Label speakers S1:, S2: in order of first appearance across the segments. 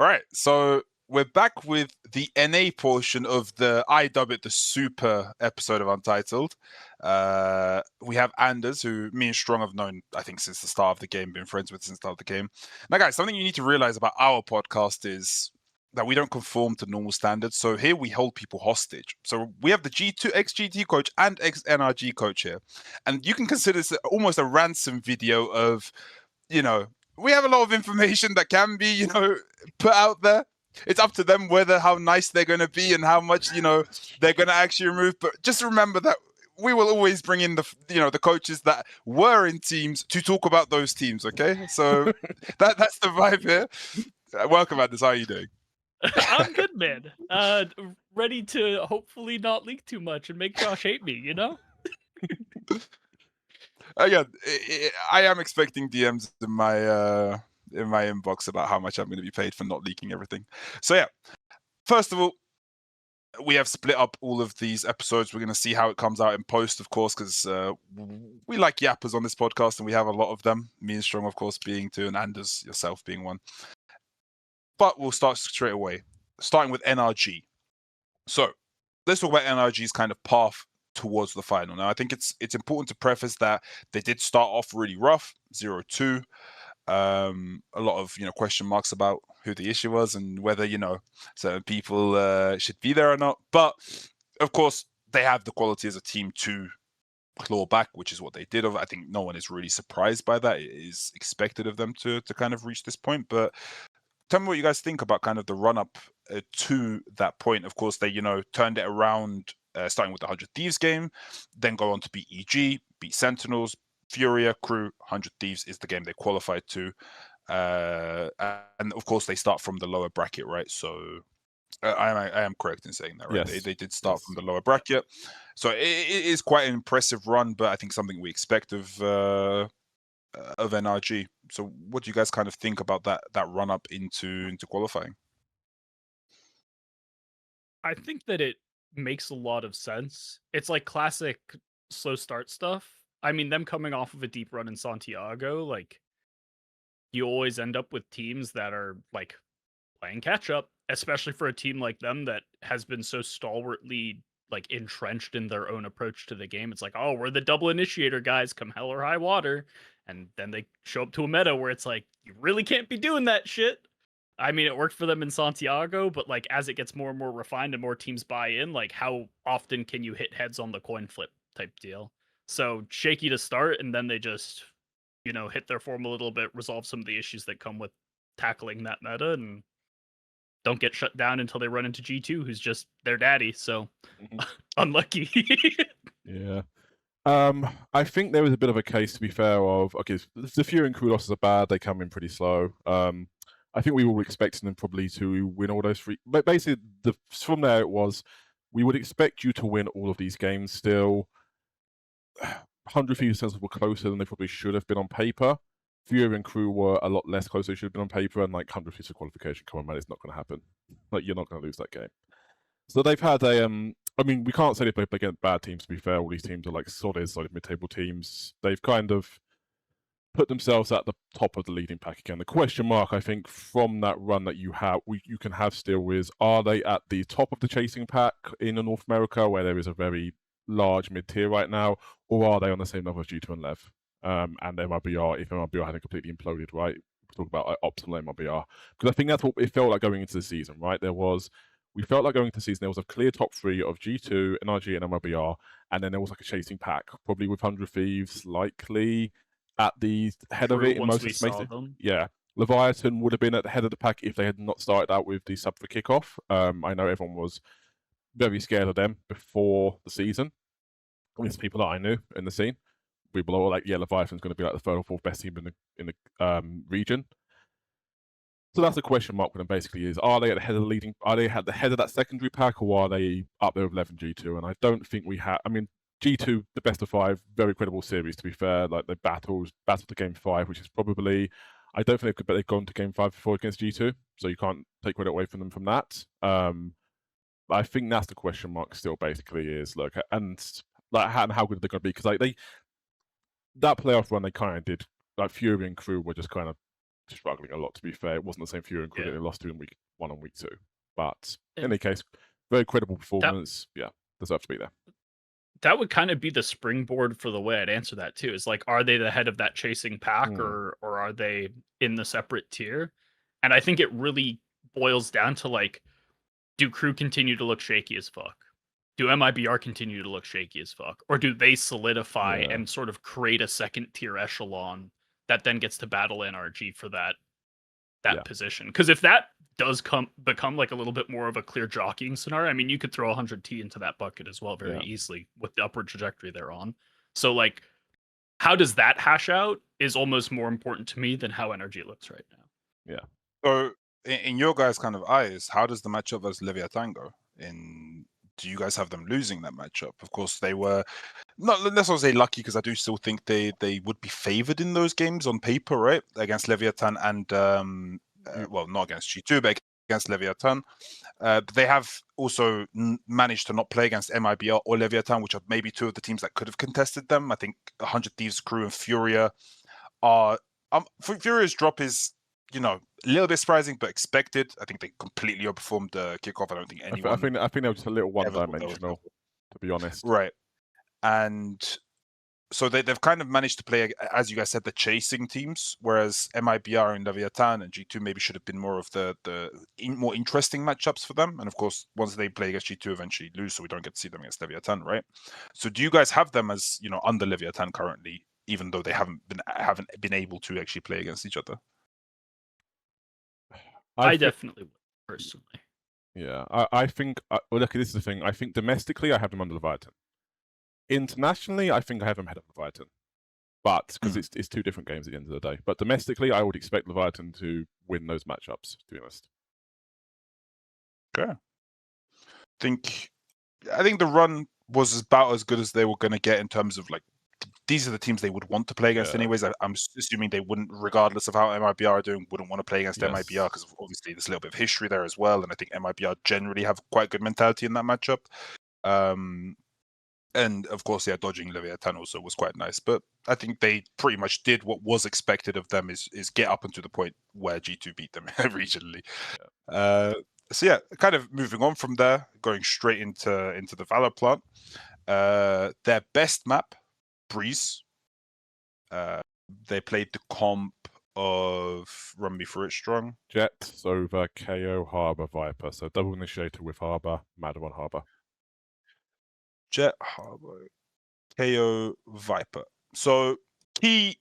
S1: All right, so we're back with the NA portion of I dub it the super episode of Untitled. We have Anders, who me and Strong have known, I think, since the start of the game, been friends with since the start of the game. Now, guys, something you need to realize about our podcast is that we don't conform to normal standards. So here we hold people hostage. So we have the G2 ex-GT coach and ex-NRG coach here. And you can consider this almost a ransom video of, we have a lot of information that can be, put out there. It's up to them how nice they're going to be and how much, they're going to actually remove. But just remember that we will always bring in the coaches that were in teams to talk about those teams. Okay, so that's the vibe here. Welcome, Anders. How are you doing?
S2: I'm good, man. Ready to hopefully not leak too much and make Josh hate me.
S1: Again, I am expecting DMs in my inbox about how much I'm going to be paid for not leaking everything. So yeah, first of all, we have split up all of these episodes. We're going to see how it comes out in post, of course, because we like yappers on this podcast, and we have a lot of them. Me and Strong, of course, being two, and anderzz, yourself, being one. But we'll start straight away, starting with NRG. So let's talk about NRG's kind of path towards the final. Now, I think it's important to preface that they did start off really rough, 0-2. A lot of question marks about who the issue was and whether certain people should be there or not. But of course, they have the quality as a team to claw back, which is what they did. I think no one is really surprised by that. It is expected of them to kind of reach this point. But tell me what you guys think about kind of the run up to that point. Of course, they turned it around, starting with the 100 Thieves game, then go on to beat EG, beat Sentinels, Furia, Crew. 100 Thieves is the game they qualified to. And of course, they start from the lower bracket, right? So I am correct in saying that, right?
S3: Yes.
S1: They did start from the lower bracket. So it is quite an impressive run, but I think something we expect of NRG. So what do you guys kind of think about that run up into qualifying?
S2: I think that it makes a lot of sense. It's like classic slow start stuff. I mean, them coming off of a deep run in Santiago, like, you always end up with teams that are like playing catch up, especially for a team like them that has been so stalwartly like entrenched in their own approach to the game. It's like, oh, we're the double initiator guys, come hell or high water. And then they show up to a meta where it's like, you really can't be doing that shit. I mean, it worked for them in Santiago, but like as it gets more and more refined and more teams buy in, like how often can you hit heads on the coin flip type deal? So shaky to start, and then they just, hit their form a little bit, resolve some of the issues that come with tackling that meta, and don't get shut down until they run into G2, who's just their daddy. So unlucky.
S3: Yeah. I think there was a bit of a case, to be fair, of, okay, the Fury and Crew losses are bad. They come in pretty slow. I think we were expecting them probably to win all those three. But basically, from there, it was, we would expect you to win all of these games still. 100 Thieves were closer than they probably should have been on paper. Fury and Crew were a lot less closer than they should have been on paper, and like 100 Thieves qualification, come on, man, it's not going to happen. Like, you're not going to lose that game. So they've had I mean, we can't say they play against bad teams, to be fair. All these teams are like solid mid-table teams. They've kind of put themselves at the top of the leading pack again. The question mark, I think, from that run that you can have still is, are they at the top of the chasing pack in North America, where there is a very large mid-tier right now, or are they on the same level as G2 and Lev? And MRBR, if MRBR hadn't completely imploded, right? We'll talk about optimal MRBR. Because I think that's what it felt like going into the season, right? We felt like going into the season, there was a clear top three of G2, NRG, and MRBR, and then there was like a chasing pack, probably with 100 Thieves likely at the head of it in most estimated. Yeah. Leviathan would have been at the head of the pack if they had not started out with the sub for kickoff. I know everyone was very scared of them before the season. At least people that I knew in the scene. People were like, yeah, Leviathan's going to be like the third or fourth best team in the region. So that's the question mark for them, basically, is, are they at the head of the head of that secondary pack, or are they up there with 11 G2? And I don't think we have. I mean, G2, the best of 5, very credible series, to be fair. Like, they battled to game 5, which is probably, I don't think they've gone to game 5 before against G2, so you can't take credit away from them from that. I think that's the question mark still, basically, is, look, and like, how good are they going to be? Because like that playoff run, they kind of did, like, Fury and Crew were just kind of struggling a lot. To be fair, it wasn't the same Fury and Crew that they lost to in week 1 and week 2. But in
S2: And
S3: any case, very credible performance. Yeah, deserve to be there.
S2: that would kind of be the springboard for the way I'd answer that too. Is like, are they the head of that chasing pack, or are they in the separate tier? And I think it really boils down to like, do Crew continue to look shaky as fuck? Do MIBR continue to look shaky as fuck? Or do they solidify and sort of create a second tier echelon that then gets to battle NRG for that position? Because if that does become like a little bit more of a clear jockeying scenario, I mean, you could throw 100T into that bucket as well very easily with the upward trajectory they're on. So like, how does that hash out is almost more important to me than how NRG looks right now.
S3: Yeah.
S1: So in your guys' kind of eyes, how does the matchup versus Leviathan go? Do you guys have them losing that matchup? Of course, they were not necessarily say lucky, because I do still think they would be favored in those games on paper, right? Against Leviathan and well, not against G2, but against Leviathan. But they have also managed to not play against MIBR or Leviathan, which are maybe two of the teams that could have contested them. I think 100 Thieves Crew and Furia are Furia's drop is, you know, a little bit surprising, but expected. I think they completely overperformed the kickoff. I don't think anyone.
S3: I think they were just a little one-dimensional, to be honest.
S1: Right, and so they've kind of managed to play, as you guys said, the chasing teams, whereas MIBR and Leviathan and G2 maybe should have been more of the more interesting matchups for them. And of course, once they play against G2, eventually lose, so we don't get to see them against Leviathan, right? So do you guys have them as, you know, under Leviathan currently, even though they haven't been able to actually play against each other?
S2: I definitely would, personally.
S3: Yeah, I think. Well, look, this is the thing. I think domestically, I have them under Leviathan. Internationally, I think I have them ahead of Leviathan. But because it's two different games at the end of the day. But domestically, I would expect Leviathan to win those matchups, to be honest.
S1: Okay. I think the run was about as good as they were going to get in terms of, like, these are the teams they would want to play against anyways. I'm assuming they wouldn't, regardless of how MIBR are doing, wouldn't want to play against MIBR, because obviously there's a little bit of history there as well. And I think MIBR generally have quite good mentality in that matchup. And of course, dodging Leviathan also was quite nice. But I think they pretty much did what was expected of them, is get up until the point where G2 beat them regionally. So yeah, kind of moving on from there, going straight into the Valor plant. Their best map, Breeze. They played the comp of, run me through it, Strong.
S3: Jet, Sova, KO, Harbor, Viper. So double initiator with Harbor, Madder on Harbor.
S1: Jet, Harbor, KO, Viper. So key,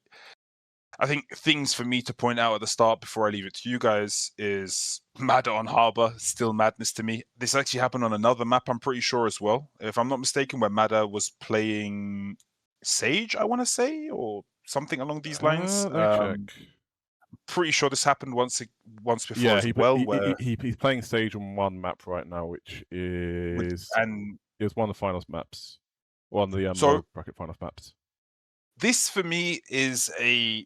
S1: I think, things for me to point out at the start before I leave it to you guys is Madder on Harbor, still madness to me. This actually happened on another map, I'm pretty sure, as well, if I'm not mistaken, where Madder was playing Sage, I want to say, or something along these lines.
S3: Let me check.
S1: Pretty sure this happened once before as well.
S3: He's playing Sage on one map right now, which is one of the finals maps, one of the low bracket finals maps.
S1: This for me is I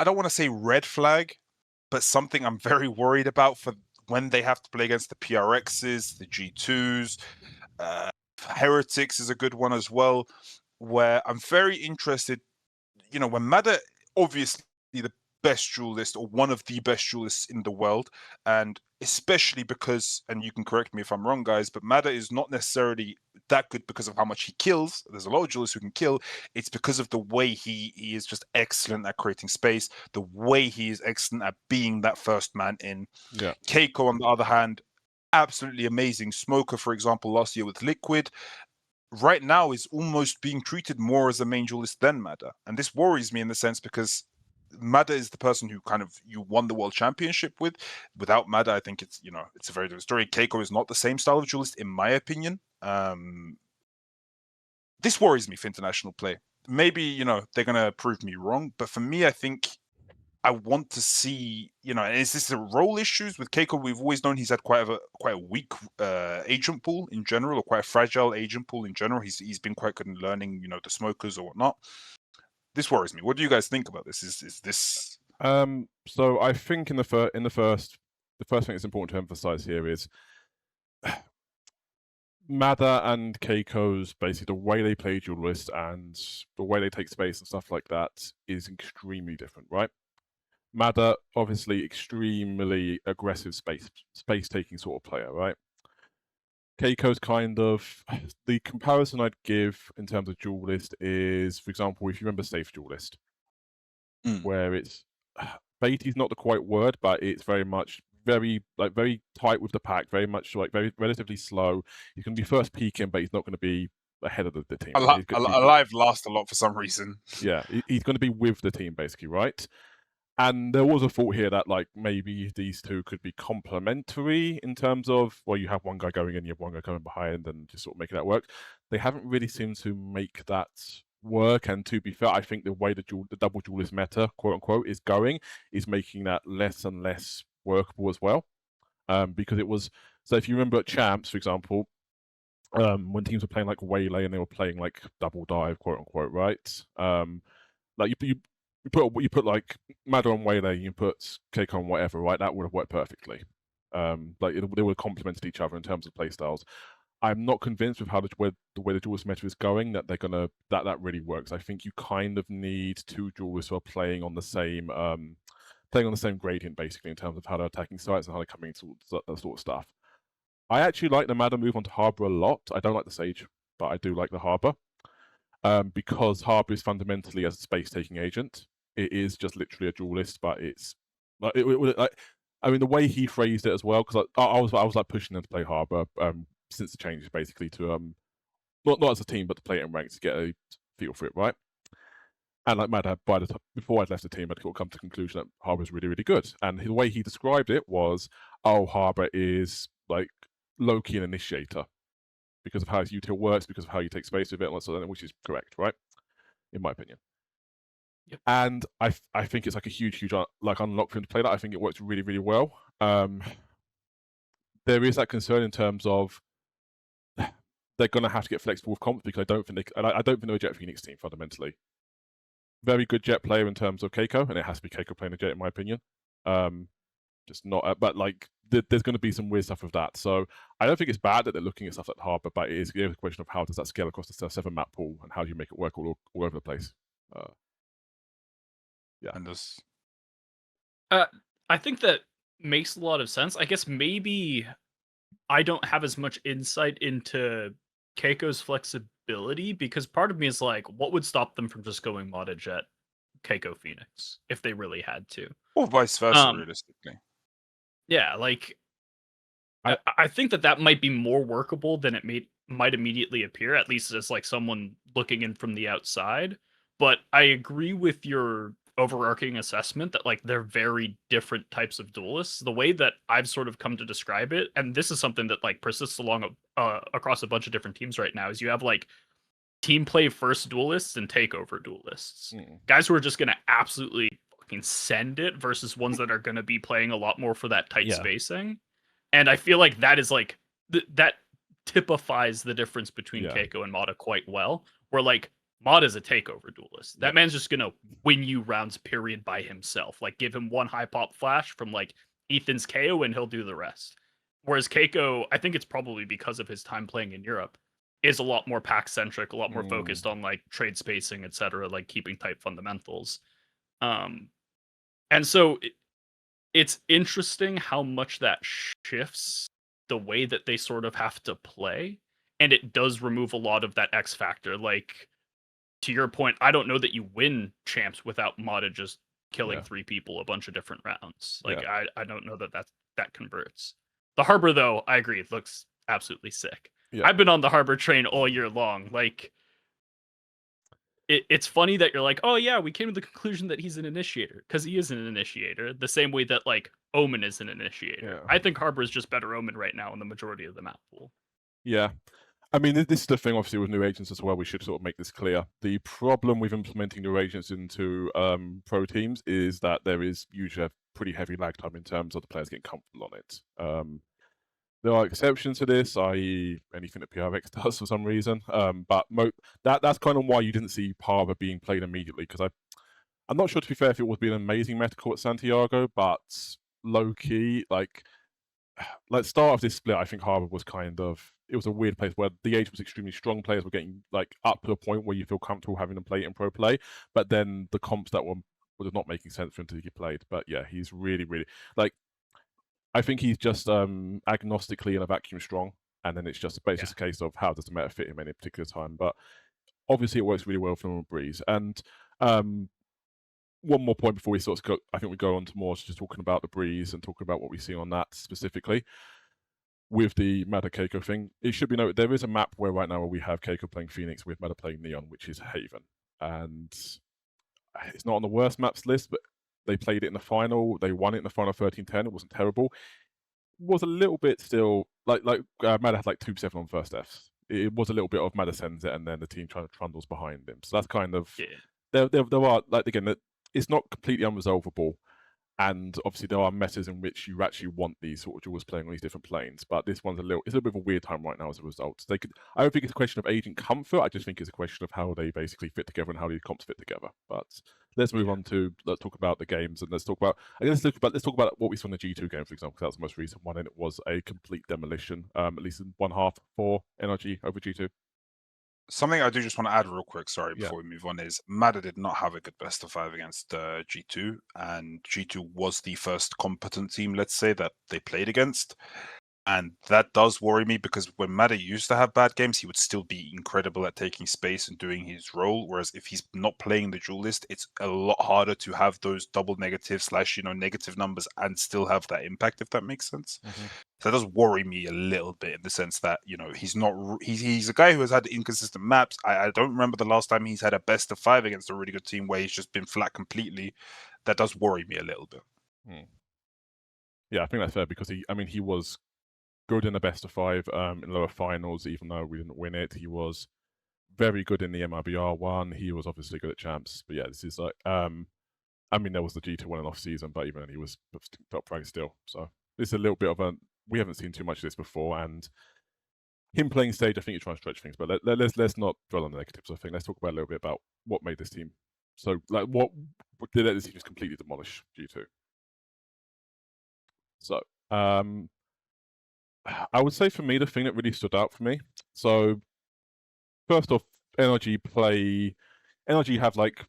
S1: don't want to say red flag, but something I'm very worried about for when they have to play against the PRXs, the G2s. Heretics is a good one as well, where I'm very interested. You know, when Madder, obviously the best duelist, or one of the best duelists in the world, and especially because, and you can correct me if I'm wrong, guys, but Madder is not necessarily that good because of how much he kills. There's a lot of duelists who can kill. It's because of the way he is just excellent at creating space, the way he is excellent at being that first man in.
S3: Yeah.
S1: Keiko, on the other hand, absolutely amazing. Smoker, for example, last year with Liquid, right now is almost being treated more as a main duelist than Madder. And this worries me in the sense because Madder is the person who kind of you won the world championship with. Without Madder, I think it's a very different story. Keiko is not the same style of duelist, in my opinion. This worries me for international play. Maybe, they're going to prove me wrong. But for me, I think I want to see, is this the role issues with Keiko? We've always known he's had quite a weak agent pool in general, or quite a fragile agent pool in general. He's been quite good in learning, the smokers or whatnot. This worries me. What do you guys think about this? Is this?
S3: So I think the first thing that's important to emphasize here is Madder and Keiko's basically the way they play duelist and the way they take space and stuff like that is extremely different, right? Mada, obviously, extremely aggressive space-taking sort of player, right? Keiko's kind of the comparison I'd give in terms of duelist is, for example, if you remember Safe Duelist, where it's baity not the quite word, but it's very much very tight with the pack, very much like very relatively slow. He's going to be first peeking, but he's not going to be ahead of the team.
S1: Alive last a lot for some reason.
S3: Yeah, he's going to be with the team basically, right? And there was a thought here that like maybe these two could be complementary in terms of, well, you have one guy going in, you have one guy coming behind, and just sort of making that work. They haven't really seemed to make that work. And to be fair, I think the way the double duelist meta, quote unquote, is going is making that less and less workable as well. Because it was, so if you remember at Champs, for example, when teams were playing like Waylay and they were playing like double dive, quote unquote, right? Like you put like Mada on Waylay, you put Keiko on whatever, right? That would have worked perfectly. Like they would have complemented each other in terms of playstyles. I'm not convinced with how the way the duelist meta is going that they're gonna that really works. I think you kind of need two duelists who are playing on the same gradient basically in terms of how they're attacking sites and how they're coming to that sort of stuff. I actually like the Mada move onto Harbor a lot. I don't like the Sage, but I do like the Harbor. Because Harbor is fundamentally as a space-taking agent. It is just literally a duelist, but it's like I mean the way he phrased it as well. Because I was like pushing them to play Harbor since the changes basically to not as a team but to play it in ranks to get a feel for it, right? And like Mad, before I'd left the team, I'd come to the conclusion that Harbor is really, really good. And the way he described it was, oh, Harbor is like low-key an initiator because of how his util works, because of how you take space with it, and which is correct, right? In my opinion.
S2: Yep.
S3: And I think it's like a huge like unlock for him to play that. I think it works really, really well. There is that concern in terms of they're going to have to get flexible with comps because I don't think they're a Jet Phoenix team fundamentally. Very good Jet player in terms of Keiko, and it has to be Keiko playing a Jet in my opinion. Just not, but like there's going to be some weird stuff with that. So I don't think it's bad that they're looking at stuff like Harbor, but it is a question of how does that scale across the 7 map pool and how do you make it work all over the place. Yeah.
S1: Anderzz.
S2: I think that makes a lot of sense. I guess maybe I don't have as much insight into Keiko's flexibility because part of me is like, what would stop them from just going Mada Jet, Keiko Phoenix if they really had to?
S1: Or vice versa, realistically.
S2: Yeah, like I think that might be more workable than it might immediately appear, at least as like someone looking in from the outside. But I agree with your overarching assessment that like they're very different types of duelists. The way that I've sort of come to describe it, and this is something that like persists along across a bunch of different teams right now, is you have like team play first duelists and takeover duelists. Guys who are just gonna absolutely fucking send it versus ones that are gonna be playing a lot more for that tight spacing. And I feel like that is like that typifies the difference between Keiko and Mada quite well. Where like Mada's a takeover duelist. That man's just gonna win you rounds period by himself. Like give him one high pop flash from like Ethan's KO and he'll do the rest. Whereas Keiko, I think it's probably because of his time playing in Europe, is a lot more pack centric, a lot more focused on like trade spacing, etc., like keeping tight fundamentals. And so it's interesting how much that shifts the way that they sort of have to play, and it does remove a lot of that X factor. Like to your point, I don't know that you win champs without Mada just killing 3 people a bunch of different rounds. Like I don't know that converts. The Harbor though, I agree, it looks absolutely sick. I've been on the Harbor train all year long. Like it's funny that you're like, oh yeah, we came to the conclusion that he's an initiator because he is an initiator. The same way that like Omen is an initiator. I think Harbor is just better Omen right now in the majority of the map pool.
S3: Yeah. I mean, this is the thing, obviously, with new agents as well. We should sort of make this clear. The problem with implementing new agents into pro teams is that there is usually a pretty heavy lag time in terms of the players getting comfortable on it. There are exceptions to this, i.e. anything that PRX does for some reason. But that's kind of why you didn't see Harbor being played immediately, because I'm not sure, to be fair, if it would be an amazing meta at Santiago, but low-key, like start of this split, I think Harbor was it was a weird place where the agent was extremely strong. Players were getting like up to a point where you feel comfortable having them play it in pro play, but then the comps that were was not making sense for him to get played. But yeah, he's really, really like. I think he's just agnostically in a vacuum strong, and then it's just a case of how does the meta fit him in a particular time. But obviously, it works really well for him with Breeze. And one more point before we sort of go, I think we go on to more just talking about the Breeze and talking about what we see on that specifically. With the Mada Keiko thing, it should be noted there is a map where right now we have Keiko playing Phoenix with Mada playing Neon, which is Haven, and it's not on the worst maps list, but they played it in the final. They won it in the final 13-10. It wasn't terrible. It was a little bit still like Mada had like 2-7 on first Fs. It was a little bit of Mada sends it, and then the team trying to trundles behind him. So that's kind of there are like again that it's not completely unresolvable. And obviously, there are metas in which you actually want these sort of duels playing on these different planes. But this one's it's a little bit of a weird time right now as a result. I don't think it's a question of agent comfort. I just think it's a question of how they basically fit together and how these comps fit together. But let's move on to let's talk about the games and let's talk about what we saw in the G2 game, for example, because that was the most recent one, and it was a complete demolition. At least in one half for NRG over G2.
S1: Something I do just want to add real quick, sorry, before we move on, is Mada did not have a good best of 5 against G2, and G2 was the first competent team, let's say, that they played against. And that does worry me because when Mada used to have bad games, he would still be incredible at taking space and doing his role. Whereas if he's not playing the duel list, it's a lot harder to have those double negative / negative numbers and still have that impact, if that makes sense.
S3: Mm-hmm.
S1: So that does worry me a little bit in the sense that, he's a guy who has had inconsistent maps. I don't remember the last time he's had a best of 5 against a really good team where he's just been flat completely. That does worry me a little bit.
S3: Yeah, I think that's fair because he was good in the best of 5 in lower finals, even though we didn't win it. He was very good in the MIBR one. He was obviously good at champs. But yeah, this is like there was the G2 one in off season, but even then he was top rank still. So this is a little bit of we haven't seen too much of this before, and him playing stage, I think you're trying to stretch things, but let's not dwell on the negatives. I think let's talk about a little bit about what made this team so like what did this team just completely demolish G2. So I would say for me, the thing that really stood out for me. So first off, NRG have like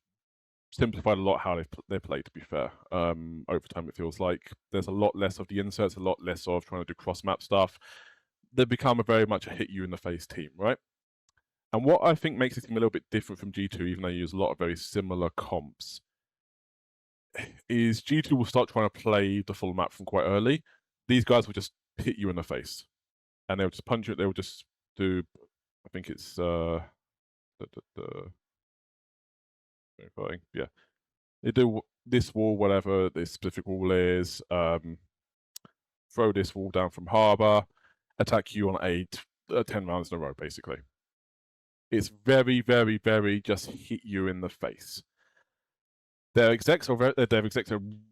S3: simplified a lot how they play. To be fair, over time it feels like there's a lot less of the inserts, a lot less of trying to do cross map stuff. They've become very much a hit you in the face team, right? And what I think makes this team a little bit different from G2, even though you use a lot of very similar comps, is G2 will start trying to play the full map from quite early. These guys will just hit you in the face, and they'll just punch you. They'll just do, I think it's yeah. They do this wall, whatever this specific wall is. Throw this wall down from Harbor, attack you on 10 rounds in a row, basically. It's very, very, very just hit you in the face. Their execs are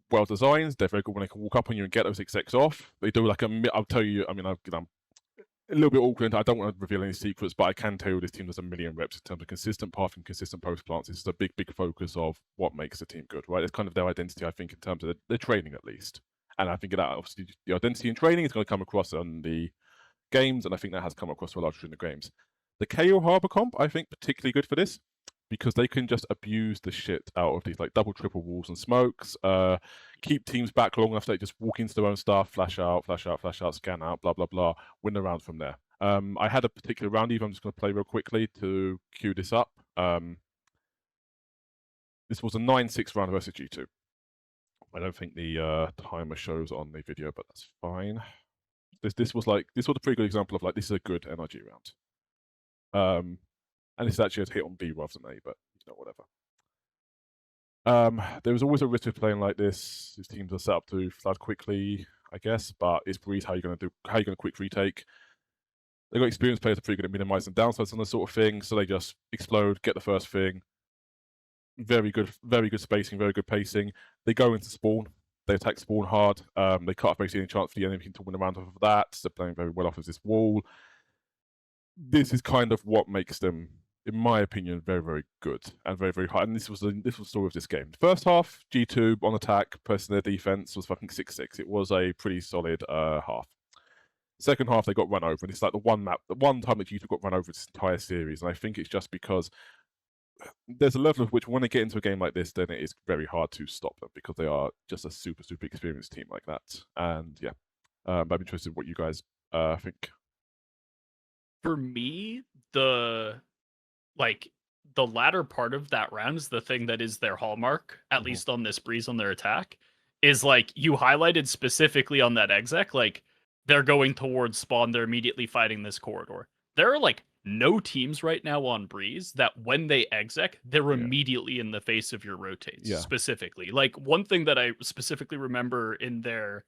S3: well designed. They're very good when they can walk up on you and get those execs off. They do like I'll tell you. I mean, I'm a little bit awkward. I don't want to reveal any secrets, but I can tell you this team does a million reps in terms of consistent path and consistent post plants. It's a big, big focus of what makes the team good, right? It's kind of their identity, I think, in terms of their training at least. And I think that obviously the identity in training is going to come across on the games, and I think that has come across to a large extent in the games. The KO Harbor comp, I think, particularly good for this, because they can just abuse the shit out of these like double, triple walls and smokes, keep teams back long enough that they just walk into their own stuff, flash out, scan out, blah, blah, blah, win the round from there. I had a particular round, I'm just going to play real quickly to cue this up. This was a 9-6 round versus G2. I don't think the timer shows on the video, but that's fine. This was a pretty good example of like, this is a good NRG round. And it's actually a hit on B rather than A, but whatever. There was always a risk of playing like this. These teams are set up to flood quickly, I guess, but it's Breeze. How are you going to quick retake? They've got experienced players that are pretty good at minimizing downsides on this sort of thing, so they just explode, get the first thing. Very good spacing, very good pacing. They go into spawn. They attack spawn hard. They cut off basically any chance for the enemy to win a round off of that. They're playing very well off of this wall. This is kind of what makes them, in my opinion, very, very good and very, very high. And this was the story of this game. The first half, G2 on attack, pressing their defense was fucking 6-6. It was a pretty solid half. Second half, they got run over, and it's like the one time that G2 got run over this entire series. And I think it's just because there's a level of which when they get into a game like this, then it is very hard to stop them because they are just a super experienced team like that. And yeah, I'm interested in what you guys think.
S2: For me, the latter part of that round is the thing that is their hallmark, at
S3: Mhm.
S2: least on this Breeze on their attack, is like you highlighted specifically on that exec, like they're going towards spawn, they're immediately fighting this corridor. There are like no teams right now on Breeze that when they exec, they're
S3: Yeah.
S2: immediately in the face of your rotates,
S3: Yeah.
S2: specifically. Like one thing that I specifically remember in their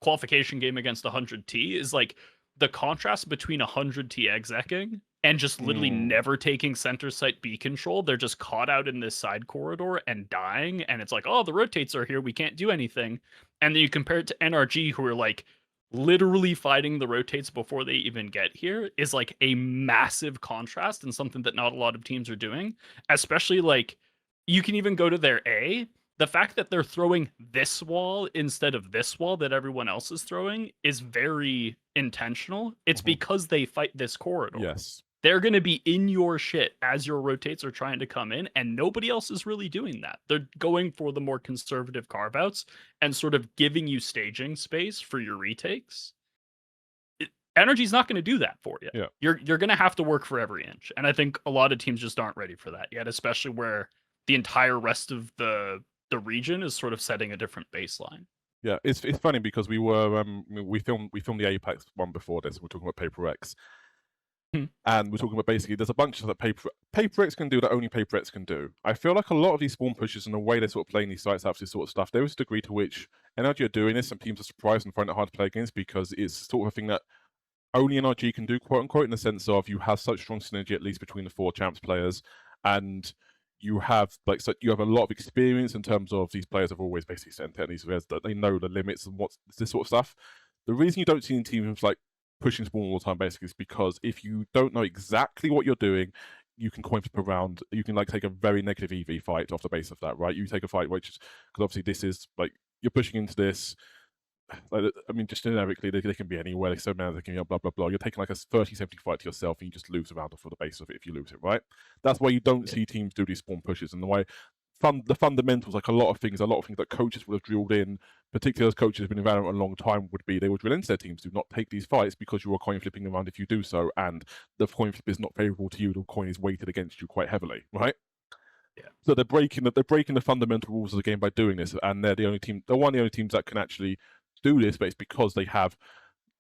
S2: qualification game against 100T is like the contrast between 100T execing and just literally never taking center site B control. They're just caught out in this side corridor and dying. And it's like, oh, the rotates are here. We can't do anything. And then you compare it to NRG, who are like literally fighting the rotates before they even get here, is like a massive contrast and something that not a lot of teams are doing. Especially like you can even go to their A. The fact that they're throwing this wall instead of this wall that everyone else is throwing is very intentional. It's
S3: Mhm.
S2: because they fight this corridor.
S3: Yes.
S2: They're going to be in your shit as your rotates are trying to come in, and nobody else is really doing that. They're going for the more conservative carve outs and sort of giving you staging space for your retakes. Energy's not going to do that for you.
S3: Yeah.
S2: You're going to have to work for every inch. And I think a lot of teams just aren't ready for that yet, especially where the entire rest of the region is sort of setting a different baseline.
S3: Yeah, it's funny because we were we filmed the Apex one before this. We're talking about Paper X, and we're talking about basically there's a bunch of that Paper X can do that only Paper X can do. I feel like a lot of these spawn pushes and the way they're sort of playing these sites out, this sort of stuff, there is a degree to which NRG are doing this, and teams are surprised and find it hard to play against because it's sort of a thing that only NRG can do, quote unquote, in the sense of you have such strong synergy at least between the 4 champs players, and you have you have a lot of experience in terms of these players have always basically sent these players that they know the limits and what's this sort of stuff. The reason you don't see teams like pushing spawn all the time basically is because if you don't know exactly what you're doing, you can coin flip around. You can like take a very negative EV fight off the base of that, right? You take a fight which is because obviously this is like you're pushing into this. Like, I mean, just generically, they can be anywhere. They're so mad, they can be blah, blah, blah. You're taking like a 30-70 fight to yourself and you just lose around for the base of it if you lose it, right? That's why you don't see teams do these spawn pushes and the way the fundamentals, like a lot of things that coaches would have drilled in, particularly as coaches have been in Valorant a long time, would be they would drill into their teams, do not take these fights because you are coin flipping around if you do so, and the coin flip is not favorable to you, the coin is weighted against you quite heavily, right?
S2: Yeah.
S3: So they're breaking the fundamental rules of the game by doing this, and they're one of the only teams that can actually do this, but it's because they have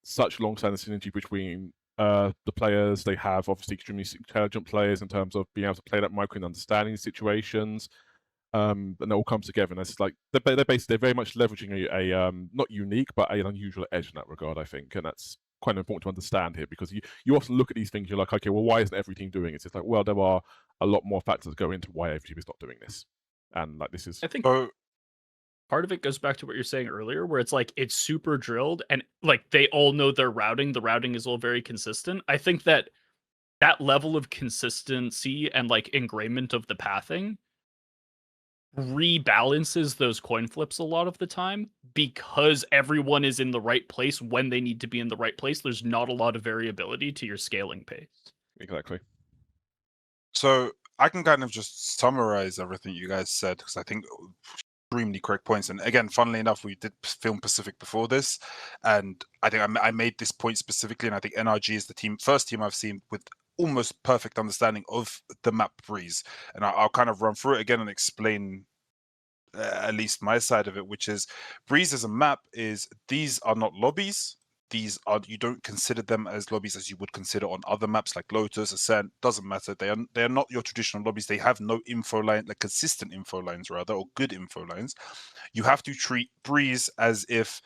S3: such long-standing synergy between the players. They have obviously extremely intelligent players in terms of being able to play that micro and understanding situations, and it all comes together. And it's like they're very much leveraging a not unique but an unusual edge in that regard, I think, and that's quite important to understand here because you often look at these things, you're like, okay, well, why isn't every team doing it? It's like, well, there are a lot more factors that go into why every team is not doing this, and like this is.
S2: I think part of it goes back to what you're saying earlier, where it's like it's super drilled and like they all know their routing. The routing is all very consistent. I think that level of consistency and like ingrainment of the pathing rebalances those coin flips a lot of the time because everyone is in the right place when they need to be in the right place. There's not a lot of variability to your scaling pace.
S3: Exactly.
S1: So I can kind of just summarize everything you guys said because I think extremely correct points. And again, funnily enough, we did film Pacific before this, and I think I made this point specifically. And I think NRG is the first team I've seen with almost perfect understanding of the map Breeze. And I'll kind of run through it again and explain at least my side of it, which is Breeze as a map is these are not lobbies. These are, you don't consider them as lobbies as you would consider on other maps like Lotus, Ascent, doesn't matter. They are not your traditional lobbies. They have no info line, like consistent info lines rather, or good info lines. You have to treat Breeze as if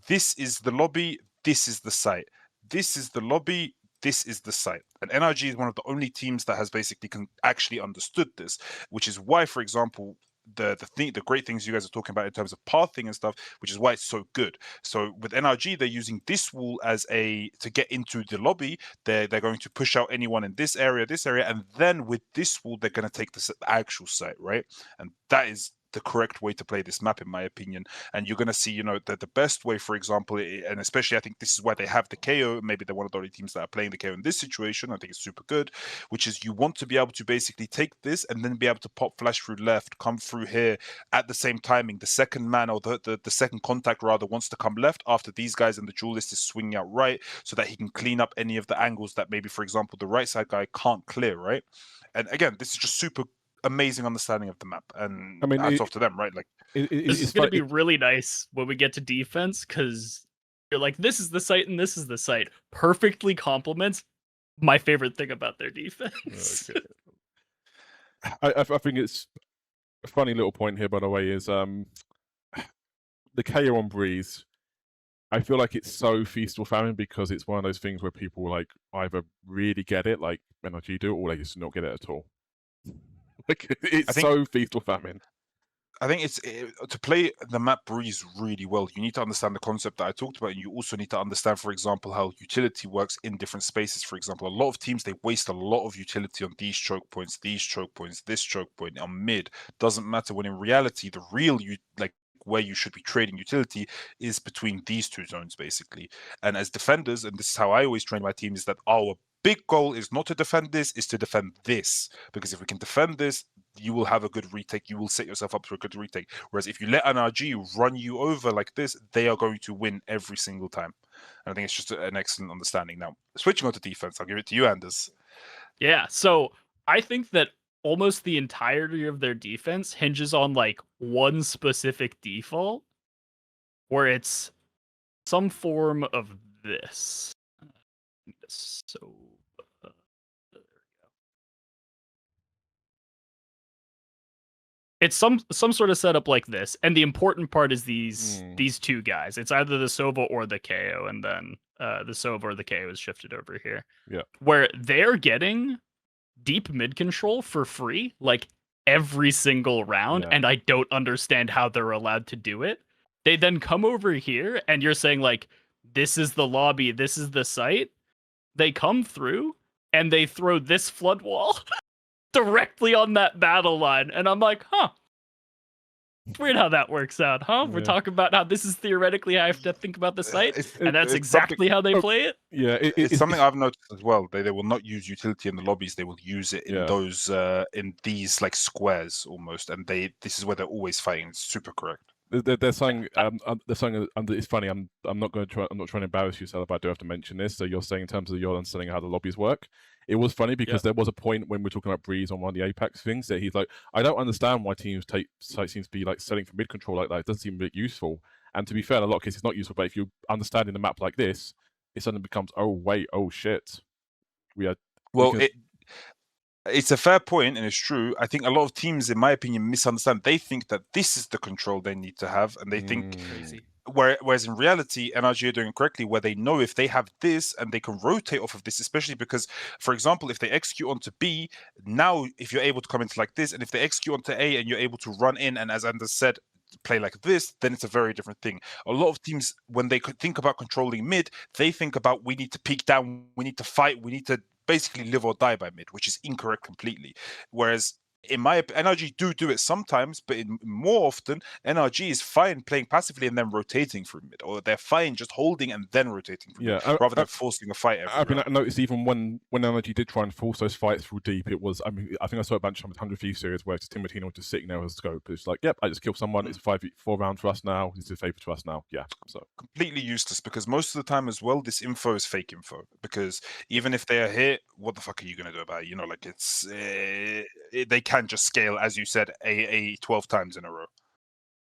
S1: this is the lobby, this is the site. This is the lobby, this is the site. And NRG is one of the only teams that has basically actually understood this, which is why, for example, the great things you guys are talking about in terms of pathing and stuff, which is why it's so good. So with NRG, they're using this wall as to get into the lobby. They're going to push out anyone in this area, and then with this wall, they're going to take the actual site, right? And that is the correct way to play this map, in my opinion. And you're going to see, that the best way, for example, and especially I think this is why they have the KO. Maybe they're one of the only teams that are playing the KO in this situation. I think it's super good, which is you want to be able to basically take this and then be able to pop flash through left, come through here at the same timing. The second man, or the second contact rather, wants to come left after these guys, and the duelist is swinging out right, so that he can clean up any of the angles that maybe, for example, the right side guy can't clear, right? And again, this is just super amazing understanding of the map, and hats off to them, right? Like,
S2: this is going to be really nice when we get to defense, because you're like, this is the site and this is the site. Perfectly complements my favorite thing about their defense.
S3: Okay. I think it's a funny little point here, by the way, is the KO on Breeze. I feel like it's so feast or famine, because it's one of those things where people like either really get it, like NRG do, or they just not get it at all. Like, it's so feast or famine.
S1: I think it's to play the map Breeze really well. You need to understand the concept that I talked about, and you also need to understand, for example, how utility works in different spaces. For example, a lot of teams, they waste a lot of utility on these choke points, this choke point on mid. Doesn't matter, when in reality, the real where you should be trading utility is between these two zones, basically. And as defenders, and this is how I always train my team, is that our big goal is not to defend this, is to defend this. Because if we can defend this, you will have a good retake. You will set yourself up for a good retake. Whereas if you let NRG run you over like this, they are going to win every single time. And I think it's just an excellent understanding. Now, switching on to defense, I'll give it to you, Anders.
S2: Yeah, so I think that almost the entirety of their defense hinges on like one specific default, where it's some form of this. So there we go. It's some sort of setup like this, and the important part is these two guys. It's either the Sova or the KO, and then the Sova or the KO is shifted over here.
S3: Yeah,
S2: where they're getting deep mid control for free, like every single round, and I don't understand how they're allowed to do it. They then come over here, and you're saying like, this is the lobby, this is the site. They come through, and they throw this flood wall directly on that battle line, and I'm like, huh. It's weird how that works out, huh? We're talking about how this is theoretically how I have to think about the site, and that's exactly how they play it.
S1: Yeah, it's something I've noticed as well. They will not use utility in the lobbies. They will use it in those in these like squares almost, and this is where they're always fighting. It's super correct.
S3: They're saying it's funny. I'm not trying to embarrass you, Salah, but I do have to mention this. So you're saying in terms of your understanding how the lobbies work, it was funny because there was a point when we're talking about Breeze on one of the Apex things that he's like, I don't understand why teams take site seems to be like setting for mid control like that. It doesn't seem a bit useful. And to be fair, in a lot of cases, it's not useful. But if you're understanding the map like this, it suddenly becomes, oh wait, oh shit,
S1: it's a fair point, and it's true. I think a lot of teams, in my opinion, misunderstand. They think that this is the control they need to have, and they think, whereas in reality, NRG are doing it correctly, where they know if they have this and they can rotate off of this, especially because, for example, if they execute onto B, now if you're able to come into like this, and if they execute onto A and you're able to run in, and as Anders said, play like this, then it's a very different thing. A lot of teams, when they think about controlling mid, they think about, we need to peek down, we need to fight, we need to basically live or die by mid, which is incorrect completely. Whereas in my NRG do it sometimes, but more often NRG is fine playing passively and then rotating through mid, or they're fine just holding and then rotating through mid, rather than forcing a fight everywhere.
S3: I noticed even when NRG did try and force those fights through deep, it was, I think I saw a bunch of 100 Thieves series where Timotino was just sitting there with a scope. It's like, yep, I just killed someone. It's 4 rounds for us now. It's a favor to us now. Yeah, so
S1: completely useless, because most of the time as well, this info is fake info, because even if they are here, what the fuck are you going to do about it? Like it's they can just scale, as you said, a 12 times in a row.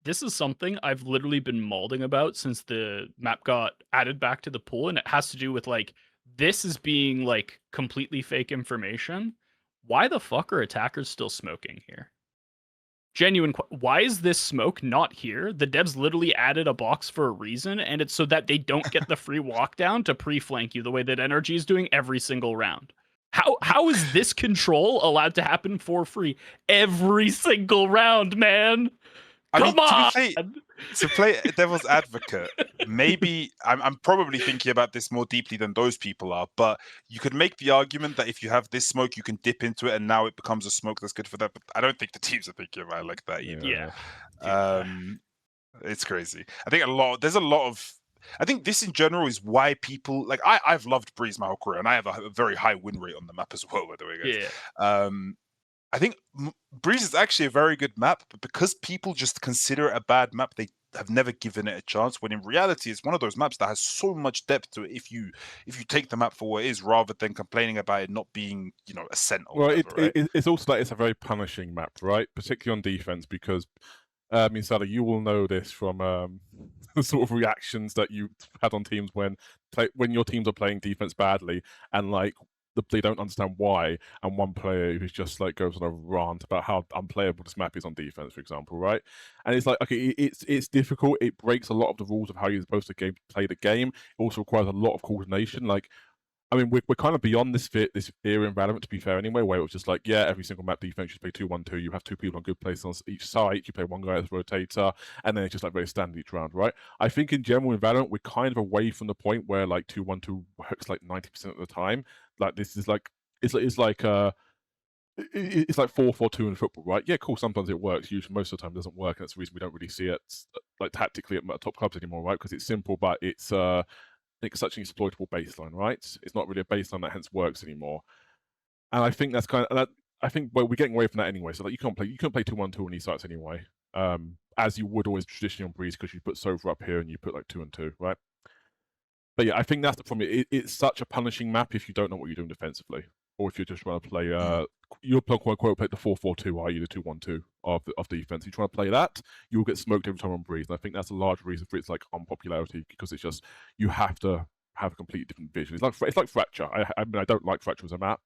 S2: This is something I've literally been mauling about since the map got added back to the pool, and it has to do with like, this is being like completely fake information. Why the fuck are attackers still smoking here? Genuine. Why is this smoke not here? The devs literally added a box for a reason, and it's so that they don't get the free walk down to pre-flank you the way that NRG is doing every single round. How is this control allowed to happen for free every single round, man?
S1: I mean,
S2: Come on!
S1: to play devil's advocate, maybe I'm probably thinking about this more deeply than those people are, but you could make the argument that if you have this smoke, you can dip into it, and now it becomes a smoke that's good for that. But I don't think the teams are thinking about it like that either.
S2: Yeah.
S1: It's crazy. I think there's a lot of. I think this in general is why people like. I've loved Breeze my whole career, and I have a very high win rate on the map as well. By the way, guys.
S2: Yeah.
S1: I think Breeze is actually a very good map, but because people just consider it a bad map, they have never given it a chance. When in reality, it's one of those maps that has so much depth to it. If you take the map for what it is, rather than complaining about it not being, ascent or whatever, right?
S3: It's also like it's a very punishing map, right? Particularly on defense, because Sally, you will know this from the sort of reactions that you had on teams when your teams are playing defense badly, and like they don't understand why, and one player who's just like goes on a rant about how unplayable this map is on defense, for example, right? And it's like, okay, it's difficult. It breaks a lot of the rules of how you're supposed to play the game. It also requires a lot of coordination. Like, I mean, we're kind of beyond this era in Valorant, to be fair, anyway, where it was just like, yeah, every single map defense you play 2-1-2. You have two people on good places on each side. You play one guy as a rotator, and then it's just like very standard each round, right? I think in general in Valorant, we're kind of away from the point where like 2-1-2 works like 90% of the time. Like this is like it's like 4-4-2 in football, right? Yeah, cool. Sometimes it works. Usually, most of the time, it doesn't work, and that's the reason we don't really see it like tactically at top clubs anymore, right? Because it's simple, but it's it's such an exploitable baseline, right? It's not really a baseline that hence works anymore. And I think that's kind of that. I think we're getting away from that anyway. So like you can't play 2-1-2 on these sites anyway, as you would always traditionally on Breeze, because you put Sova up here and you put like 2-2, right? But yeah, I think that's the problem. It's such a punishing map if you don't know what you're doing defensively, or if you're just trying to play you're quote unquote play the 4-4-2, i.e. the 2-1-2 of defense. You try to play that, you'll get smoked every time on Breeze. And I think that's a large reason for its like unpopularity, because it's just you have to have a completely different vision. It's like Fracture. I mean, I don't like Fracture as a map,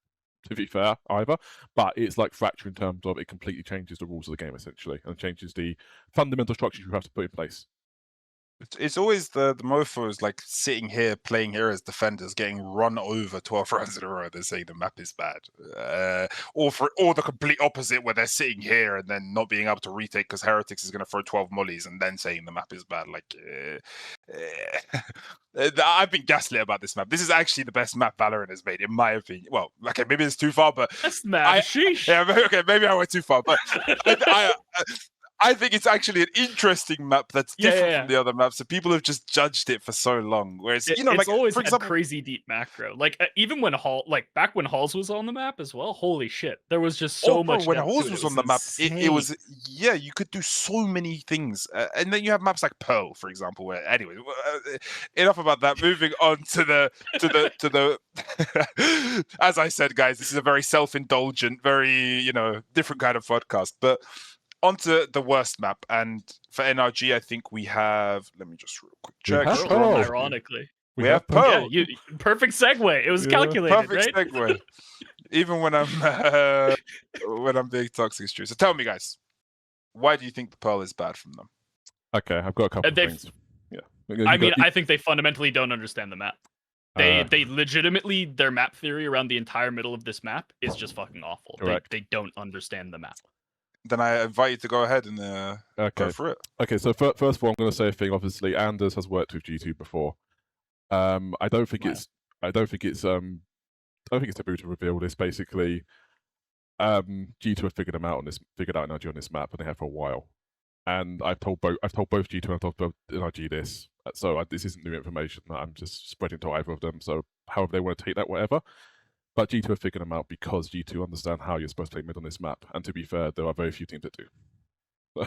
S3: to be fair, either, but it's like Fracture in terms of it completely changes the rules of the game essentially, and changes the fundamental structures you have to put in place.
S1: It's always the mofos like sitting here playing here as defenders, getting run over 12 rounds in a row. They're saying the map is bad, or the complete opposite, where they're sitting here and then not being able to retake because Heretics is going to throw 12 mollies and then saying the map is bad. Like, I've been gaslit about this map. This is actually the best map Valorant has made, in my opinion. Well, okay, maybe it's too far, but
S2: That's mad. Sheesh.
S1: Yeah, okay, maybe I went too far, but I think it's actually an interesting map that's different from the other maps. So people have just judged it for so long. Whereas,
S2: it's
S1: like,
S2: always
S1: for example,
S2: crazy deep macro. Like even when back when Halls was on the map as well. Holy shit, there was just so much.
S1: When Halls was on the map, it was you could do so many things. And then you have maps like Pearl, for example. Where anyway, enough about that. Moving on to the. As I said, guys, this is a very self-indulgent, very different kind of podcast, but. Onto the worst map, and for NRG, I think we have. Let me just real quick check.
S3: Pearl.
S2: Ironically,
S1: we have Pearl.
S2: Yeah, perfect segue. It was calculated,
S1: perfect
S2: right?
S1: Segue. Even when I'm being toxic, true. So tell me, guys, why do you think the Pearl is bad from them?
S3: Okay, I've got a couple of things. Yeah,
S2: I think they fundamentally don't understand the map. They legitimately, their map theory around the entire middle of this map is just fucking awful. They don't understand the map.
S1: Then I invite you to go ahead and go for it.
S3: Okay, so first of all, I'm going to say a thing. Obviously, anderzz has worked with G2 before. I don't think it's taboo to reveal this. Basically, G2 have figured out NRG on this map, and they have for a while. And I've told both G2 and I've told both NRG this. So this isn't new information that I'm just spreading to either of them. So however they want to take that, whatever. But G2 have figured them out because G2 understand how you're supposed to play mid on this map. And to be fair, there are very few teams that do. So,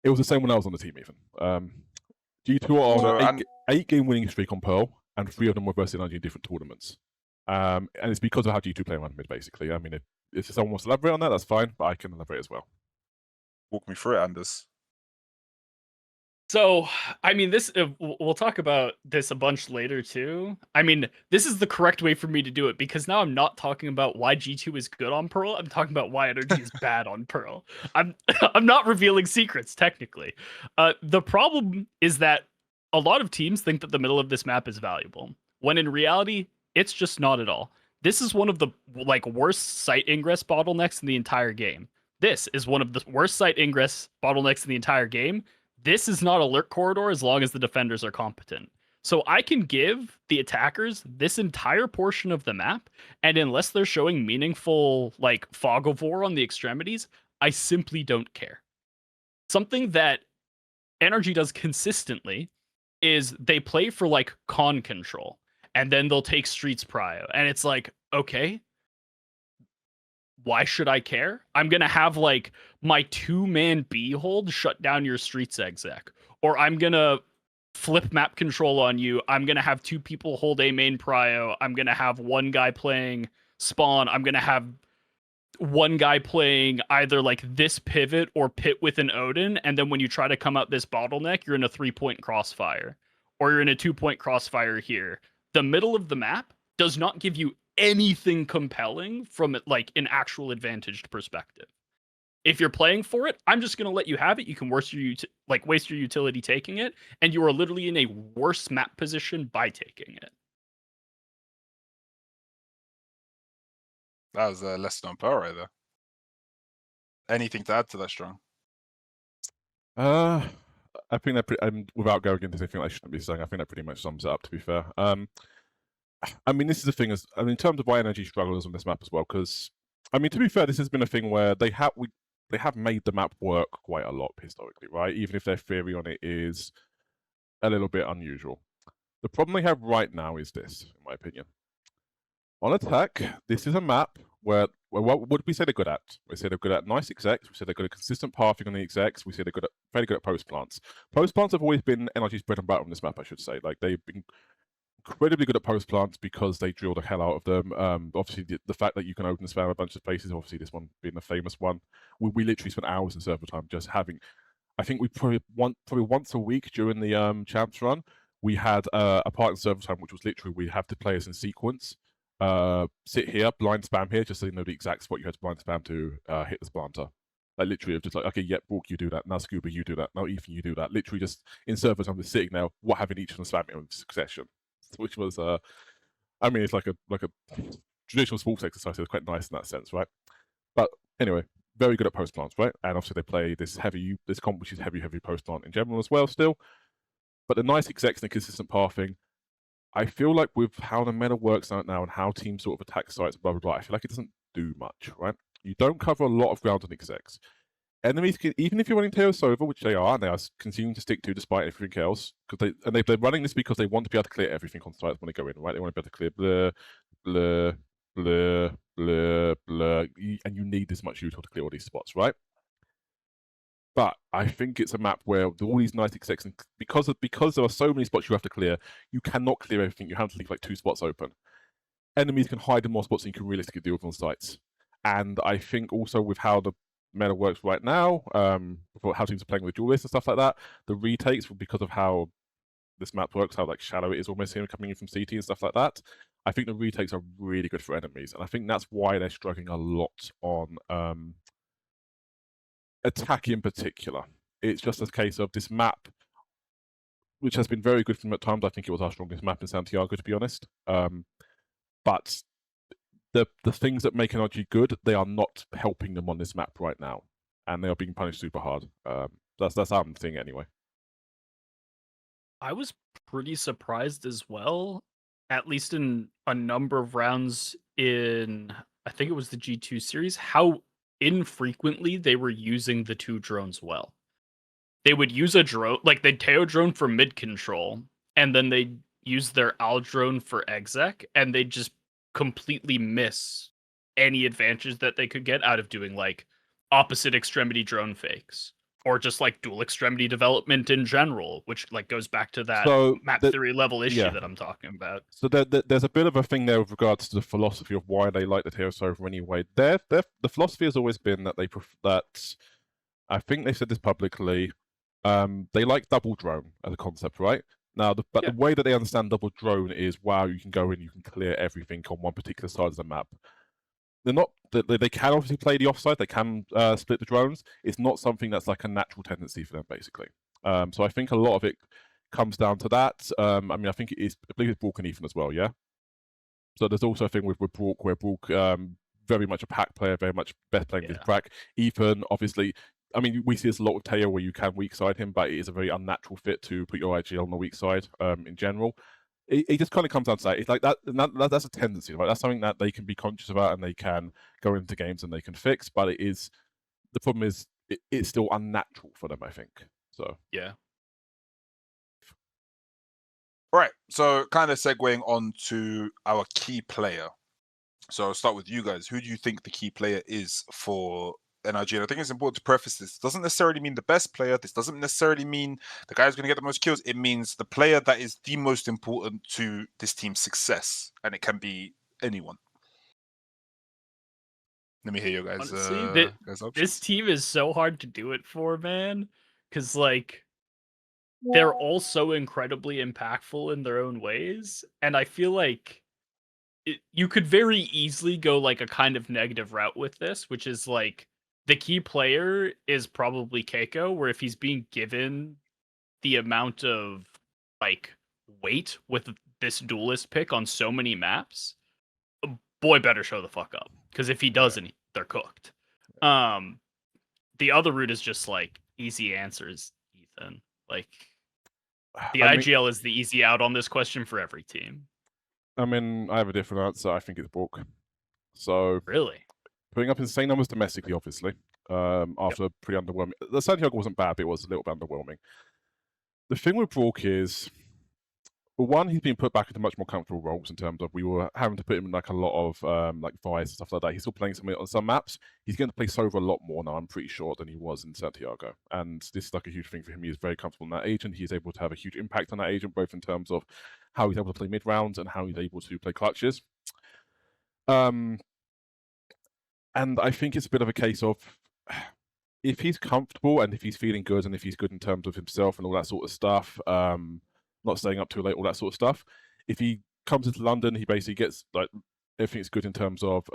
S3: it was the same when I was on the team, even. G2 are on an 8-game winning streak on Pearl, and 3 of them were versus NRG in different tournaments. And it's because of how G2 play around mid, basically. I mean, if someone wants to elaborate on that, that's fine, but I can elaborate as well.
S1: Walk me through it, anderzz.
S2: So, I mean, this we'll talk about this a bunch later too. I mean, this is the correct way for me to do it, because now I'm not talking about why G2 is good on Pearl. I'm talking about why NRG is bad on Pearl. I'm not revealing secrets technically. The problem is that a lot of teams think that the middle of this map is valuable, when in reality, it's just not at all. This is one of the worst site ingress bottlenecks in the entire game. this is one of the worst site ingress bottlenecks in the entire game. This is not alert corridor as long as the defenders are competent. So I can give the attackers this entire portion of the map, and unless they're showing meaningful like fog of war on the extremities, I simply don't care. Something that NRG does consistently is they play for like con control, and then they'll take streets prio, and it's like, okay, why should I care? I'm gonna have like my 2-man B hold shut down your streets exec, or I'm gonna flip map control on you. I'm gonna have 2 people hold a main prio. I'm gonna have 1 guy playing spawn. I'm gonna have 1 guy playing either like this pivot or pit with an Odin, and then when you try to come out this bottleneck, you're in a 3-point crossfire, or you're in a 2-point crossfire here. The middle of the map does not give you anything compelling from like an actual advantaged perspective. If you're playing for it, I'm just gonna let you have it. You can waste your utility taking it, and you are literally in a worse map position by taking it.
S1: That was a lesson on power right there. Anything to add to that, Strong?
S3: I think that without going into anything I shouldn't be saying, I think that pretty much sums it up. To be fair, I mean, this is the thing. In terms of why NRG struggles on this map as well, because I mean, to be fair, this has been a thing where they have made the map work quite a lot historically, right? Even if their theory on it is a little bit unusual. The problem they have right now is this, in my opinion. On attack, this is a map where what would we say they're good at? We say they're good at nice execs. We say they're good at consistent pathing on the execs. We say they're very good at post plants. Post plants have always been NRG's bread and butter on this map, I should say. Like, they've been incredibly good at post plants because they drill the hell out of them. Obviously, the fact that you can open spam a bunch of places, obviously this one being the famous one, we literally spent hours in server time just having. I think we probably once a week during the champs run, we had a part in server time which was literally we have the players in sequence. Sit here, blind spam here, just so you know the exact spot you had to blind spam to hit the splanter. Like, literally, just like, okay, yep, Bork, you do that. Now Scuba, you do that. Now Ethan, you do that. Literally, just in server time, just sitting there, having each of them spam it in succession, which was, I mean, it's like a traditional sports exercise. It's quite nice in that sense, right? But anyway, very good at post plants, right? And obviously, they play this comp, which is heavy post plant in general as well, still. But the nice execs and the consistent pathing. I feel like with how the meta works out now and how teams sort of attack sites, blah, blah, blah, I feel like it doesn't do much, right? You don't cover a lot of ground on execs. Enemies can, even if you're running Tails over, which they are continuing to stick to despite everything else, because they're running this because they want to be able to clear everything on sites when they go in, right? They want to be able to clear blur, blur, blur, blur, blur, and you need this much util to clear all these spots, right? But I think it's a map where all these nice execs, and because there are so many spots you have to clear, you cannot clear everything. You have to leave like 2 spots open. Enemies can hide in more spots than you can realistically deal with on sites. And I think also with how the meta works right now, how teams are playing with duelists and stuff like that, the retakes, because of how this map works, how like shallow it is almost here coming in from CT and stuff like that, I think the retakes are really good for enemies. And I think that's why they're struggling a lot on attack in particular. It's just a case of this map, which has been very good for them at times. I think it was our strongest map in Santiago, to be honest. But the things that make NRG good, they are not helping them on this map right now, and they are being punished super hard. That's how I'm seeing it anyway.
S2: I was pretty surprised as well, at least in a number of rounds in, I think it was the G2 series, how infrequently they were using the 2 drones well. They would use a drone, like they'd Teo drone for mid control, and then they'd use their Al drone for exec, and they'd just completely miss any advantage that they could get out of doing like opposite extremity drone fakes, or just like dual extremity development in general, which like goes back to that map theory level issue that I'm talking about.
S3: So there's a bit of a thing there with regards to the philosophy of why they like the Teo Sova anyway. The philosophy has always been that that I think they said this publicly. They like double drone as a concept, right? Now, the way that they understand double drone is, wow, you can go in, you can clear everything on one particular side of the map. They're not. They can obviously play the offside. They can split the drones. It's not something that's like a natural tendency for them, basically. So I think a lot of it comes down to that. I mean, I think it is. I believe it's Bork and Ethan as well. Yeah. So there's also a thing with Bork where Bork very much a pack player, very much best playing with
S2: Yeah.
S3: crack. Ethan, obviously, I mean, we see this a lot with Teo where you can weak side him, but it is a very unnatural fit to put your IGL on the weak side in general. It just kind of comes down to that. It's like that's a tendency, right? That's something that they can be conscious about and they can go into games and they can fix, but the problem is it's still unnatural for them, I think. So
S2: Yeah.
S1: All right, so kind of segueing on to our key player. So I'll start with you guys. Who do you think the key player is for NRG? And I think it's important to preface this. It doesn't necessarily mean the best player. This doesn't necessarily mean the guy who's going to get the most kills. It means the player that is the most important to this team's success. And it can be anyone. Let me hear you guys.
S2: Honestly,
S1: guys'
S2: this
S1: options.
S2: team is so hard to do it for, man. Because, like, they're all so incredibly impactful in their own ways. And I feel like you could very easily go, like, a kind of negative route with this, which is, like, the key player is probably Keiko, where if he's being given the amount of, like, weight with this duelist pick on so many maps, boy better show the fuck up. Because if he doesn't, they're cooked. The other route is just, like, easy answers, Ethan. Like, the IGL is the easy out on this question for every team.
S3: I mean, I have a different answer. I think it's Bork. So
S2: Really?
S3: putting up insane numbers domestically, obviously, after pretty underwhelming. The Santiago wasn't bad, but it was a little bit underwhelming. The thing with Bork is, well, one, he's been put back into much more comfortable roles in terms of we were having to put him in like a lot of like Vice and stuff like that. He's still playing on some maps. He's going to play Sova a lot more now, I'm pretty sure, than he was in Santiago. And this is like a huge thing for him. He is very comfortable in that agent. He's able to have a huge impact on that agent, both in terms of how he's able to play mid rounds and how he's able to play clutches. And I think it's a bit of a case of if he's comfortable and if he's feeling good and if he's good in terms of himself and all that sort of stuff, not staying up too late, all that sort of stuff. If he comes into London, he basically gets like everything's good in terms of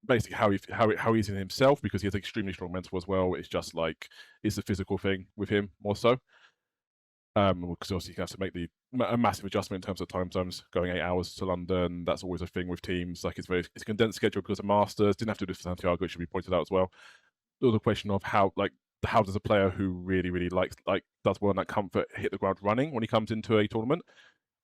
S3: basically how he's in himself, because he has extremely strong mental as well. It's just like it's a physical thing with him more so. Because obviously you have to make a massive adjustment in terms of time zones, going 8 hours to London. That's always a thing with teams. Like it's a condensed schedule because of Masters. Didn't have to do this for Santiago. It should be pointed out as well. There was a question of how does a player who really, really does well in that comfort hit the ground running when he comes into a tournament?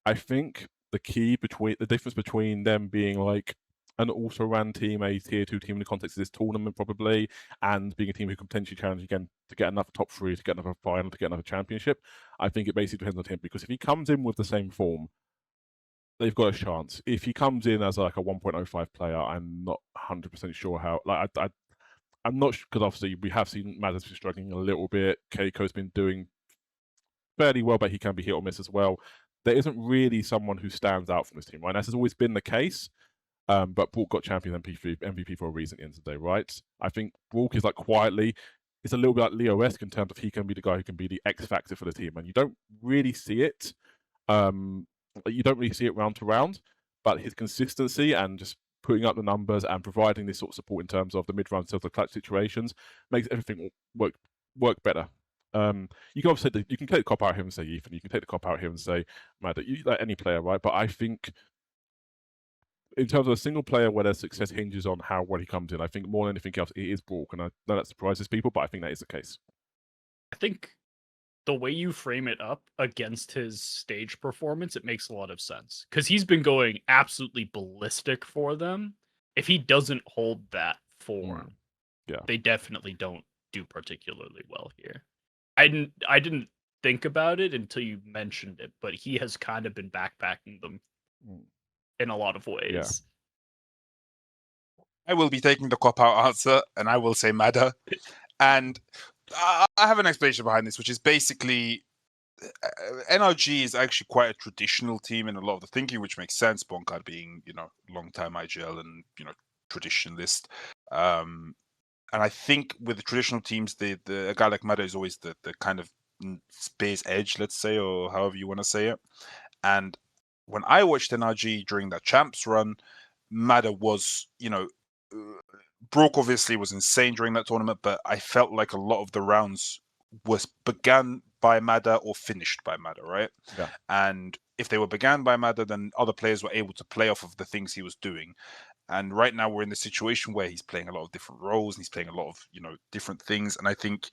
S3: I think the difference between them being like an also-ran team, a tier 2 team in the context of this tournament probably, and being a team who can potentially challenge again to get another top 3, to get another final, to get another championship, I think it basically depends on him, because if he comes in with the same form, they've got a chance. If he comes in as like a 1.05 player, I'm not 100% sure how. Like I'm not sure, because obviously we have seen Madden's been struggling a little bit. Keiko's been doing fairly well, but he can be hit or miss as well. There isn't really someone who stands out from this team, right? This has always been the case. But Brook got champion MVP for a reason at the end of the day, right? I think Brook is like quietly, it's a little bit like Leo-esque in terms of he can be the guy who can be the X factor for the team, and you don't really see it. You don't really see it round to round, but his consistency and just putting up the numbers and providing this sort of support in terms of the mid-round stuff, the clutch situations, makes everything work better. You can obviously you can take the cop out here and say Ethan, you can take the cop out here and say Matt, like any player, right? But I think in terms of a single player where their success hinges on how well he comes in, I think more than anything else, it is Brook, and I know that surprises people, but I think that is the case.
S2: I think the way you frame it up against his stage performance, it makes a lot of sense. Because he's been going absolutely ballistic for them. If he doesn't hold that form, they definitely don't do particularly well here. I didn't think about it until you mentioned it, but he has kind of been backpacking them in a lot of ways.
S3: Yeah.
S1: I will be taking the cop-out answer, and I will say Mada. And I have an explanation behind this, which is basically NRG is actually quite a traditional team in a lot of the thinking, which makes sense. Bonkard being, long-time IGL and, traditionalist. And I think with the traditional teams, a guy like Mada is always the kind of space edge, let's say, or however you want to say it. And when I watched NRG during that champs run, Mada was, Brook obviously was insane during that tournament, but I felt like a lot of the rounds was began by Mada or finished by Mada, right?
S3: Yeah.
S1: And if they were began by Mada, then other players were able to play off of the things he was doing. And right now we're in the situation where he's playing a lot of different roles and he's playing a lot of, different things. And I think,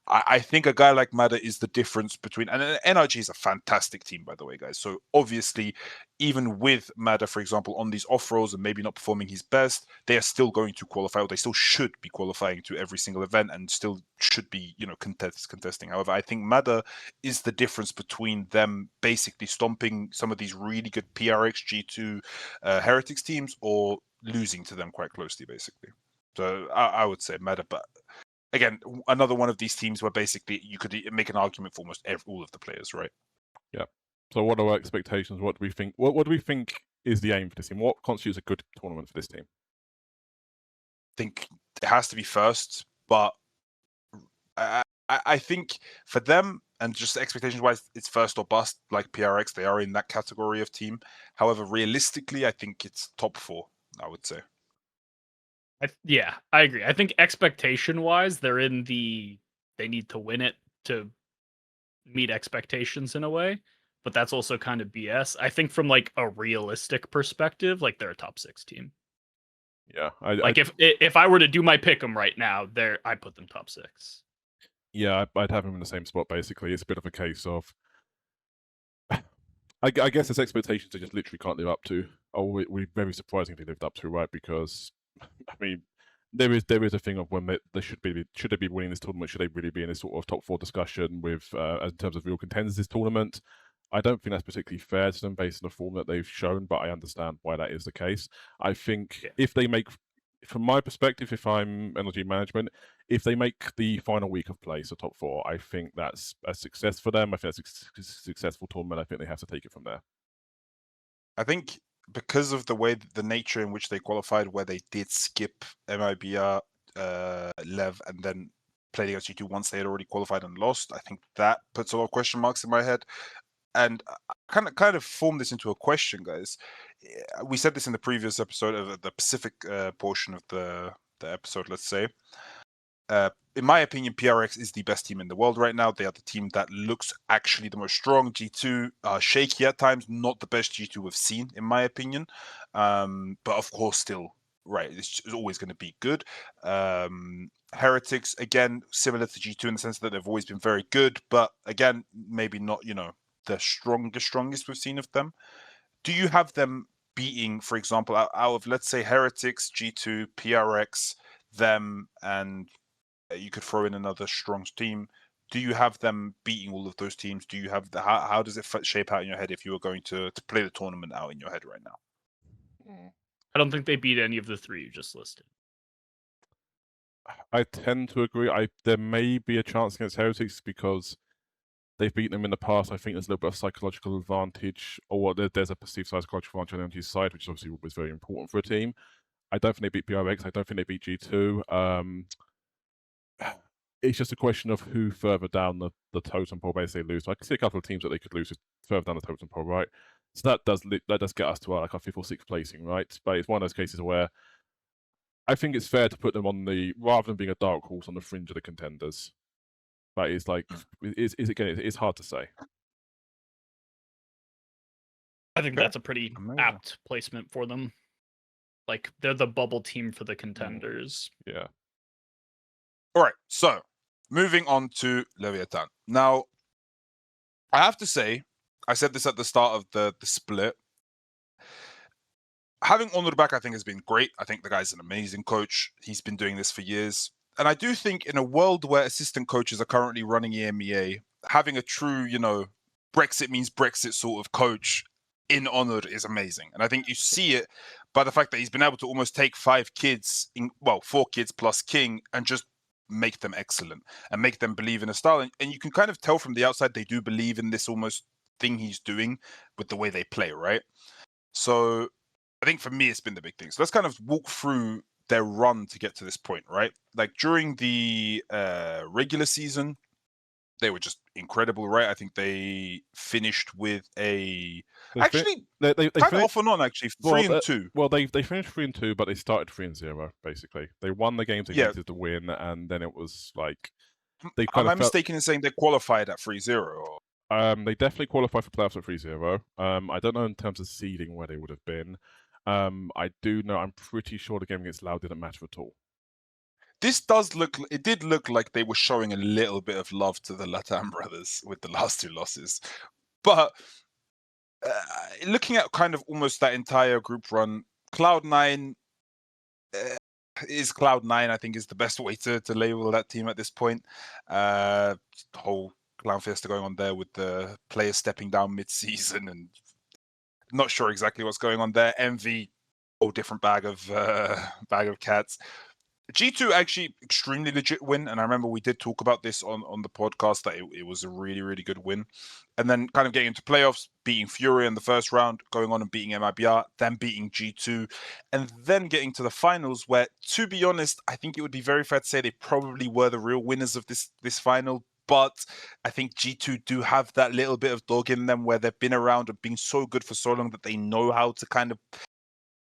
S1: I think a guy like Mada is the difference between, and NRG is a fantastic team, by the way, guys. So obviously, even with Mada, for example, on these off roles and maybe not performing his best, they are still going to qualify, or they still should be qualifying to every single event and still should be, contesting. However, I think Mada is the difference between them basically stomping some of these really good PRX G2 Heretics teams or losing to them quite closely, basically. So I would say Mada, but again, another one of these teams where basically you could make an argument for almost all of the players, right?
S3: Yeah. So what are our expectations? What do we think? What do we think is the aim for this team? What constitutes a good tournament for this team?
S1: I think it has to be first, but I think for them, and just expectations-wise, it's first or bust, like PRX. They are in that category of team. However, realistically, I think it's top 4, I would say.
S2: Yeah, I agree. I think expectation-wise, they need to win it to meet expectations in a way, but that's also kind of BS. I think from like a realistic perspective, like they're a top 6 team.
S3: Yeah,
S2: if I were to do my pick 'em right now, I put them top 6.
S3: Yeah, I'd have them in the same spot. Basically, it's a bit of a case of, I guess, there's expectations they just literally can't live up to. Oh, we very surprisingly lived up to, right? Because I mean, there is a thing of when they should they be winning this tournament? Should they really be in this sort of top 4 discussion with in terms of real contenders this tournament? I don't think that's particularly fair to them based on the form that they've shown, but I understand why that is the case. I think if they make, from my perspective, if I'm energy management, if they make the final week of play, so top 4, I think that's a success for them. I think that's a successful tournament. I think they have to take it from there.
S1: I think because of the nature in which they qualified, where they did skip MIBR, Lev, and then played against G2 once they had already qualified and lost, I think that puts a lot of question marks in my head. And I kind of formed this into a question, guys. We said this in the previous episode of the Pacific portion of the episode, let's say. In my opinion, PRX is the best team in the world right now. They are the team that looks actually the most strong. G2 shaky at times, not the best G2 we've seen, in my opinion. But of course, still, right, it's always going to be good. Heretics, again, similar to G2 in the sense that they've always been very good, but again, maybe not, the strongest we've seen of them. Do you have them beating, for example, out of, let's say, Heretics, G2, PRX, them, and you could throw in another strong team? Do you have them beating all of those teams? Do you have how does it shape out in your head if you were going to play the tournament out in your head right now?
S2: I don't think they beat any of the 3 you just listed.
S3: I tend to agree. There may be a chance against Heretics because they've beaten them in the past. I think there's a little bit of psychological advantage, or there's a perceived psychological advantage on energy's side, which obviously was very important for a team. I don't think they beat PRX. I don't think they beat G2. It's just a question of who further down the totem pole basically lose. So I can see a couple of teams that they could lose further down the totem pole, right? So that does get us to our 5th or 6th placing, right? But it's one of those cases where I think it's fair to put them on rather than being a dark horse, on the fringe of the contenders. But it's like, it's hard to say.
S2: I think that's a pretty apt placement for them. Like, they're the bubble team for the contenders.
S3: Yeah.
S1: All right, so moving on to Leviathan. Now, I have to say, I said this at the start of the split. Having Onur back, I think, has been great. I think the guy's an amazing coach. He's been doing this for years. And I do think in a world where assistant coaches are currently running EMEA, having a true, Brexit means Brexit sort of coach in Onur is amazing. And I think you see it by the fact that he's been able to almost take 4 kids plus King, and just make them excellent and make them believe in a style. And you can kind of tell from the outside they do believe in this almost thing he's doing with the way they play, right? So I think for me, it's been the big thing. So let's kind of walk through their run to get to this point, right? Like during the regular season, they were just incredible, right? I think they finished with they kind of off and on, actually, 3-2.
S3: Well, they finished 3-2, but they started 3-0. Basically, they won the games they needed to win, and then it was like they kind
S1: Am I mistaken in saying they qualified at 3-0?
S3: They definitely qualified for playoffs at 3-0. I don't know in terms of seeding where they would have been. I do know, I'm pretty sure the game against Lao didn't matter at all.
S1: This does look. It did look like they were showing a little bit of love to the Latam brothers with the last 2 losses, but looking at kind of almost that entire group run, Cloud9 is Cloud9. I think is the best way to label that team at this point. The whole Clown Fiesta going on there with the players stepping down mid-season, and not sure exactly what's going on there. Envy, whole different bag of cats. G2 actually extremely legit win, and I remember we did talk about this on the podcast that it was a really, really good win. And then kind of getting into playoffs, beating Fury in the first round, going on and beating MIBR, then beating G2, and then getting to the finals where, to be honest, I think it would be very fair to say they probably were the real winners of this final. But I think G2 do have that little bit of dog in them where they've been around and been so good for so long that they know how to kind of,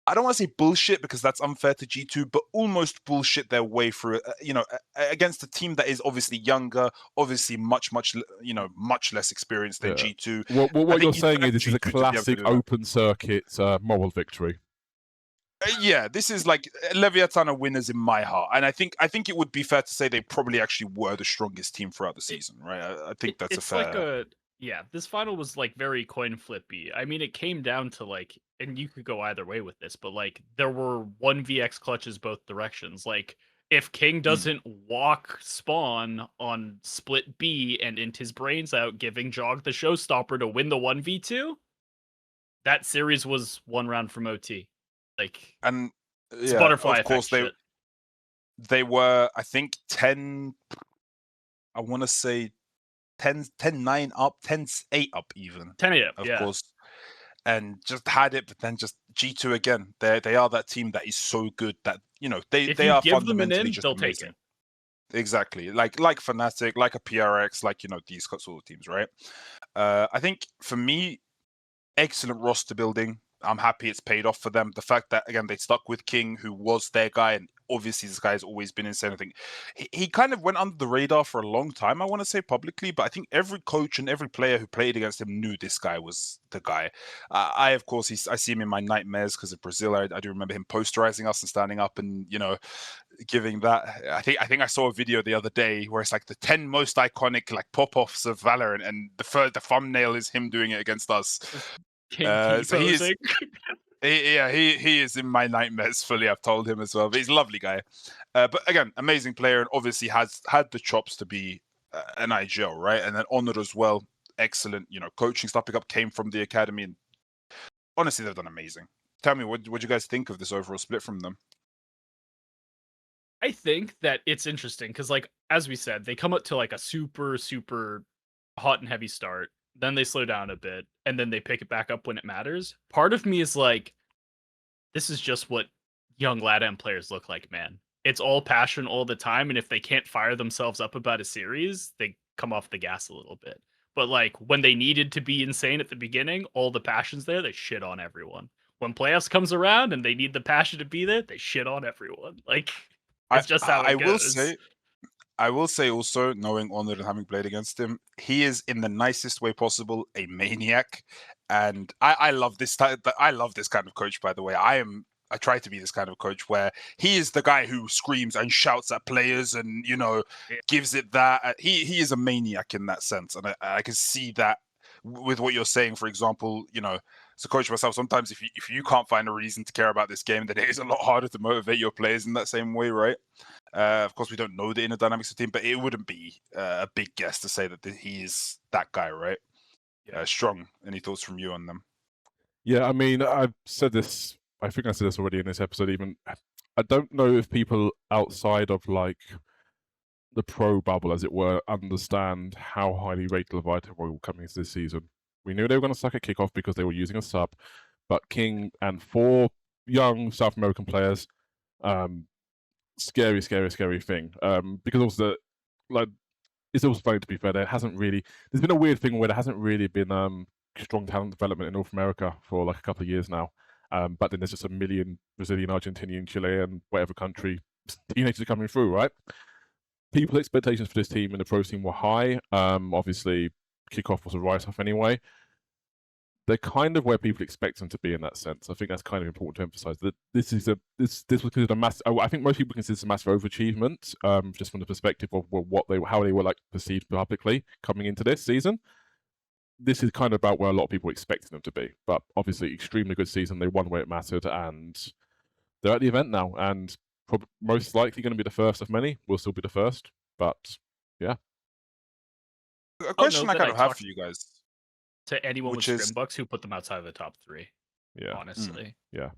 S1: I don't want to say bullshit because that's unfair to G2, but almost bullshit their way through it, against a team that is obviously younger, obviously much less experienced than G2.
S3: What you're saying is this is a classic open circuit moral victory.
S1: Yeah, this is like Leviathan are winners in my heart, and I think it would be fair to say they probably actually were the strongest team throughout the season, right? I think that's a fair.
S2: Yeah, this final was like very coin flippy. I mean, it came down to like, and you could go either way with this, but like there were 1vx clutches both directions. Like if King doesn't walk spawn on split B and int his brains out, giving Jog the showstopper to win the 1v2, that series was 1 round from OT. Like,
S1: and
S2: it's butterfly
S1: of course
S2: effect
S1: they were, I think 10. I want to say 10-9 up, 10-8 up even.
S2: 10-8 up,
S1: of course. And just had it, but then just G2 again. They are that team that is so good that, they are fundamentally just amazing.
S2: Take it.
S1: Exactly. Like Fnatic, like a PRX, like, these sort of teams, right? I think for me, excellent roster building. I'm happy it's paid off for them. The fact that, again, they stuck with King, who was their guy, and obviously this guy has always been insane. I think he kind of went under the radar for a long time, I want to say publicly, but I think every coach and every player who played against him knew this guy was the guy. Of course, I see him in my nightmares because of Brazil. I do remember him posterizing us and standing up and, giving that. I think I saw a video the other day where it's like the 10 most iconic like pop-offs of Valorant, and the thumbnail is him doing it against us.
S2: So he is,
S1: he is in my nightmares fully. I've told him as well, but he's a lovely guy. But again, amazing player, and obviously has had the chops to be an IGL, right? And then Honored as well, excellent. Coaching stuff pick up came from the academy, and honestly, they've done amazing. Tell me, what you guys think of this overall split from them?
S2: I think that it's interesting because, like, as we said, they come up to like a super, super hot and heavy start. Then they slow down a bit, and then they pick it back up when it matters. Part of me is like, this is just what young LATAM players look like, man. It's all passion all the time, and if they can't fire themselves up about a series, they come off the gas a little bit. But like when they needed to be insane at the beginning, all the passion's there, they shit on everyone. When playoffs comes around and they need the passion to be there, they shit on everyone. Like, it's just how it goes.
S1: I will say also, knowing Honored and having played against him, he is in the nicest way possible a maniac, and I love this I love this kind of coach. By the way, I try to be this kind of coach where he is the guy who screams and shouts at players and gives it that. He is a maniac in that sense, and I can see that with what you're saying. For example, as a coach myself, sometimes if you can't find a reason to care about this game, then it is a lot harder to motivate your players in that same way, right? Of course, we don't know the inner dynamics of the team, but it wouldn't be a big guess to say that he is that guy, right? Yeah. Strong. Any thoughts from you on them?
S3: Yeah, I mean, I've said this. I think I said this already in this episode. Even I don't know if people outside of like the pro bubble, as it were, understand how highly rated Leviathan were coming into this season. We knew they were going to suck at kickoff because they were using a sub, but King and 4 young South American players. Scary thing. Because also, like, it's also funny to be fair. There's been a weird thing where there hasn't really been strong talent development in North America for like a couple of years now. But then there's just a million Brazilian, Argentinian, Chilean, whatever country teenagers coming through, right? People's expectations for this team and the pro team were high. Obviously, kickoff was a write-off anyway. they're kind of where people expect them to be in that sense. I think that's kind of important to emphasize. That this was considered a massive. I think most people consider this a massive overachievement, just from the perspective of how they were like perceived publicly coming into this season. This is kind of about where a lot of people expected them to be. But obviously, extremely good season. They won where it mattered, and they're at the event now, and most likely going to be the first of many. We'll still be the first, but yeah.
S1: A question I kind of have for you guys.
S2: To anyone with
S1: Which is-
S2: Scrimbucks who put them outside of the top 3.
S3: Yeah.
S2: Honestly.
S3: Yeah.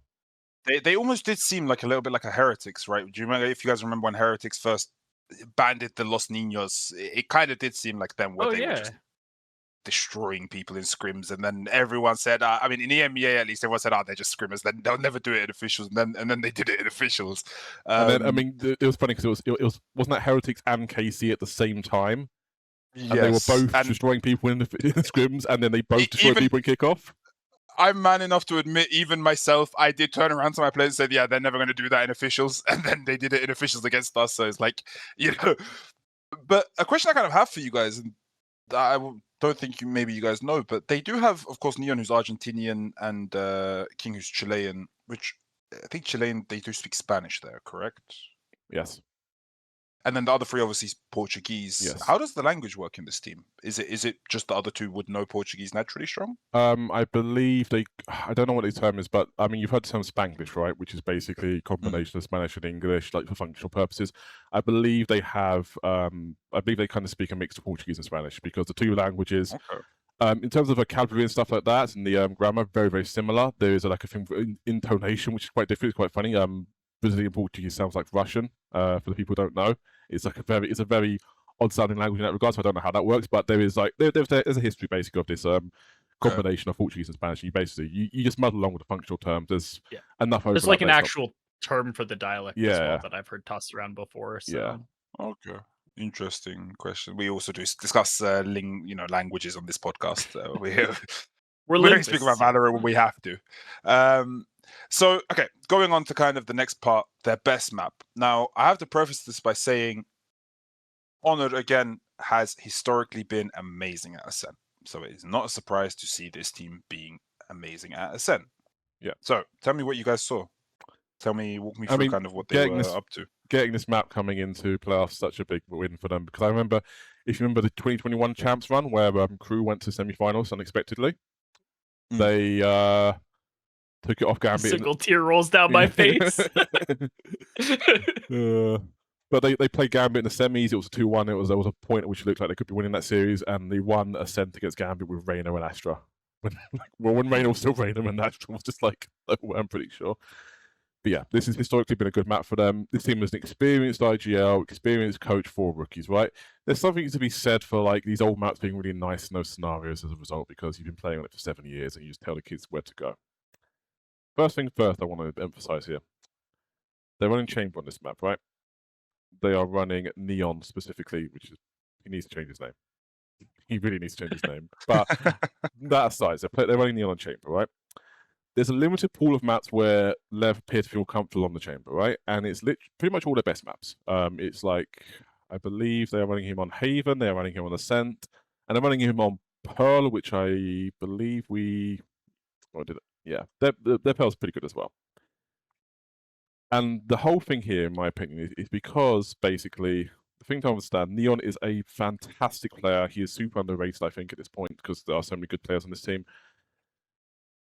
S1: They almost did seem like a little bit like a Heretics, right? Do you remember, if you guys remember when Heretics first banded the Los Niños? It kind of did seem like them, where they were just destroying people in scrims, and then everyone said, I mean, in EMEA at least, everyone said, they're just scrimmers. Then they'll never do it in officials, and then they did it in officials.
S3: And then, I mean, it was funny because it wasn't that Heretics and KC at the same time, and they were both destroying people in the scrims, and then they both destroyed people in kickoff.
S1: I'm man enough to admit, even myself, I did turn around to my players and said, yeah, they're never going to do that in officials. And then they did it in officials against us. So it's like, But a question I kind of have for you guys, and I don't think maybe you guys know, but they do have, of course, Neon, who's Argentinian, and King, who's Chilean, which I think Chilean, they do speak Spanish there, correct?
S3: Yes.
S1: And then the other 3 obviously Portuguese.
S3: Yes.
S1: How does the language work in this team? Is it just the other 2 would know Portuguese naturally strong?
S3: I believe I don't know what the term is, but I mean, you've heard the term Spanglish, right? Which is basically a combination of Spanish and English, like for functional purposes. I believe they have, I believe they kind of speak a mix of Portuguese and Spanish, because the 2 languages, in terms of vocabulary and stuff like that, and the grammar, very, very similar. There is like a thing for intonation, which is quite different. It's quite funny. Brazilian Portuguese sounds like Russian. For the people who don't know, it's a very odd sounding language in that regard. So I don't know how that works, but there is like there's a history basically of this combination of Portuguese and Spanish. You basically you just muddle along with the functional terms. There's enough.
S2: There's like an actual term for the dialect as well that I've heard tossed around before. So.
S3: Yeah.
S1: Okay. Interesting question. We also do discuss languages on this podcast. We don't speak about Valorant when we have to. So, okay, going on to kind of the next part, their best map. Now, I have to preface this by saying Honored, again, has historically been amazing at Ascent. So it is not a surprise to see this team being amazing at Ascent.
S3: Yeah.
S1: So, tell me what you guys saw. Walk me through kind of what they were up to.
S3: Getting this map coming into playoffs, such a big win for them. Because I remember, if you remember the 2021 Champs run, where Crew went to semi-finals unexpectedly, they took it off Gambit.
S2: Single tear rolls down my face.
S3: But they played Gambit in the semis. It was a 2-1. There was a point at which it looked like they could be winning that series, and they won Ascent against Gambit with Reyna and Astra. When Reyna was still Reyna and Astra was just like, I'm pretty sure. But yeah, this has historically been a good map for them. This team is an experienced IGL, experienced coach for rookies, right? There's something to be said for like these old maps being really nice in those scenarios as a result, because you've been playing on it for 7 years and you just tell the kids where to go. First thing first, I want to emphasize here. They're running Chamber on this map, right? They are running Neon specifically, which is, he needs to change his name. He really needs to change his name. But that aside, they're running Neon on Chamber, right? There's a limited pool of maps where Lev appear to feel comfortable on the Chamber, right? And it's pretty much all their best maps. It's like, I believe they're running him on Haven, they're running him on Ascent, and they're running him on Pearl, which I believe their Pearl's pretty good as well. And the whole thing here, in my opinion, is because basically, the thing to understand, Neon is a fantastic player. He is super underrated, I think, at this point, because there are so many good players on this team.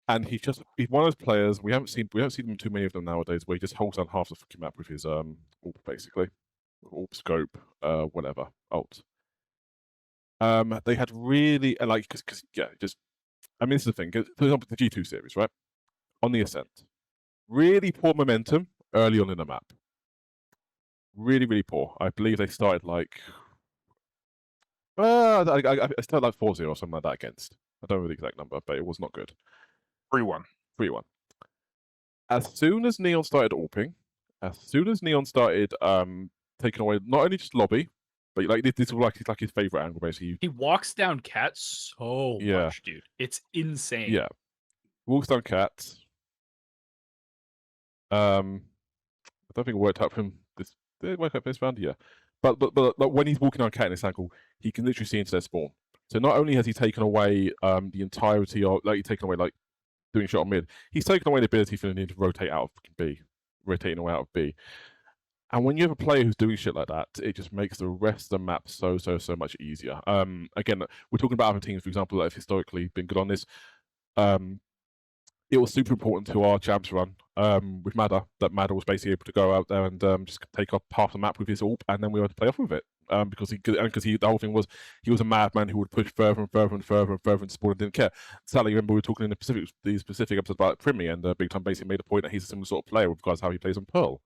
S3: And he's one of those players, we haven't seen too many of them nowadays, where he just holds down half the fucking map with his AWP, basically. AWP scope, whatever, ult. They had really, this is the thing, for example, the G2 series, right? On the Ascent. Really poor momentum early on in the map. Really, really poor. I believe they started like, I started like 4-0 or something like that against. I don't know the exact number, but it was not good.
S1: 3-1.
S3: 3-1. As soon as Neon started AWPing, as soon as Neon started taking away not only just lobby, but like this was like his favorite angle basically.
S2: He walks down Cat so much, dude. It's insane.
S3: Yeah. Walks down Cat. I don't think it worked out for him. Did it work out for this round? Yeah. But like, when he's walking down Cat in this angle, he can literally see into their spawn. So not only has he taken away the entirety of, like, he's taken away like doing shot on mid, he's taken away the ability for him to rotate out of B, rotating away out of B. And when you have a player who's doing shit like that, it just makes the rest of the map so much easier. Again, we're talking about other teams, for example, that have historically been good on this. It was super important to our Jabs run with Madder, that Madder was basically able to go out there and just take up half the map with his AWP, and then we were to play off with it. Because the whole thing was he was a madman who would push further and further and further and further and support and didn't care. Sadly, remember we were talking in the specific episodes about Primi, and Big Time basically made a point that he's a similar sort of player with regards to how he plays on Pearl.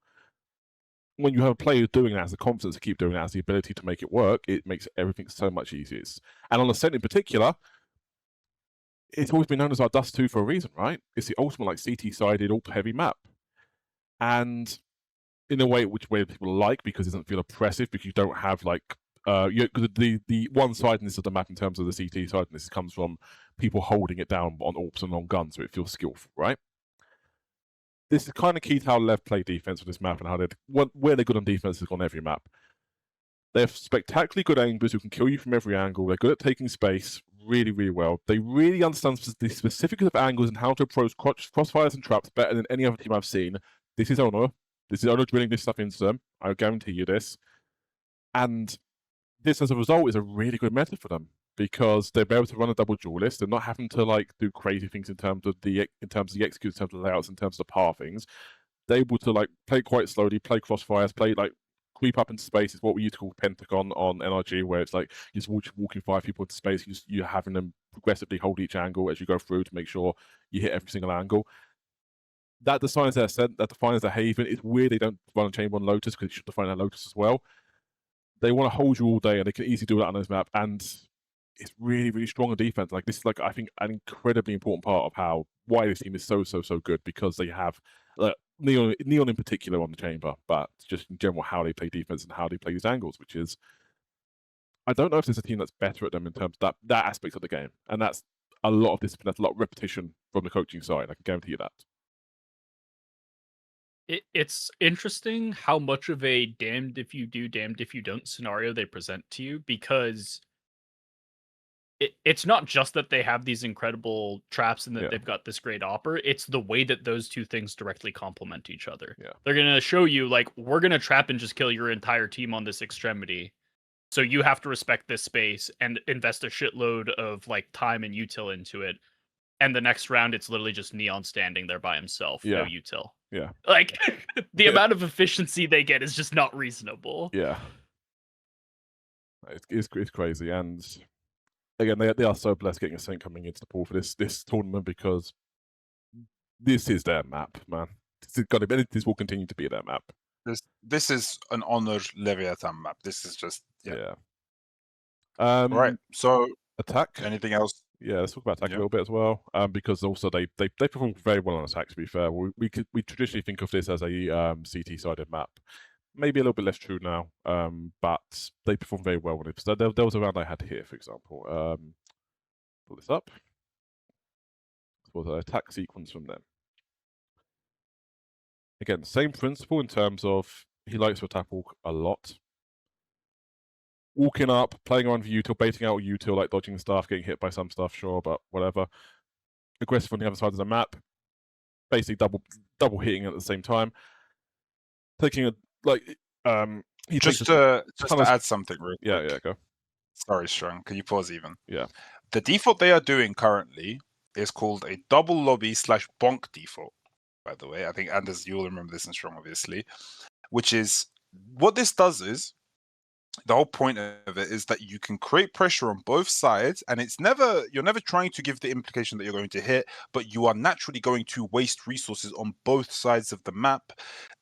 S3: When you have a player doing that, has the confidence to keep doing that, has the ability to make it work, it makes everything so much easier. And on Ascent in particular, it's always been known as our Dust 2 for a reason, right? It's the ultimate like CT-sided, AWP-heavy map. And in a way, which way people like, because it doesn't feel oppressive, because you don't have like the one-sidedness of the map in terms of the CT-sidedness comes from people holding it down on AWPs and on guns, so it feels skillful, right? This is kind of key to how Lev play defense with this map and how where they're good on defense is on every map. They're spectacularly good aimbers who can kill you from every angle. They're good at taking space really, really well. They really understand the specifics of angles and how to approach crossfires and traps better than any other team I've seen. This is Honor. This is Honor drilling this stuff into them. I guarantee you this. And this, as a result, is a really good method for them because they're able to run a double duelist. They're not having to like do crazy things in terms of the executes, in terms of the layouts, in terms of the pathings. They're able to like play quite slowly, play crossfires, play like creep up into space. Is what we used to call Pentagon on NRG, where it's like you're just walking 5 people into space. You're having them progressively hold each angle as you go through to make sure you hit every single angle. That defines their Ascent, that defines their Haven. It's weird they don't run a Chamber on Lotus because it should define their Lotus as well. They want to hold you all day, and they can easily do that on this map. And it's really, really strong on defense. Like this is like I think an incredibly important part of why this team is so good, because they have Neon in particular on the Chamber, but just in general how they play defense and how they play these angles, which is I don't know if there's a team that's better at them in terms of that aspect of the game, and that's a lot of discipline, that's a lot of repetition from the coaching side. I can guarantee you that.
S2: It's interesting how much of a damned if you do, damned if you don't scenario they present to you, because it's not just that they have these incredible traps and that they've got this great opera. It's the way that those two things directly complement each other.
S3: Yeah.
S2: They're going to show you, like, we're going to trap and just kill your entire team on this extremity. So you have to respect this space and invest a shitload of, like, time and util into it. And the next round, it's literally just Neon standing there by himself. No util.
S3: Yeah.
S2: Like, the amount of efficiency they get is just not reasonable.
S3: Yeah. It's crazy. And again, they are so blessed getting Ascent coming into the pool for this tournament, because this is their map, man. This will continue to be their map.
S1: This is an Honor Leviathan map. This is just right. So
S3: attack.
S1: Anything else?
S3: Yeah, let's talk about attack a little bit as well, because also they perform very well on attack. To be fair, we traditionally think of this as a CT-sided map. Maybe a little bit less true now, but they perform very well on it. So there was a round I had here, for example. Pull this up. This was an attack sequence from them. Again, same principle in terms of he likes to attack walk a lot. Walking up, playing around with util, baiting out util, like dodging stuff, getting hit by some stuff, sure, but whatever. Aggressive on the other side of the map. Basically double hitting at the same time. Taking a
S1: just to add something real quick.
S3: Yeah, go.
S1: Sorry, Strong. Can you pause even?
S3: Yeah.
S1: The default they are doing currently is called a double lobby / bonk default, by the way. I think Anders, you'll remember this in Strong, obviously. Which is, what this does is, the whole point of it is that you can create pressure on both sides, and you're never trying to give the implication that you're going to hit, but you are naturally going to waste resources on both sides of the map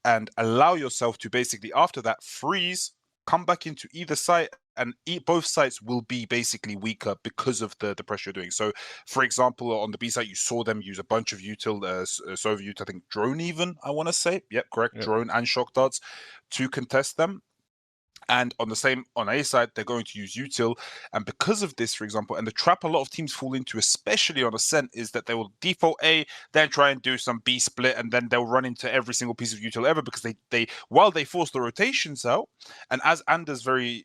S1: and allow yourself to basically, after that, freeze, come back into either side, and both sides will be basically weaker because of the pressure you're doing. So, for example, on the B side, you saw them use a bunch of util, Soviet, I think drone even, I want to say. Yep, correct, drone and shock darts to contest them. And on A side, they're going to use util. And because of this, for example, and the trap a lot of teams fall into, especially on Ascent, is that they will default A, then try and do some B split, and then they'll run into every single piece of util ever, because they while they force the rotations out, and as Anders very,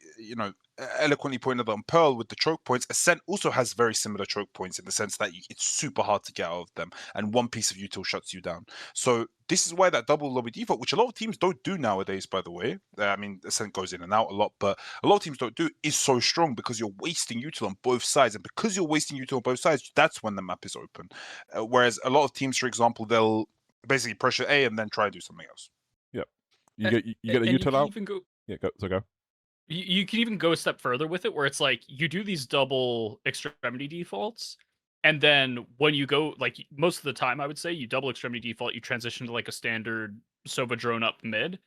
S1: eloquently pointed out on Pearl with the choke points, Ascent also has very similar choke points in the sense that it's super hard to get out of them, and one piece of util shuts you down. So this is why that double lobby default, which a lot of teams don't do nowadays, by the way, I mean, Ascent goes in and out a lot, but a lot of teams don't do, is so strong because you're wasting util on both sides, and because you're wasting util on both sides, that's when the map is open. Whereas a lot of teams, for example, they'll basically pressure A and then try and do something else.
S3: Yep. You get a util out.
S2: Even go,
S3: yeah, go.
S2: you can even go a step further with it, where it's like you do these double extremity defaults, and then when you go, like most of the time, I would say you double extremity default, you transition to like a standard Sova drone up mid.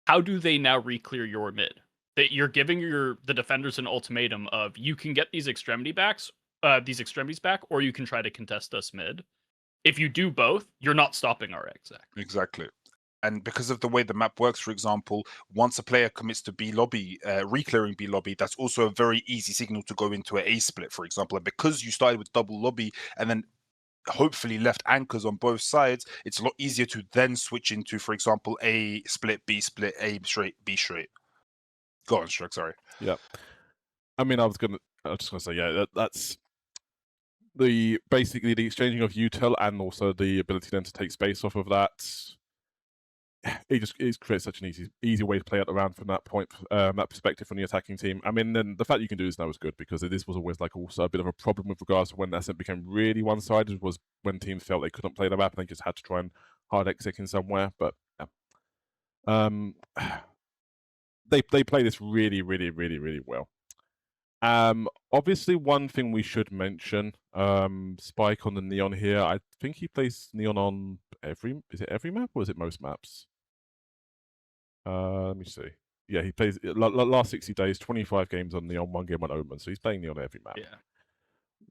S2: How do they now re-clear your mid? That you're giving the defenders an ultimatum of you can get these extremities back, or you can try to contest us mid. If you do both, you're not stopping our exec.
S1: Exactly. And because of the way the map works, for example, once a player commits to B lobby, re-clearing B lobby, that's also a very easy signal to go into an A split, for example. And because you started with double lobby and then hopefully left anchors on both sides, it's a lot easier to then switch into, for example, A split, B split, A straight, B straight. Go on, Struck, sorry.
S3: Yeah. I mean, I was just gonna say, yeah, that's basically the exchanging of util and also the ability then to take space off of that. It creates such an easy way to play out around from that point, that perspective from the attacking team. I mean, then the fact you can do this now is good because this was always like also a bit of a problem with regards to when Ascent became really one-sided, was when teams felt they couldn't play the map and they just had to try and hard exec in somewhere. But yeah. They play this really, really, really, really well. Obviously, one thing we should mention, Spike on the Neon here. I think he plays Neon on every map or is it most maps? Let me see. Yeah, he plays last 60 days, 25 games on Neon, 1 game on Omen, so he's playing Neon every map.
S2: Yeah.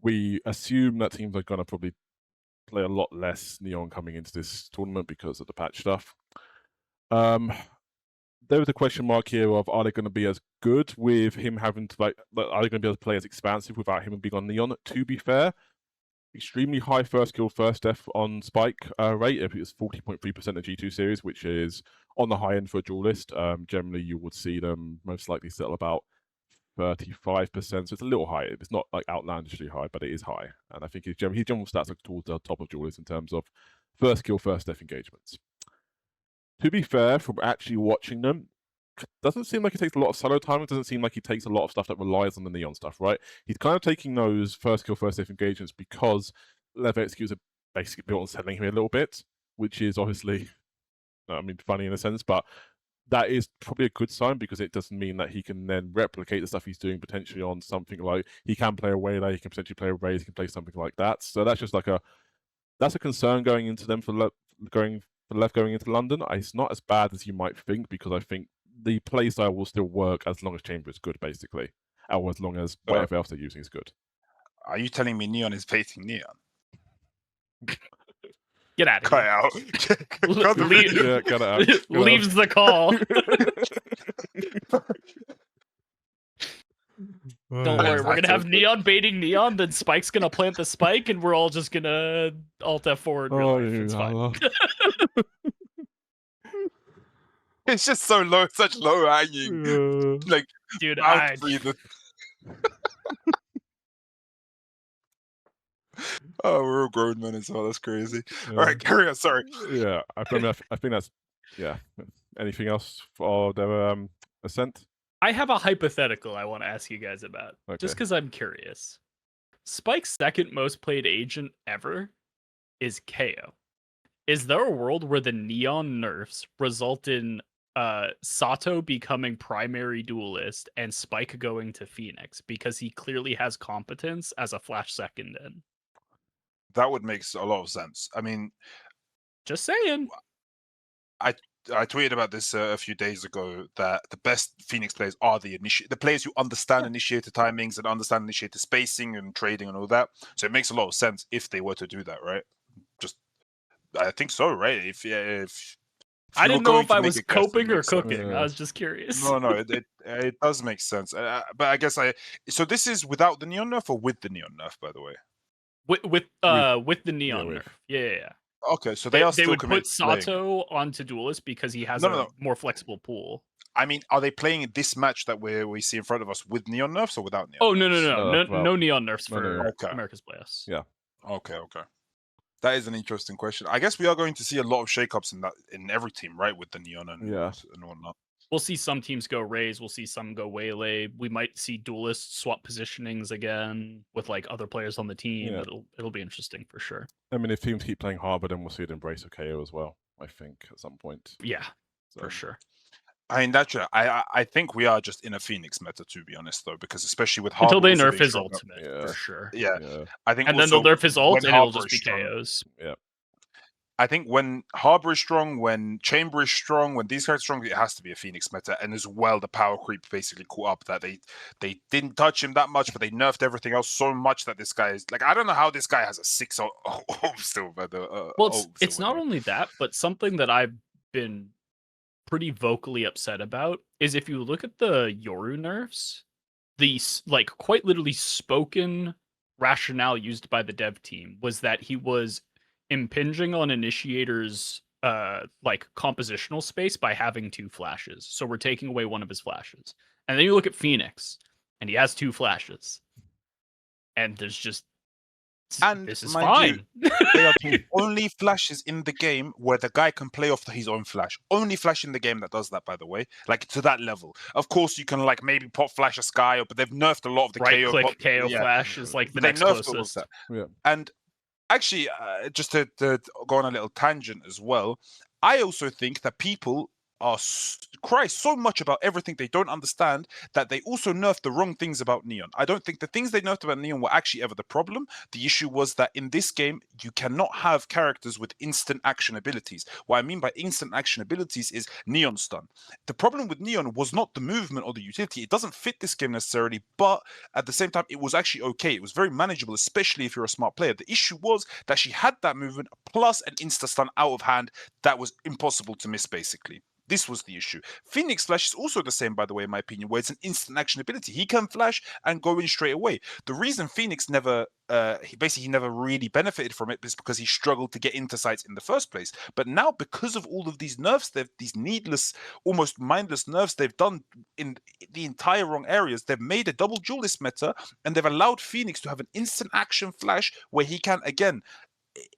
S3: We assume that teams are gonna probably play a lot less Neon coming into this tournament because of the patch stuff. There was a question mark here of are they going to be as good with him having to are they going to be able to play as expansive without him being on Neon? To be fair, extremely high first kill, first death on Spike rate. If it was 40.3% of G2 series, which is on the high end for a duelist. Generally, you would see them most likely settle about 35%. So it's a little high. It's not like outlandishly high, but it is high. And I think his general stats are towards the top of duelists in terms of first kill, first death engagements. To be fair, from actually watching them, doesn't seem like he takes a lot of solo time. It doesn't seem like he takes a lot of stuff that relies on the Neon stuff, right? He's kind of taking those first kill, first safe engagements because level executes are basically built on settling him a little bit, which is obviously, I mean, funny in a sense, but that is probably a good sign because it doesn't mean that he can then replicate the stuff he's doing potentially on something like, he can play a Waylay, he can potentially play a Raze, he can play something like that. So that's just like that's a concern going into them for going into London. It's not as bad as you might think because I think the playstyle will still work as long as Chamber is good, basically, or as long as whatever else they're using is good.
S1: Are you telling me Neon is baiting Neon?
S2: Get out of
S1: Cut
S2: here.
S1: out.
S3: Cut it out.
S2: Leaves the call. Don't worry, we're gonna have Neon baiting Neon, then Spike's gonna plant the spike, and we're all just gonna alt F forward. It's fine.
S1: It's just so low, such low hanging. Like,
S2: dude,
S1: oh, we're all grown men as well. That's crazy. All right, carry on. Sorry.
S3: Yeah, I think that's Anything else for the Ascent?
S2: I have a hypothetical I want to ask you guys about, just because I'm curious. Spike's second most played agent ever is KO. Is there a world where the Neon nerfs result in Sato becoming primary duelist and Spike going to Phoenix because he clearly has competence as a flash second in?
S1: That would make a lot of sense. I mean,
S2: just saying.
S1: I tweeted about this a few days ago that the best Phoenix players are the players who understand initiator timings and understand initiator spacing and trading and all that. So it makes a lot of sense if they were to do that, right? I think so, right? If
S2: I didn't know if I was coping or cooking. Yeah. I was just curious.
S1: No, it does make sense. But I guess so this is without the Neon nerf or with the Neon nerf, by the way?
S2: With the Neon nerf. Yeah.
S1: Okay, so they would
S2: put Sato onto duelist because he has a more flexible pool.
S1: I mean, are they playing this match that we see in front of us with Neon nerfs or without Neon?
S2: Oh no
S3: well,
S2: no neon nerfs
S3: no
S2: for
S3: neon.
S1: Okay.
S2: America's Players.
S3: Yeah.
S1: Okay. That is an interesting question. I guess we are going to see a lot of shakeups in every team, right? With the Neon and whatnot.
S2: We'll see some teams go Raze. We'll see some go Waylay. We might see duelists swap positionings again with like other players on the team.
S3: Yeah.
S2: It'll be interesting for sure.
S3: I mean, if teams keep playing Harbor, then we'll see an embrace of KO as well. I think at some point.
S2: Yeah,
S3: So,
S2: for sure.
S1: I mean, that's true. I think we are just in a Phoenix meta, to be honest, though, because especially with
S2: Until
S1: Harbor
S2: they
S1: also
S2: nerf
S1: being
S2: his
S1: stronger-
S2: ultimate, for sure.
S1: Yeah,
S3: Yeah.
S1: I think
S2: And then
S1: also
S2: they'll nerf his ult
S1: when
S2: and it'll
S1: Harbor
S2: just
S1: is
S2: be
S1: strong-
S2: KOs.
S3: Yeah.
S1: I think when Harbor is strong, when Chamber is strong, when these guys are strong, it has to be a Phoenix meta. And as well, the power creep basically caught up that they didn't touch him that much, but they nerfed everything else so much that this guy is like, I don't know how this guy has a 6 still, but
S2: Well, it's not only that, but something that I've been pretty vocally upset about is if you look at the Yoru nerfs, the like quite literally spoken rationale used by the dev team was that he was impinging on Initiator's like compositional space by having 2 flashes. So we're taking away one of his flashes. And then you look at Phoenix and he has 2 flashes. And there's just
S1: And
S2: this is
S1: mind
S2: fine.
S1: They are the only flashes in the game where the guy can play off his own flash. Only flash in the game that does that, by the way. Like, to that level. Of course, you can, like, maybe pop flash a Sky, but they've nerfed a lot of the
S2: Right
S1: KO.
S2: click KO flash is like the
S1: They
S2: next
S1: nerfed all of
S2: closest.
S1: that.
S3: Yeah.
S1: And actually, just to go on a little tangent as well, I also think that people cry so much about everything they don't understand that they also nerf the wrong things about Neon. I don't think the things they nerfed about Neon were actually ever the problem. The issue was that in this game, you cannot have characters with instant action abilities. What I mean by instant action abilities is Neon stun. The problem with Neon was not the movement or the utility. It doesn't fit this game necessarily, but at the same time, it was actually okay. It was very manageable, especially if you're a smart player. The issue was that she had that movement plus an insta stun out of hand that was impossible to miss, basically. This was the issue. Phoenix Flash is also the same, by the way, in my opinion, where it's an instant action ability. He can flash and go in straight away. The reason Phoenix never, he never really benefited from it is because he struggled to get into sites in the first place. But now, because of all of these nerfs, these needless, almost mindless nerfs they've done in the entire wrong areas, they've made a double duelist meta, and they've allowed Phoenix to have an instant action flash where he can, again,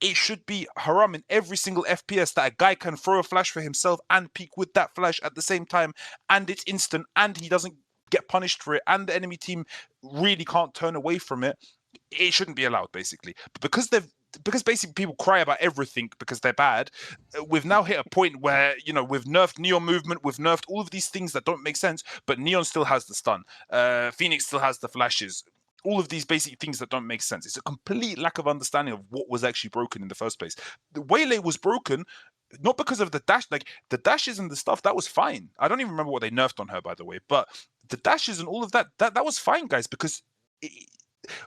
S1: it should be haram in every single FPS that a guy can throw a flash for himself and peek with that flash at the same time, and it's instant, and he doesn't get punished for it, and the enemy team really can't turn away from it. It shouldn't be allowed, basically. But because basically people cry about everything because they're bad, we've now hit a point where, you know, we've nerfed Neon movement, we've nerfed all of these things that don't make sense, but Neon still has the stun. Phoenix still has the flashes. All of these basic things that don't make sense. It's a complete lack of understanding of what was actually broken in the first place. The Waylay was broken not because of the dash, like the dashes and the stuff, that was fine. I don't even remember what they nerfed on her, by the way, but the dashes and all of that was fine, guys, because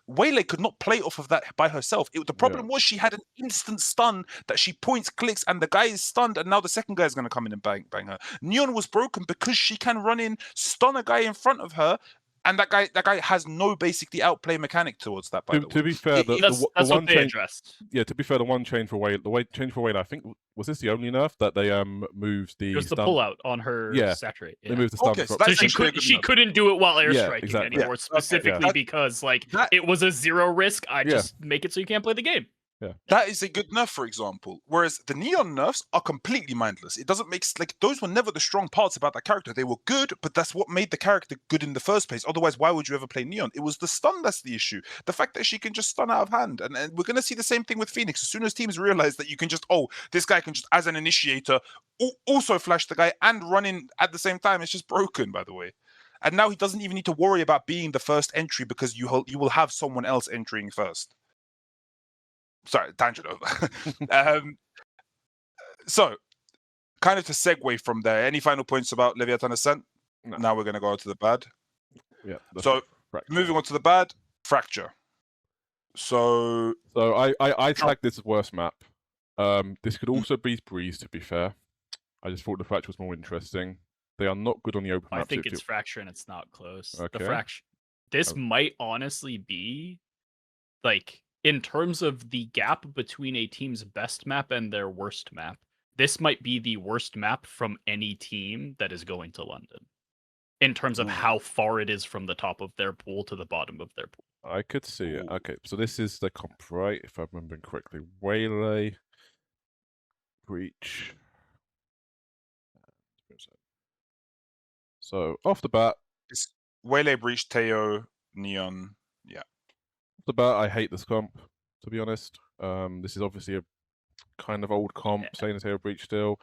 S1: Waylay could not play off of that by herself. The problem was she had an instant stun that she points, clicks, and the guy is stunned, and now the second guy is going to come in and bang her. Neon was broken because she can run in, stun a guy in front of her, and that guy has no basically outplay mechanic towards that. By the way,
S3: to be fair,
S2: that's
S3: the one
S2: what they
S3: change,
S2: addressed.
S3: yeah. To be fair, the one change for Waylay, I think was this the only nerf that they moved the.
S2: It was the
S3: stun...
S2: pullout on her saturate.
S3: They moved the stun.
S1: Okay, so
S2: So she couldn't do it while airstriking
S3: exactly.
S2: anymore, specifically because like it was a 0 risk. I just make it so you can't play the game.
S3: Yeah.
S1: That is a good nerf, for example. Whereas the Neon nerfs are completely mindless. It doesn't make like those were never the strong parts about that character. They were good, but that's what made the character good in the first place. Otherwise, why would you ever play Neon? It was the stun that's the issue. The fact that she can just stun out of hand, and we're gonna see the same thing with Phoenix. As soon as teams realize that you can just this guy can just as an initiator also flash the guy and run in at the same time. It's just broken, by the way. And now he doesn't even need to worry about being the first entry because you will have someone else entering first. Sorry, tangent over. So, kind of to segue from there, any final points about Leviathan Ascent?
S3: No.
S1: Now we're going to go to the bad.
S3: Yeah.
S1: So, moving on to the bad, Fracture. So
S3: I tagged this as worst map. This could also be Breeze, to be fair. I just thought the Fracture was more interesting. They are not good on the open map.
S2: I think it's Fracture and it's not close.
S3: Okay.
S2: The Fracture. This might honestly be like, in terms of the gap between a team's best map and their worst map, this might be the worst map from any team that is going to London in terms of how far it is from the top of their pool to the bottom of their pool.
S3: I could see it. Okay, so this is the comp, right? If I'm remembering correctly. Waylay, Breach. So off the bat,
S1: It's Waylay, Breach, Teo, Neon. Yeah.
S3: Off the bat, I hate this comp, to be honest. This is obviously a kind of old comp, saying the Teo Breach still.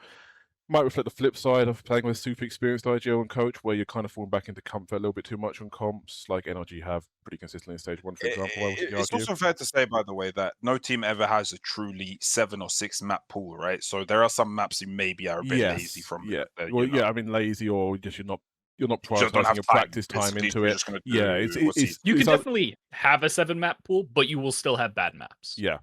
S3: Might reflect the flip side of playing with super experienced IGL and coach, where you're kind of falling back into comfort a little bit too much on comps, like NRG have pretty consistently in stage 1, for example.
S1: It's also fair to say, by the way, that no team ever has a truly 7 or 6 map pool, right? So there are some maps you maybe are a bit lazy from.
S3: Yeah, well, yeah, I mean lazy, or just you're not prioritizing your
S1: time,
S3: practice time into it. Yeah,
S2: you can definitely have a 7 map pool, but you will still have bad maps.
S3: Yeah.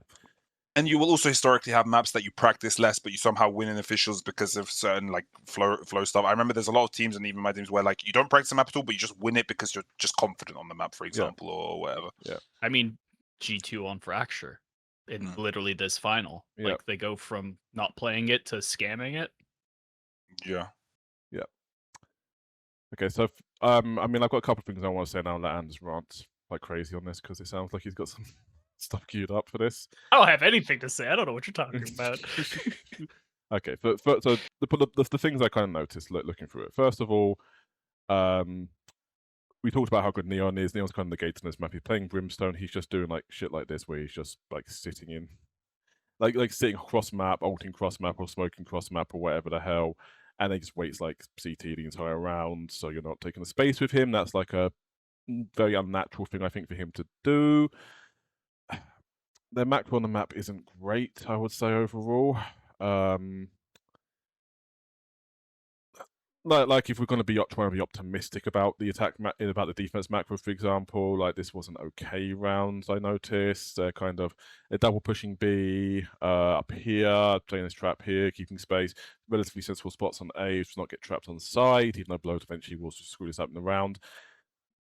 S1: And you will also historically have maps that you practice less, but you somehow win in officials because of certain like flow stuff. I remember there's a lot of teams, and even my teams, where like you don't practice a map at all, but you just win it because you're just confident on the map, for example, or whatever.
S3: Yeah.
S2: I mean, G2 on Fracture in literally this final.
S3: Yeah.
S2: Like they go from not playing it to scamming it.
S1: Yeah.
S3: Yeah. Okay, so I mean, I've got a couple of things I want to say now. Let Anders rant like crazy on this because it sounds like he's got some stuff queued up for this.
S2: I don't have anything to say. I don't know what you're talking about.
S3: Okay, so the things I kind of noticed looking through it. First of all, we talked about how good Neon is. Neon's kind of negating this map. He's playing Brimstone. He's just doing like shit like this, where he's just like sitting in, like sitting cross map, ulting cross map, or smoking cross map, or whatever the hell, and he just waits like CT the entire round, so you're not taking the space with him. That's like a very unnatural thing, I think, for him to do. Their macro on the map isn't great, I would say, overall. Like if we're going to be trying to be optimistic about the attack about the defense macro, for example, like this was an okay round. I noticed they're kind of double pushing B up here, playing this trap here, keeping space, relatively sensible spots on A to not get trapped on the side, even though blows eventually will screw this up in the round.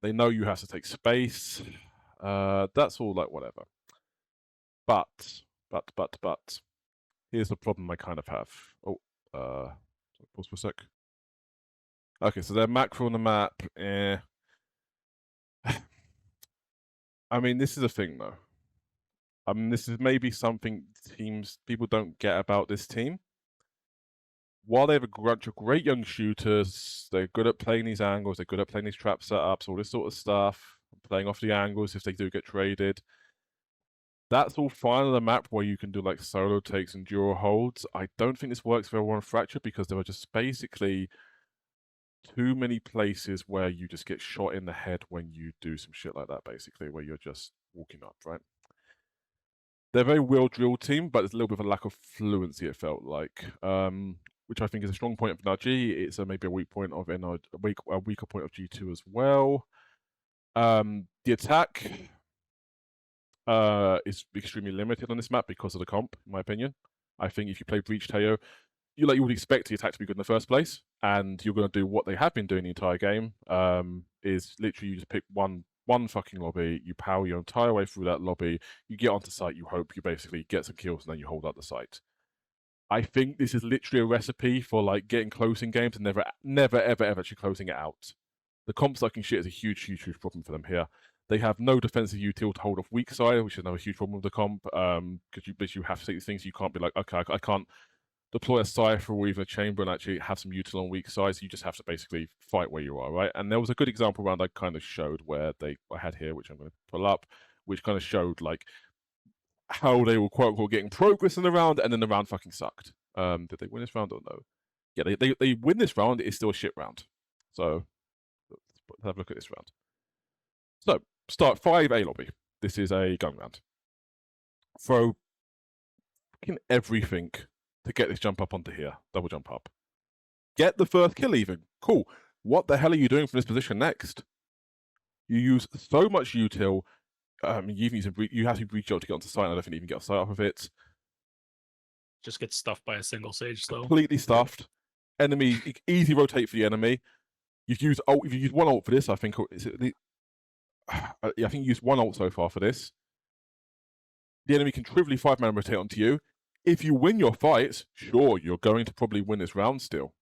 S3: They know you have to take space. That's all like whatever. But here's the problem I kind of have. Oh, pause for a sec. Okay, so their macro on the map. I mean, this is a thing though. I mean, this is maybe something people don't get about this team. While they have a bunch of great young shooters, they're good at playing these angles, they're good at playing these trap setups, all this sort of stuff, playing off the angles if they do get traded. That's all fine on the map where you can do like solo takes and duo holds. I don't think this works very well on Fracture because there are just basically too many places where you just get shot in the head when you do some shit like that, basically, where you're just walking up, right? They're a very well-drilled team, but there's a little bit of a lack of fluency, it felt like, which I think is a strong point of NRG. It's maybe a weak point of a weaker point of G2 as well. The attack is extremely limited on this map because of the comp, in my opinion. I think if you play Breach Teo, you would expect the attack to be good in the first place, and you're going to do what they have been doing the entire game. Is literally you just pick one fucking lobby, you power your entire way through that lobby, you get onto site, you hope you basically get some kills, and then you hold out the site. I think this is literally a recipe for like getting close in games and never ever actually closing it out. The comp sucking shit is a huge problem for them here. They have no defensive util to hold off weak side, which is another huge problem with the comp, because you have to say these things. You can't be like, okay, I can't deploy a Cypher or even a Chamber and actually have some util on weak sides. You just have to basically fight where you are, right? And there was a good example around I kind of showed where I had here, which I'm going to pull up, which kind of showed like how they were quote unquote getting progress in the round, and then the round fucking sucked. Did they win this round or no? Yeah, they win this round. It's still a shit round. So let's have a look at this round. So start 5A lobby. This is a gun round. Throw fucking everything to get this jump up onto here. Double jump up. Get the first kill even. Cool. What the hell are you doing from this position next? You use so much util. You have to breach out to get onto site. I don't think you even get a sight off of it.
S2: Just get stuffed by a single sage though.
S3: Completely stuffed. Enemy easy rotate for the enemy. You've used ult. If you use one ult for this, I think I think you used one ult so far for this. The enemy can trivially 5-man rotate onto you. if you win your fights, sure, you're going to probably win this round still.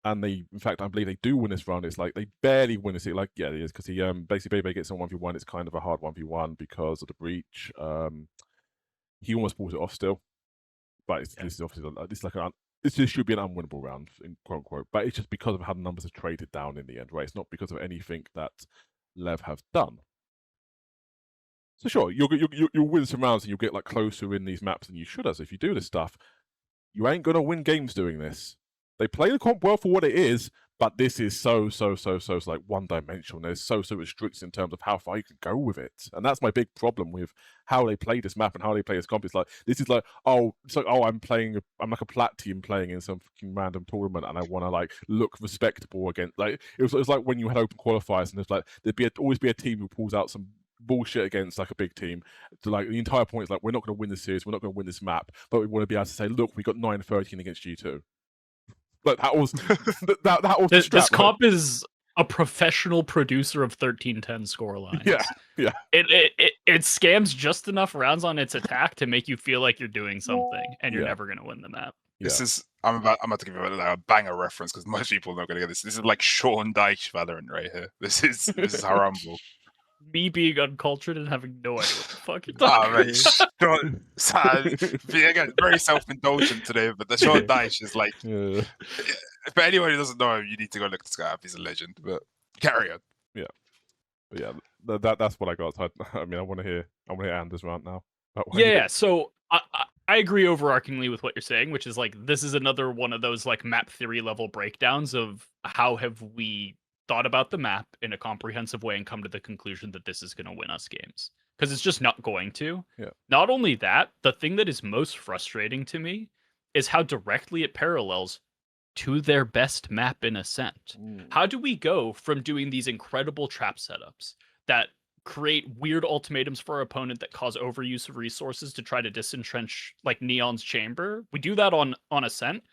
S3: And in fact, I believe they do win this round. It's like they barely win this. Like, yeah, it is because he basically Bebe gets on 1v1. It's kind of a hard 1v1 because of the breach. He almost pulls it off still, but this is obviously this should be an unwinnable round, in quote unquote. But it's just because of how the numbers have traded down in the end, right? It's not because of anything that Lev have done. So sure, you'll win some rounds and you'll get like closer in these maps than you should have. So if you do this stuff, you ain't gonna win games doing this. They play the comp well for what it is, but this is so like one-dimensional. There's so restricted in terms of how far you can go with it, and that's my big problem with how they play this map and how they play this comp. It's like I'm like a plat team playing in some fucking random tournament, and I want to like look respectable against. Like it was like when you had open qualifiers, and there's like always be a team who pulls out some bullshit against like a big team. So like the entire point is like we're not going to win this series, we're not going to win this map, but we want to be able to say, look, we got 9-13 against G2. But that was that was
S2: this comp is a professional producer of 13-10 scorelines.
S3: Yeah.
S2: It scams just enough rounds on its attack to make you feel like you're doing something, and you're never gonna win the map.
S1: This is I'm about to give you a banger reference because most people are not gonna get this. This is like Sean Dyche Valorant right here. This is Harambo.
S2: Me being uncultured and having no idea what the fuck you're talking
S1: about. Again, very self-indulgent today, but the Sean Dyche is like... Yeah. For anyone who doesn't know him, you need to go look this guy up. He's a legend, but carry on.
S3: Yeah. But yeah, that's what I got. I mean, I want to hear anderzz rant now.
S2: Yeah, so I agree overarchingly with what you're saying, which is like, this is another one of those like map theory level breakdowns of how have we thought about the map in a comprehensive way and come to the conclusion that this is going to win us games, because it's just not going to.
S3: Yeah.
S2: Not only that, the thing that is most frustrating to me is how directly it parallels to their best map in Ascent. How do we go from doing these incredible trap setups that create weird ultimatums for our opponent that cause overuse of resources to try to disentrench like Neon's chamber? We do that on Ascent,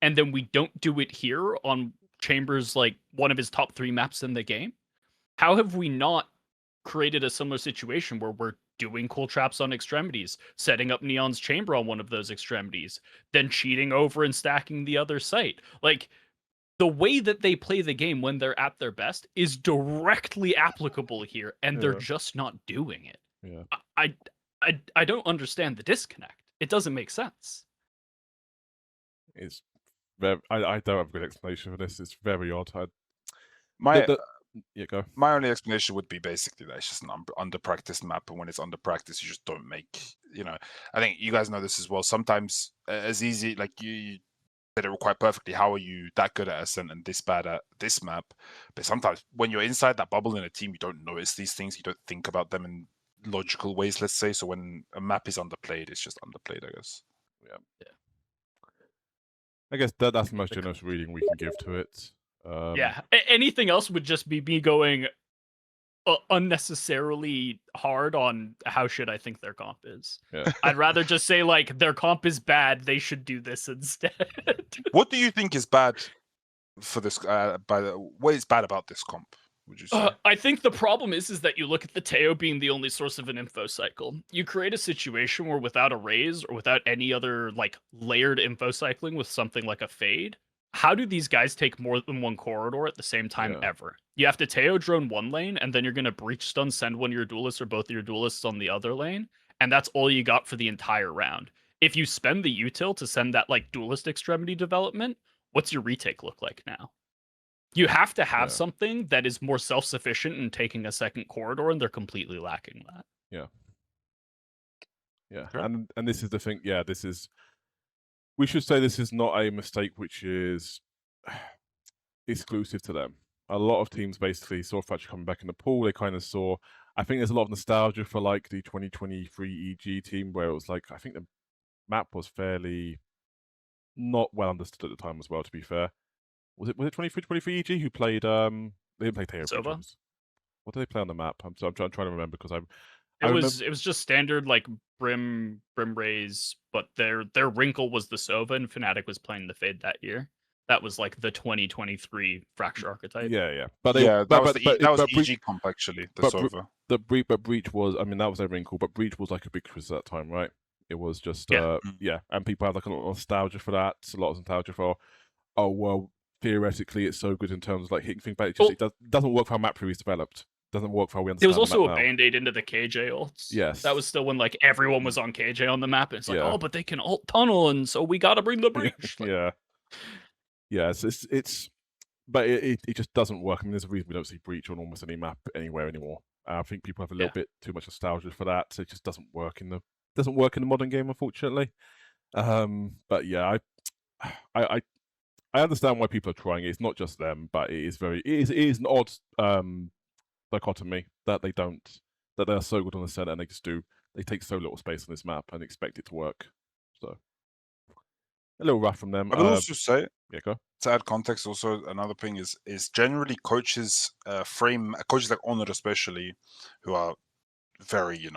S2: and then we don't do it here on Chambers, like one of his top 3 maps in the game. How have we not created a similar situation where we're doing cool traps on extremities, setting up Neon's chamber on one of those extremities, then cheating over and stacking the other site? Like, the way that they play the game when they're at their best is directly applicable here, and they're just not doing it.
S3: Yeah.
S2: I don't understand the disconnect. It doesn't make sense.
S3: It's I don't have a good explanation for this. It's very odd. Yeah, go.
S1: My only explanation would be basically that it's just an under-practiced map, and when it's under-practiced, you just don't make, I think you guys know this as well. Sometimes as easy, like you said it quite perfectly, how are you that good at Ascent and this bad at this map? But sometimes when you're inside that bubble in a team, you don't notice these things, you don't think about them in logical ways, let's say. So when a map is underplayed, it's just underplayed, I guess.
S3: Yeah. I guess that's the most generous reading we can give to it.
S2: Anything else would just be me going unnecessarily hard on how should I think their comp is.
S3: Yeah.
S2: I'd rather just say like their comp is bad, they should do this instead.
S1: What do you think is bad for this? What is bad about this comp? Would you say?
S2: I think the problem is that you look at the Teo being the only source of an info cycle. You create a situation where without a raise or without any other like layered info cycling with something like a fade, how do these guys take more than one corridor at the same time ever? You have to Teo drone one lane, and then you're going to breach stun, send one of your duelists or both of your duelists on the other lane, and that's all you got for the entire round. If you spend the util to send that like duelist extremity development, what's your retake look like now? You have to have something that is more self-sufficient in taking a second corridor, and they're completely lacking that.
S3: Yeah. And this is the thing. Yeah, this is... We should say this is not a mistake which is exclusive to them. A lot of teams basically saw Thatcher coming back in the pool. They kind of saw... I think there's a lot of nostalgia for like the 2023 EG team, where it was like... I think the map was fairly not well understood at the time as well, to be fair. Was it 23 EG who played? They didn't play Teo. What did they play on the map? I'm trying to remember because
S2: it was just standard like Brim Rays, but their wrinkle was the Sova, and Fnatic was playing the Fade that year. That was like the 2023 Fracture archetype.
S3: Yeah.
S1: That was EG comp actually. The Sova.
S3: But Breach was. I mean, that was their wrinkle. But Breach was like a big quiz at that time, right? It was just
S2: Yeah.
S3: and people have like a lot of nostalgia for that. A lot of nostalgia for, oh well, theoretically it's so good in terms of like hitting things, but it doesn't work for how map theory is developed. Doesn't work for how we
S2: There
S3: understand
S2: was
S3: the map
S2: also a
S3: now.
S2: band-aid into the KJ ults.
S3: Yes.
S2: That was still when like everyone was on KJ on the map, and it's like,
S3: Yeah.
S2: oh, but they can alt tunnel, and so we gotta bring the breach. Like,
S3: yeah. It's but it just doesn't work. I mean, there's a reason we don't see breach on almost any map anywhere anymore. I think people have a little bit too much nostalgia for that, so it just doesn't work in the modern game, unfortunately. But yeah, I understand why people are trying it. It's not just them, but it is an odd dichotomy that they are so good on the center and they take so little space on this map and expect it to work. So a little rough from them.
S1: I will also say,
S3: go.
S1: To add context, also another thing is generally coaches coaches like Honored especially, who are very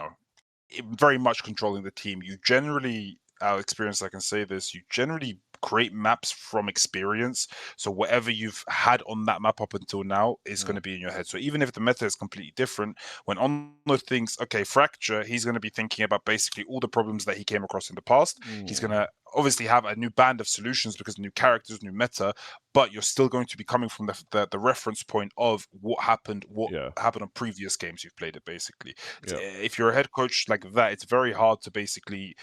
S1: very much controlling the team. You generally, our experience, I can say this, you generally create maps from experience. So whatever you've had on that map up until now is going to be in your head. So even if the meta is completely different, when Honored thinks, okay, Fracture, he's going to be thinking about basically all the problems that he came across in the past. He's going to obviously have a new band of solutions because new characters, new meta, but you're still going to be coming from the reference point of what happened on previous games you've played it, basically. If you're a head coach like that, it's very hard to basically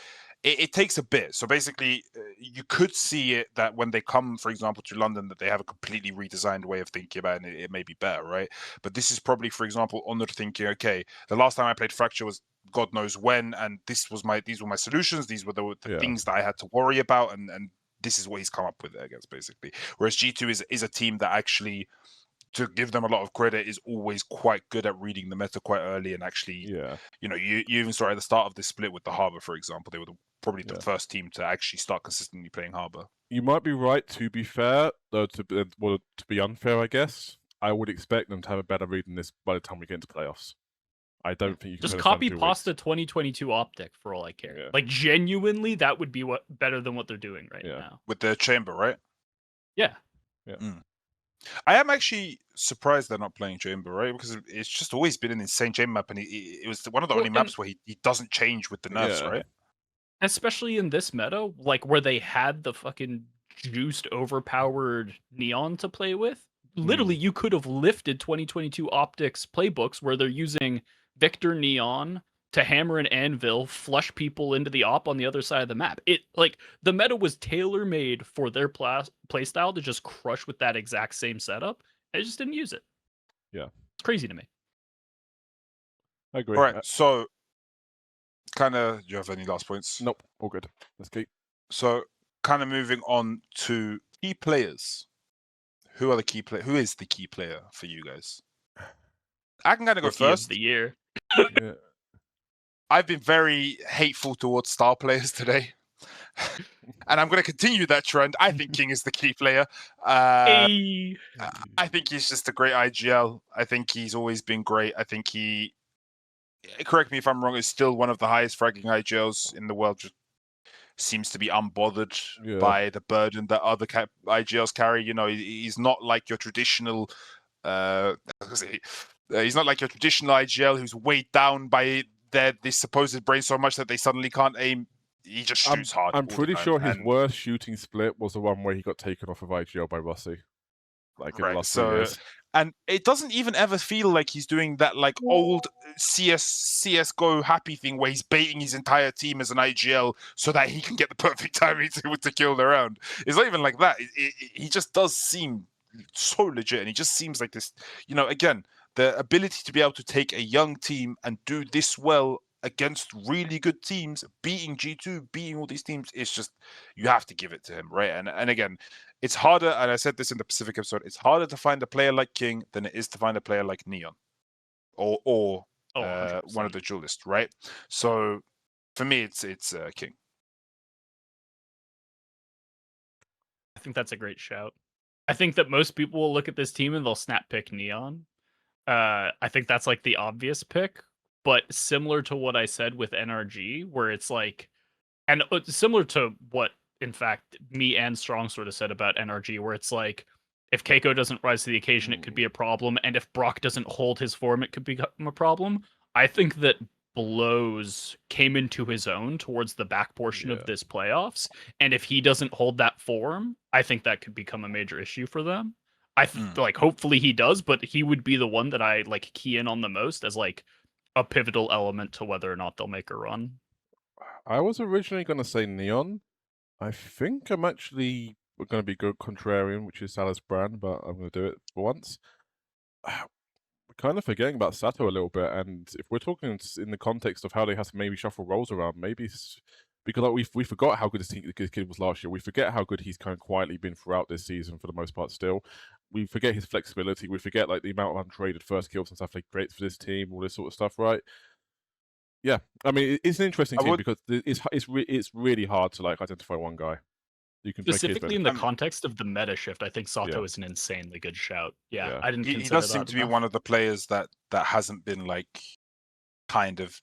S1: it takes a bit. So basically, you could see it that when they come, for example, to London, that they have a completely redesigned way of thinking about it, and it may be better, right? But this is probably, for example, Honored thinking, okay, the last time I played Fracture was God knows when, and these were my solutions. These were the things that I had to worry about, and this is what he's come up with, I guess, basically. Whereas G2 is a team that actually, to give them a lot of credit, is always quite good at reading the meta quite early and actually, you even saw at the start of this split with the Harbor, for example, they were probably the first team to actually start consistently playing Harbor.
S3: You might be right, to be fair, though, to be unfair, I guess. I would expect them to have a better read than this by the time we get into playoffs. I don't think you can
S2: just copy pasta 2022 optic for all I care. Yeah. Like genuinely, that would be better than what they're doing right now
S1: with the chamber, right?
S2: Yeah.
S1: I am actually surprised they're not playing chamber, right? Because it's just always been an insane chamber map, and it was one of the only maps where he doesn't change with the nerfs, right?
S2: Especially in this meta, like where they had the fucking juiced, overpowered Neon to play with. Literally, you could have lifted 2022 optics playbooks where they're using Victor Neon to hammer an anvil, flush people into the op on the other side of the map. The meta was tailor-made for their playstyle to just crush with that exact same setup. They just didn't use it.
S3: Yeah.
S2: It's crazy to me.
S3: I agree.
S1: All right, so do you have any last points?
S3: Nope, all good. Let's keep.
S1: So kind of moving on to key players. Who is the key player for you guys? I can kind of go first.
S2: Of the year.
S1: I've been very hateful towards star players today. And I'm going to continue that trend. I think King is the key player. I think he's just a great IGL. I think he's always been great. I think he, correct me if I'm wrong, is still one of the highest fragging IGLs in the world. Just seems to be unbothered by the burden that other IGLs carry. He's not like your traditional he's not like your traditional IGL who's weighed down by this supposed brain so much that they suddenly can't aim. He just shoots hard.
S3: I'm pretty sure his worst shooting split was the one where he got taken off of IGL by Rossi. Like in the last 3 years.
S1: And it doesn't even ever feel like he's doing that like old CSGO happy thing where he's baiting his entire team as an IGL so that he can get the perfect timing to kill the round. It's not even like that. He just does seem so legit, and he just seems like this, again, the ability to be able to take a young team and do this well against really good teams, beating G2, beating all these teams, it's just, you have to give it to him, right? And again, it's harder, and I said this in the Pacific episode, it's harder to find a player like King than it is to find a player like Neon or one of the duelists, right? So for me, it's King.
S2: I think that's a great shout. I think that most people will look at this team and they'll snap pick Neon. I think that's like the obvious pick, but similar to what I said with NRG, where it's like, and similar to what, in fact, me and Strong sort of said about NRG, where it's like, if Keiko doesn't rise to the occasion, it could be a problem, and if Brock doesn't hold his form, it could become a problem. I think that Blows came into his own towards the back portion
S3: Yeah.
S2: of this playoffs, and if he doesn't hold that form, I think that could become a major issue for them. Like hopefully he does, but he would be the one that I like key in on the most as like a pivotal element to whether or not they'll make a run.
S3: I was originally going to say Neon. I think I'm actually going to be good contrarian, which is Salah's brand, but I'm going to do it for once. We're kind of forgetting about Sato a little bit, and if we're talking in the context of how they have to maybe shuffle roles around, maybe because like we forgot how good this kid was last year. We forget how good he's kind of quietly been throughout this season for the most part. Still, we forget his flexibility. We forget like the amount of untraded first kills and stuff he creates for this team, all this sort of stuff, right? Yeah, I mean it's an interesting team because it's really hard to like identify one guy. You can
S2: specifically in the context of the meta shift. I think Sato is an insanely good shout. Yeah. I didn't.
S1: He does seem to be one of the players that hasn't been like kind of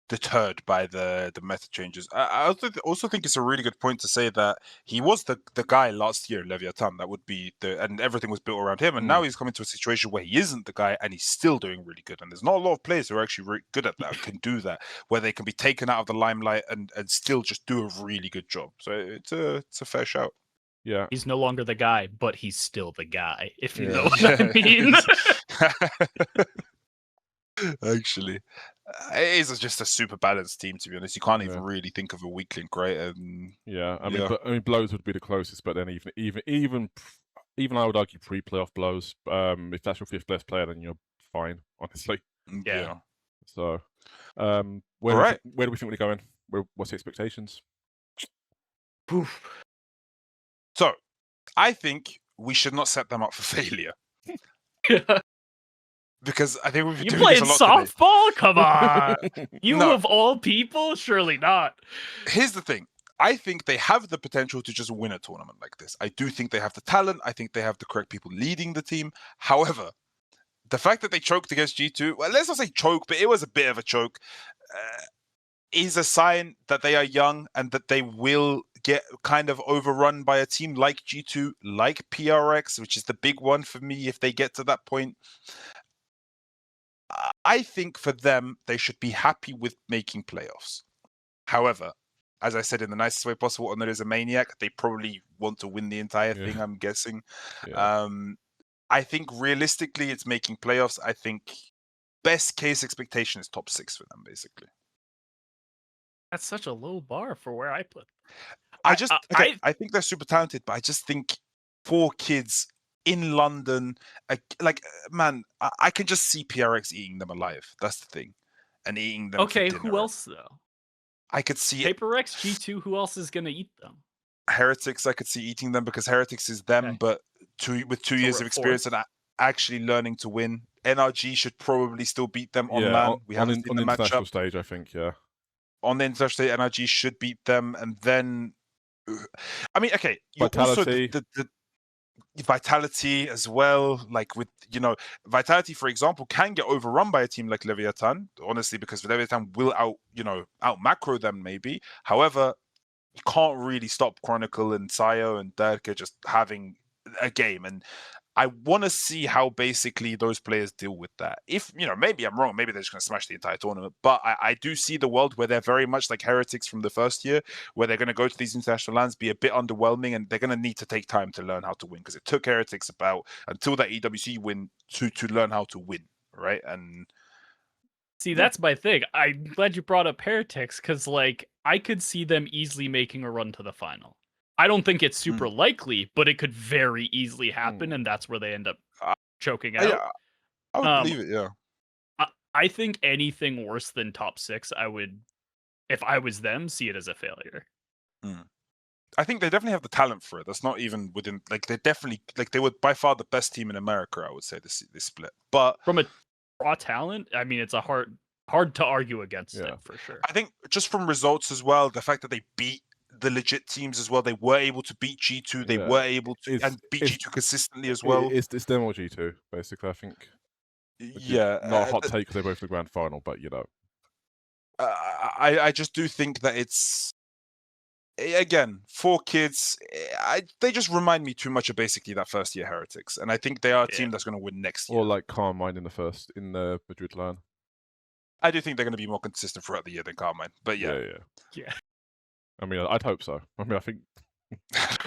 S1: deterred by the meta changes. I also think it's a really good point to say that he was the guy last year, Leviathan. That would be and everything was built around him. And now he's coming to a situation where he isn't the guy and he's still doing really good. And there's not a lot of players who are actually really good at that, can do that, where they can be taken out of the limelight and still just do a really good job. So it's a fair shout.
S3: Yeah.
S2: He's no longer the guy, but he's still the guy, if you know what I mean.
S1: Actually, it is just a super balanced team, to be honest. You can't even really think of a weak link, right? And
S3: I mean, Blows would be the closest, but then even I would argue pre-playoff Blows. If that's your fifth best player, then you're fine, honestly.
S2: Yeah.
S3: So, where do we think we're going? What's the expectations?
S1: So, I think we should not set them up for failure. Because I think we've been doing this a lot
S2: softball?
S1: Today.
S2: Come on. You of all people? Surely not.
S1: Here's the thing. I think they have the potential to just win a tournament like this. I do think they have the talent. I think they have the correct people leading the team. However, the fact that they choked against G2, well, let's not say choke, but it was a bit of a choke, is a sign that they are young and that they will get kind of overrun by a team like G2, like PRX, which is the big one for me if they get to that point. I think for them, they should be happy with making playoffs. However, as I said in the nicest way possible, and there is a maniac, they probably want to win the entire thing, I'm guessing. I think realistically, it's making playoffs. I think best case expectation is top 6 for them, basically.
S2: That's such a low bar for where I put.
S1: I think they're super talented, but I just think 4 kids in London, like, man, I can just see PRX eating them alive. That's the thing. And eating them
S2: Okay, who else, though?
S1: I could see
S2: PaperX, G2, who else is going to eat them?
S1: Heretics, I could see eating them because Heretics is them, but with 2 years of experience and actually learning to win. NRG should probably still beat them on LAN. We haven't seen the
S3: international
S1: matchup.
S3: stage, I think,
S1: On the international stage, NRG should beat them, and then, I mean, okay,
S3: Vitality.
S1: Also the Vitality as well, like with, Vitality, for example, can get overrun by a team like Leviathan, honestly, because Leviathan will out macro them maybe. However, you can't really stop Chronicle and Sayo and Dirk just having a game. And I want to see how basically those players deal with that. If, maybe I'm wrong, maybe they're just going to smash the entire tournament, but I do see the world where they're very much like Heretics from the first year, where they're going to go to these international lands, be a bit underwhelming, and they're going to need to take time to learn how to win, because it took Heretics until that EWC win to learn how to win, right? And
S2: see, that's my thing. I'm glad you brought up Heretics, because I could see them easily making a run to the final. I don't think it's super likely, but it could very easily happen, and that's where they end up choking out.
S1: I would believe it, yeah.
S2: I think anything worse than top 6, I would, if I was them, see it as a failure.
S1: I think they definitely have the talent for it. That's not even within, they definitely, they were by far the best team in America, I would say, this split. But
S2: from a raw talent, I mean, it's a hard to argue against it, for sure.
S1: I think just from results as well, the fact that they beat the legit teams as well, they were able to beat G2, they were able to and beat G2 consistently as well.
S3: It's them or G2, basically, I think.
S1: Yeah.
S3: Not a hot take because they're both the grand final, but
S1: I just do think that it's, again, 4 kids, they just remind me too much of basically that first year Heretics, and I think they are a team that's going to win next year.
S3: Or like Carmine in the Madrid LAN.
S1: I do think they're going to be more consistent throughout the year than Carmine. But yeah.
S2: Yeah.
S3: I mean, I'd hope so. I mean, I think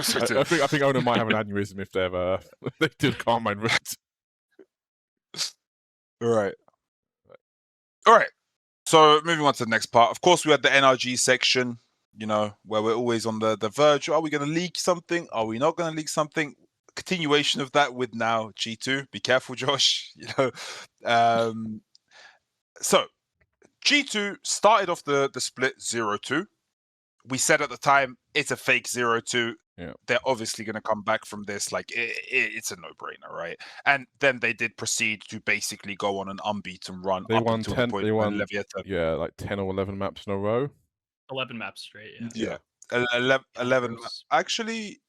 S1: So
S3: I think Ona might have an aneurysm if they do the Carmine route.
S1: Right. All right. So moving on to the next part. Of course, we had the NRG section, you know, where we're always on the verge. Are we going to leak something? Are we not going to leak something? Continuation of that with now G2. Be careful, Josh. You know. So G2 started off the split 0-2. We said at the time it's a fake 0-2.
S3: Yeah.
S1: They're obviously going to come back from this. Like it's a no-brainer, right? And then they did proceed to basically go on an unbeaten run.
S3: They
S1: up
S3: won
S1: until
S3: 10.
S1: the point
S3: They
S1: when
S3: won,
S1: Leviathan.
S3: yeah, like 10 or 11 maps in a row.
S2: 11 maps straight.
S1: Yeah.
S2: 11
S1: actually,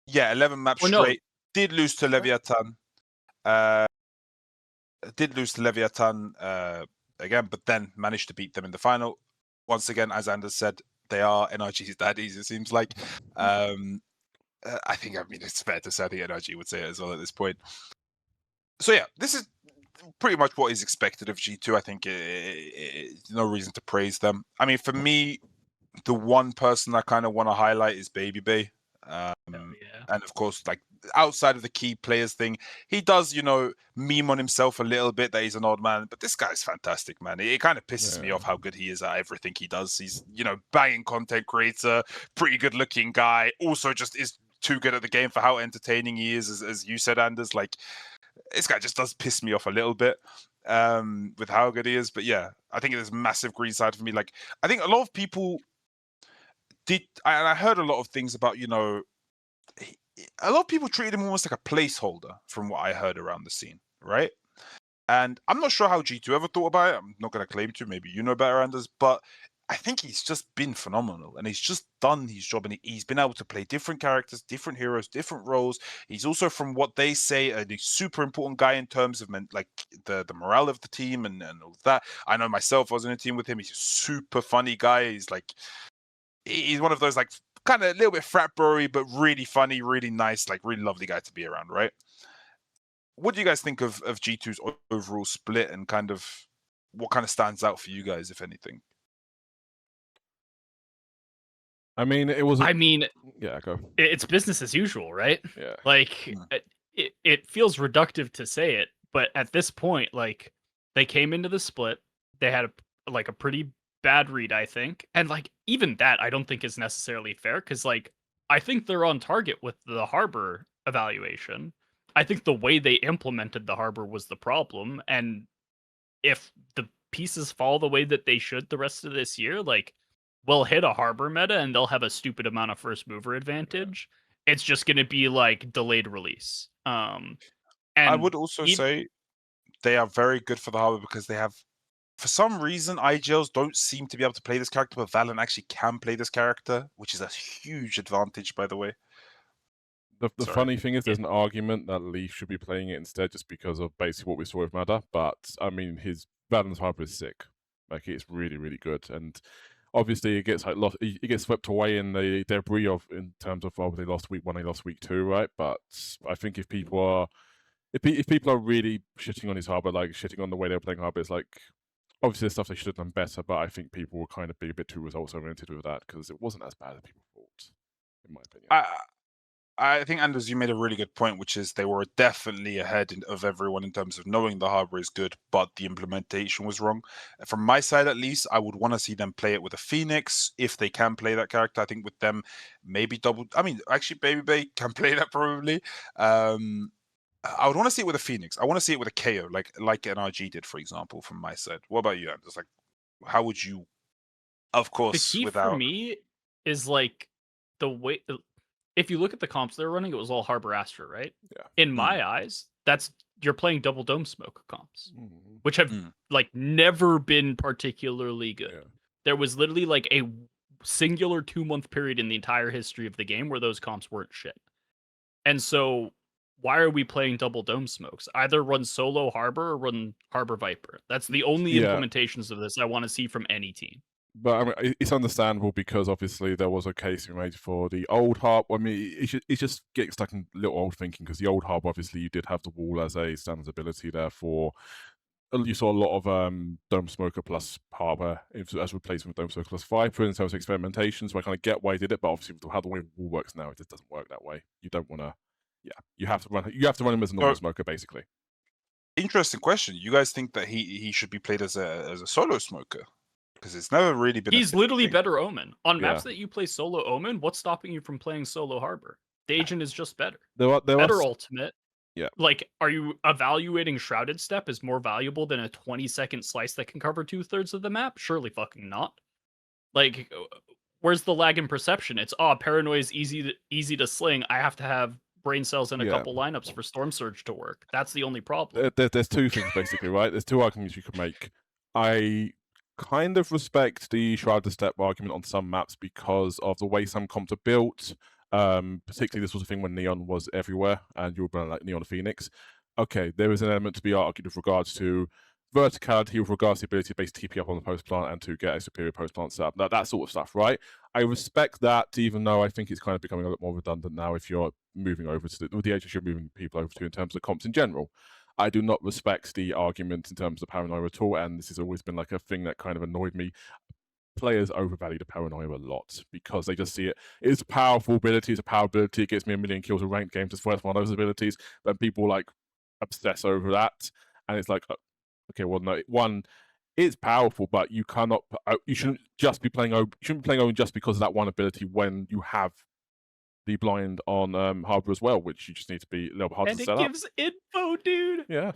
S1: yeah, 11 maps
S2: Or no.
S1: straight. Did lose to Leviathan. Again, but then managed to beat them in the final. Once again, as Anders said, they are NRG's daddies, it seems like. I mean, it's fair to say I think NRG would say it as well at this point. So yeah, this is pretty much what is expected of G2. I think no reason to praise them. I mean, for me, the one person I kind of want to highlight is Baby Bay. And of course, like outside of the key players thing, he does, you know, meme on himself a little bit that he's an odd man, but this guy's fantastic, man. It kind of pisses me off how good he is at everything he does. He's, you know, banging content creator, pretty good looking guy, also just is too good at the game for how entertaining he is, as you said, Anders. Like, this guy just does piss me off a little bit with how good he is. But yeah, I think there's massive green side for me. Like, I think a lot of people I heard a lot of things about, you know, a lot of people treated him almost like a placeholder from what I heard around the scene, right? And I'm not sure how G2 ever thought about it. I'm not going to claim to. Maybe you know better, Anders. But I think he's just been phenomenal. And he's just done his job. And he's been able to play different characters, different heroes, different roles. He's also, from what they say, a super important guy in terms of like the morale of the team and all of that. I know myself, I was in a team with him. He's a super funny guy. He's one of those like kind of a little bit frat bro-y, but really funny, really nice, like really lovely guy to be around, right? What do you guys think of G2's overall split and kind of what kind of stands out for you guys, if anything?
S3: I mean, it was.
S2: Yeah,
S3: go.
S2: It's business as usual, right?
S3: Yeah.
S2: Like, it feels reductive to say it, but at this point, like, they came into the split, they had a pretty bad read, I think, and like even that I don't think is necessarily fair, because like I think they're on target with the Harbor evaluation. I think the way they implemented the Harbor was the problem, and if the pieces fall the way that they should the rest of this year, like, we'll hit a Harbor meta and they'll have a stupid amount of first mover advantage. It's just going to be like delayed release. And
S1: I would also say they are very good for the Harbor because they have, for some reason, IGLs don't seem to be able to play this character, but Valorant actually can play this character, which is a huge advantage, by the way.
S3: The funny thing is, there's an argument that Leaf should be playing it instead, just because of basically what we saw with Mada. But I mean, his Valorant's Harbor is sick. Like, it's really, really good, and obviously it gets like lost. It gets swept away in the debris in terms of they lost week 1, they lost week 2, right? But I think if people are really shitting on his Harbor, like shitting on the way they're playing Harbor, it's like, obviously, there's stuff they should have done better, but I think people will kind of be a bit too results-oriented with that, because it wasn't as bad as people thought, in my opinion.
S1: I think, Anders, you made a really good point, which is they were definitely ahead of everyone in terms of knowing the Harbor is good, but the implementation was wrong. From my side, at least, I would want to see them play it with a Phoenix, if they can play that character. I think with them, maybe actually, Baby Bay can play that probably. I would want to see it with a Phoenix. I want to see it with a KO, like NRG did, for example, from my side. What about you, Anders? Like, how would you, of course,
S2: the key for me is like the way, if you look at the comps they're running, it was all Harbor Astra, right?
S3: Yeah.
S2: In my eyes, you're playing double dome smoke comps, which have like never been particularly good. Yeah. There was literally like a singular 2-month period in the entire history of the game where those comps weren't shit. And so why are we playing double dome smokes? Either run solo Harbor or run Harbor Viper. That's the only implementations of this I want to see from any team.
S3: But I mean, it's understandable, because obviously there was a case we made for the old Harbor. I mean, it just gets stuck in little old thinking, because the old Harbor, obviously, you did have the wall as a standard ability there for you saw a lot of Dome Smoker plus Harbor as replacement with Dome Smoker plus Viper in terms of experimentation. So I kind of get why he did it, but obviously with how the way Wall works now, it just doesn't work that way. You don't want to. Yeah, you have to run him as a normal smoker basically.
S1: Interesting question. You guys think that he should be played as a solo smoker? Because it's never really been.
S2: He's literally better Omen on
S3: Yeah.
S2: maps that you play solo Omen. What's stopping you from playing solo Harbor? The agent is just better.
S3: There
S2: Better ultimate.
S3: Yeah.
S2: Like, are you evaluating Shrouded Step as more valuable than a 20-second slice that can cover 2/3 of the map? Surely fucking not. Like, where's the lag in perception? It's Paranoia is easy to sling. I have to have brain cells in a couple lineups for Storm Surge to work. That's the only problem.
S3: There's two things basically, right? There's two arguments you could make. I kind of respect the Shrouded Step argument on some maps because of the way some comps are built. Particularly this was a thing when Neon was everywhere and you were running like Neon Phoenix. Okay, there is an element to be argued with regards to verticality, with regards to the ability to base TP up on the post plant and to get a superior post plant set up. That sort of stuff, right? I respect that, even though I think it's kind of becoming a lot more redundant now if you're moving over to the agents you're moving people over to in terms of comps in general. I do not respect the argument in terms of Paranoia at all, and this has always been like a thing that kind of annoyed me. Players overvalue the Paranoia a lot because they just see it. It's a powerful ability, it's a power ability, it gets me 1 million kills in ranked games, it's worth one of those abilities, but people like obsess over that, and it's like, okay, well, no, one, it's powerful, but you cannot, you shouldn't just be playing Owen, just because of that one ability when you have the blind on Harbor as well, which you just need to be a little bit hard to set up.
S2: And it gives info, dude.
S3: Yeah.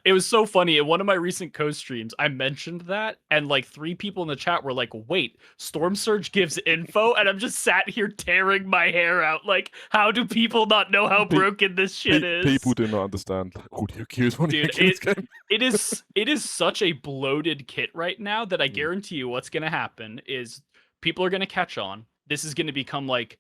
S2: It was so funny. In one of my recent co-streams, I mentioned that, and like 3 people in the chat were like, wait, Storm Surge gives info? And I'm just sat here tearing my hair out. Like, how do people not know how broken this shit is?
S3: People do not understand audio cues when you get in this game.
S2: It is such a bloated kit right now that I guarantee you what's going to happen is people are going to catch on. This is going to become like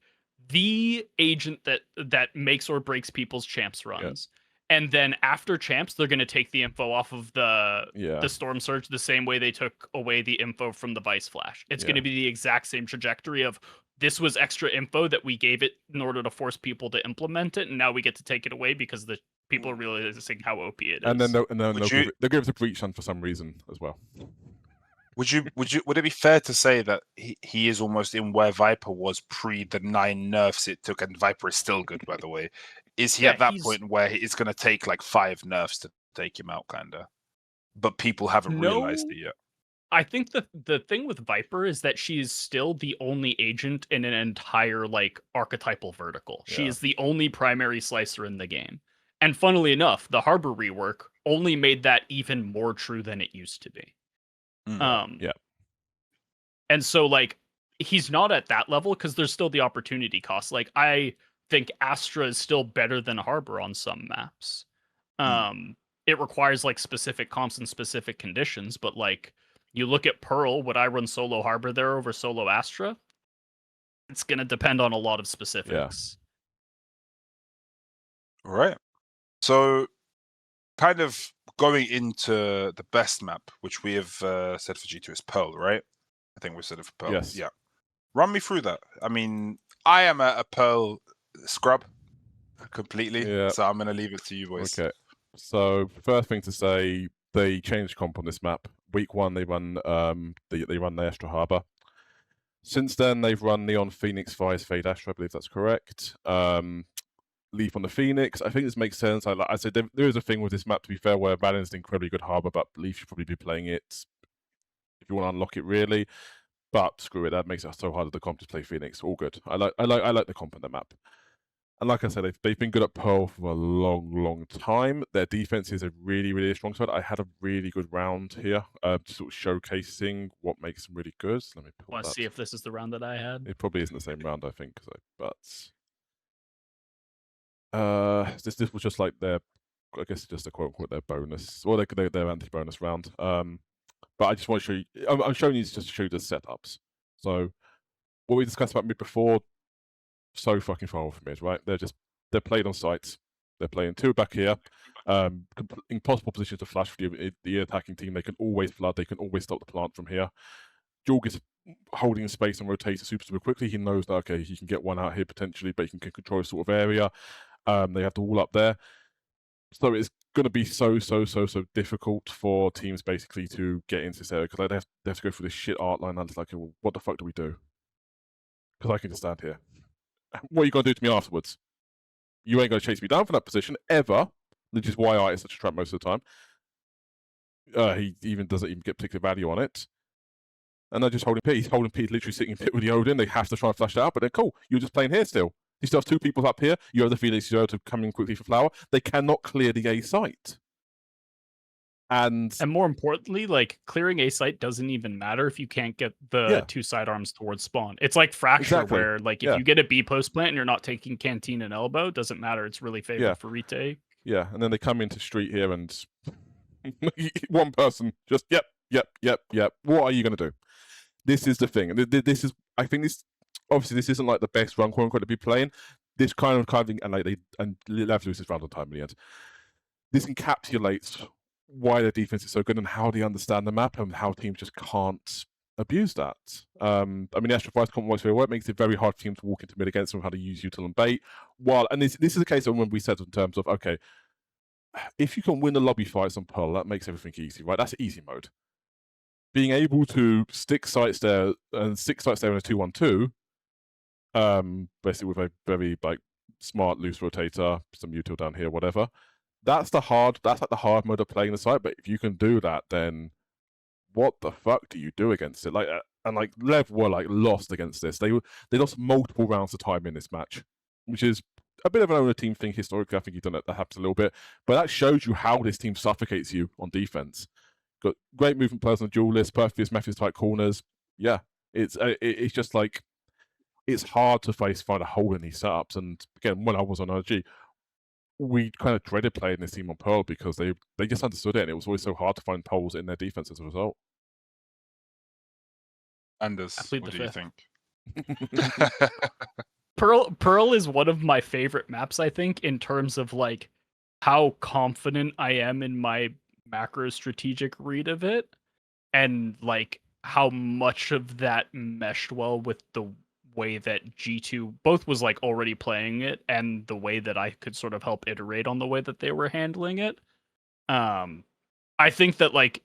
S2: the agent that makes or breaks people's champs runs. Yeah. And then after champs, they're going to take the info off of the Storm Surge the same way they took away the info from the Vice Flash. It's going to be the exact same trajectory of this was extra info that we gave it in order to force people to implement it, and now we get to take it away because the people are realizing how OP it is.
S3: And then they'll give it to Breach Hunt for some reason as well.
S1: Would it be fair to say that he is almost in where Viper was pre the 9 nerfs it took, and Viper is still good, by the way? Is he at that point where it's going to take like 5 nerfs to take him out, kind of? But people haven't realized it yet.
S2: I think the thing with Viper is that she's still the only agent in an entire like archetypal vertical. She is the only primary slicer in the game. And funnily enough, the Harbor rework only made that even more true than it used to be. And so like he's not at that level because there's still the opportunity cost. Like I think Astra is still better than Harbor on some maps. It requires like specific comps and specific conditions, but like you look at Pearl, would I run solo Harbor there over solo Astra? It's gonna depend on a lot of specifics.
S1: All right. So kind of going into the best map, which we have said for G2 is Pearl, right? I think we said it for Pearl.
S3: Yes.
S1: Yeah. Run me through that. I mean, I am a Pearl scrub completely, so I'm going to leave it to you boys.
S3: Okay. So first thing to say, they changed comp on this map. Week 1, they run the Astra Harbor. Since then, they've run Neon Phoenix, Vice, Fade Astra. I believe that's correct. Leaf on the Phoenix. I think this makes sense. Like I said, there is a thing with this map, to be fair, where Valiant's an incredibly good Harbor, but Leaf should probably be playing it if you want to unlock it, really. But screw it, that makes it so hard at the comp to play Phoenix. All good. I like the comp on the map. And like I said, they've been good at Pearl for a long time. Their defense is a really strong side. I had a really good round here, just sort of showcasing what makes them really good. Let me pull
S2: Want to see if this is the round that I had?
S3: It probably isn't the same round, I think. So, but this was just like their, I guess, just a quote unquote their bonus, or their anti-bonus round. But I just want to show you. I'm showing you just to show you the setups. So what we discussed about mid before, so fucking far off from mid, right? They're played on sites. They're playing 2 back here. Impossible position to flash for the attacking team. They can always flood. They can always stop the plant from here. Jorg is holding space and rotates super quickly. He knows that okay, he can get one out here potentially, but he can control a sort of area. They have the wall up there. So it's going to be so difficult for teams basically to get into this area because they have to go through this shit art line. And it's like, well, what the fuck do we do? Because I can just stand here. What are you going to do to me afterwards? You ain't going to chase me down from that position ever, which is why Art is such a trap most of the time. He even doesn't even get particular value on it. And they're just holding pit. He's holding pit, literally sitting in pit with the Odin. They have to try and flash that out, but they're cool. You're just playing here still. You still have 2 people up here. You have the Phoenix Zero to come in quickly for Flower. They cannot clear the A site. And
S2: more importantly, like clearing A site doesn't even matter if you can't get the 2 sidearms towards spawn. It's like Fracture, where like if you get a B post plant and you're not taking Canteen and Elbow, doesn't matter. It's really favored for retake.
S3: Yeah, and then they come into street here and one person just yep. What are you going to do? This is the thing. This is, I think this, obviously this isn't like the best run quote unquote to be playing. This kind of thing, and like Lev loses round on time in the end. This encapsulates why their defense is so good and how they understand the map and how teams just can't abuse that. I mean, the Astral Vice comp works very well. It makes it very hard for teams to walk into mid against them, how to use util and bait. And this is the case of when we said in terms of, okay, if you can win the lobby fights on Pearl, that makes everything easy, right? That's easy mode. Being able to stick sites there and 6 sites there in a 2-1-2, basically with a very like smart loose rotator, some util down here, whatever. That's like the hard mode of playing the site. But if you can do that, then what the fuck do you do against it? Like, and like Lev were like lost against this. They lost multiple rounds of time in this match, which is a bit of an owner team thing historically. I think you've done it. That happens a little bit, but that shows you how this team suffocates you on defense. Got great movement, personal duelist, perfect Matthews type corners. Yeah, it's just like it's hard to find a hole in these setups. And again, when I was on RG, we kind of dreaded playing this team on Pearl because they just understood it, and it was always so hard to find holes in their defense as a result.
S1: Anderzz, what do you think?
S2: Pearl is one of my favorite maps, I think, in terms of like how confident I am in my macro strategic read of it, and like how much of that meshed well with the way that G2 both was like already playing it and the way that I could sort of help iterate on the way that they were handling it. I think that like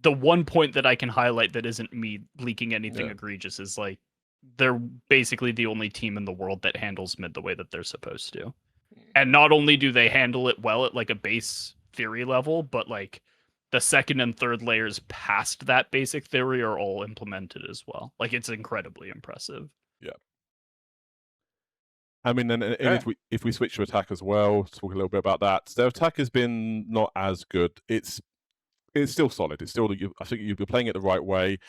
S2: the one point that I can highlight that isn't me leaking anything egregious is like they're basically the only team in the world that handles mid the way that they're supposed to. And not only do they handle it well at like a base theory level, but like the second and third layers past that basic theory are all implemented as well. Like it's incredibly impressive.
S3: Yeah. I mean, and if we switch to attack as well, talk a little bit about that. Their attack has been not as good. It's still solid. It's still, I think you're playing it the right way.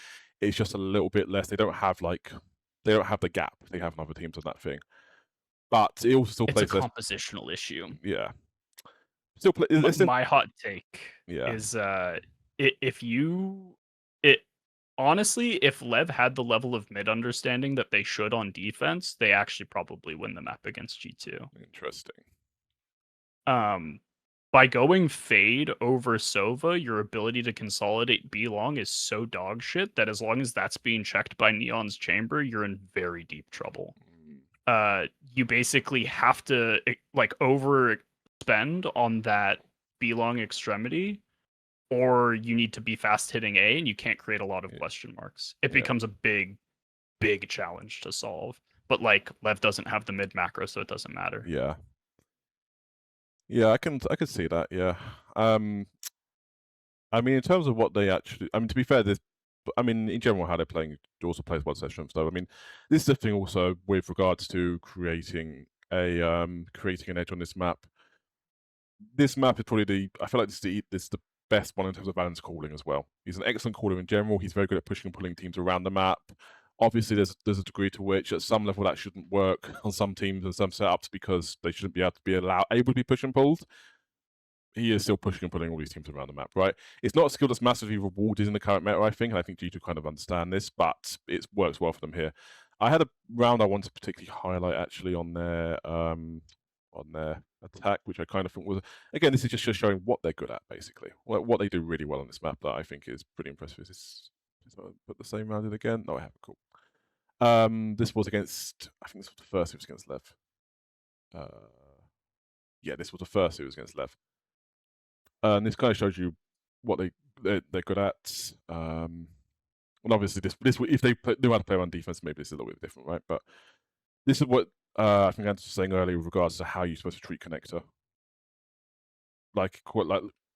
S3: It's just a little bit less. They don't have the gap they have in other teams on that thing. But it also still plays.
S2: It's a compositional issue.
S3: Yeah.
S2: My hot take is honestly, if Lev had the level of mid understanding that they should on defense, they actually probably win the map against G2.
S3: Interesting.
S2: By going Fade over Sova, your ability to consolidate B long is so dog shit that as long as that's being checked by Neon's chamber, you're in very deep trouble. You basically have to like overspend on that B long extremity, or you need to be fast hitting A, and you can't create a lot of question marks. It becomes a big challenge to solve. But like Lev doesn't have the mid macro, so it doesn't matter.
S3: Yeah. Yeah, I can see that. Yeah. I mean, in terms of what they actually, I mean, to be fair, in general, how they're playing also plays one session stuff. I mean, this is the thing also with regards to creating an edge on this map. This map is probably I feel like this is the best one in terms of Alan's calling as well. He's an excellent caller in general. He's very good at pushing and pulling teams around the map. Obviously, there's a degree to which at some level that shouldn't work on some teams and some setups because they shouldn't be able to be pushed and pulled. He is still pushing and pulling all these teams around the map, right? It's not a skill that's massively rewarded in the current meta, I think, and I think G2 kind of understand this, but it works well for them here. I had a round I wanted to particularly highlight actually on their attack, which I kind of think was, again, this is just showing what they're good at, basically. What they do really well on this map that I think is pretty impressive. Is I put the same round in again? No, I haven't. Cool. This was against, I think this was the first it was against Lev. Yeah, this was the first it was against Lev. And this kind of shows you what they're good at. And obviously, this if they knew how to play on defense, maybe this is a little bit different, right? But this is what I think Anderzz was saying earlier with regards to how you're supposed to treat connector, like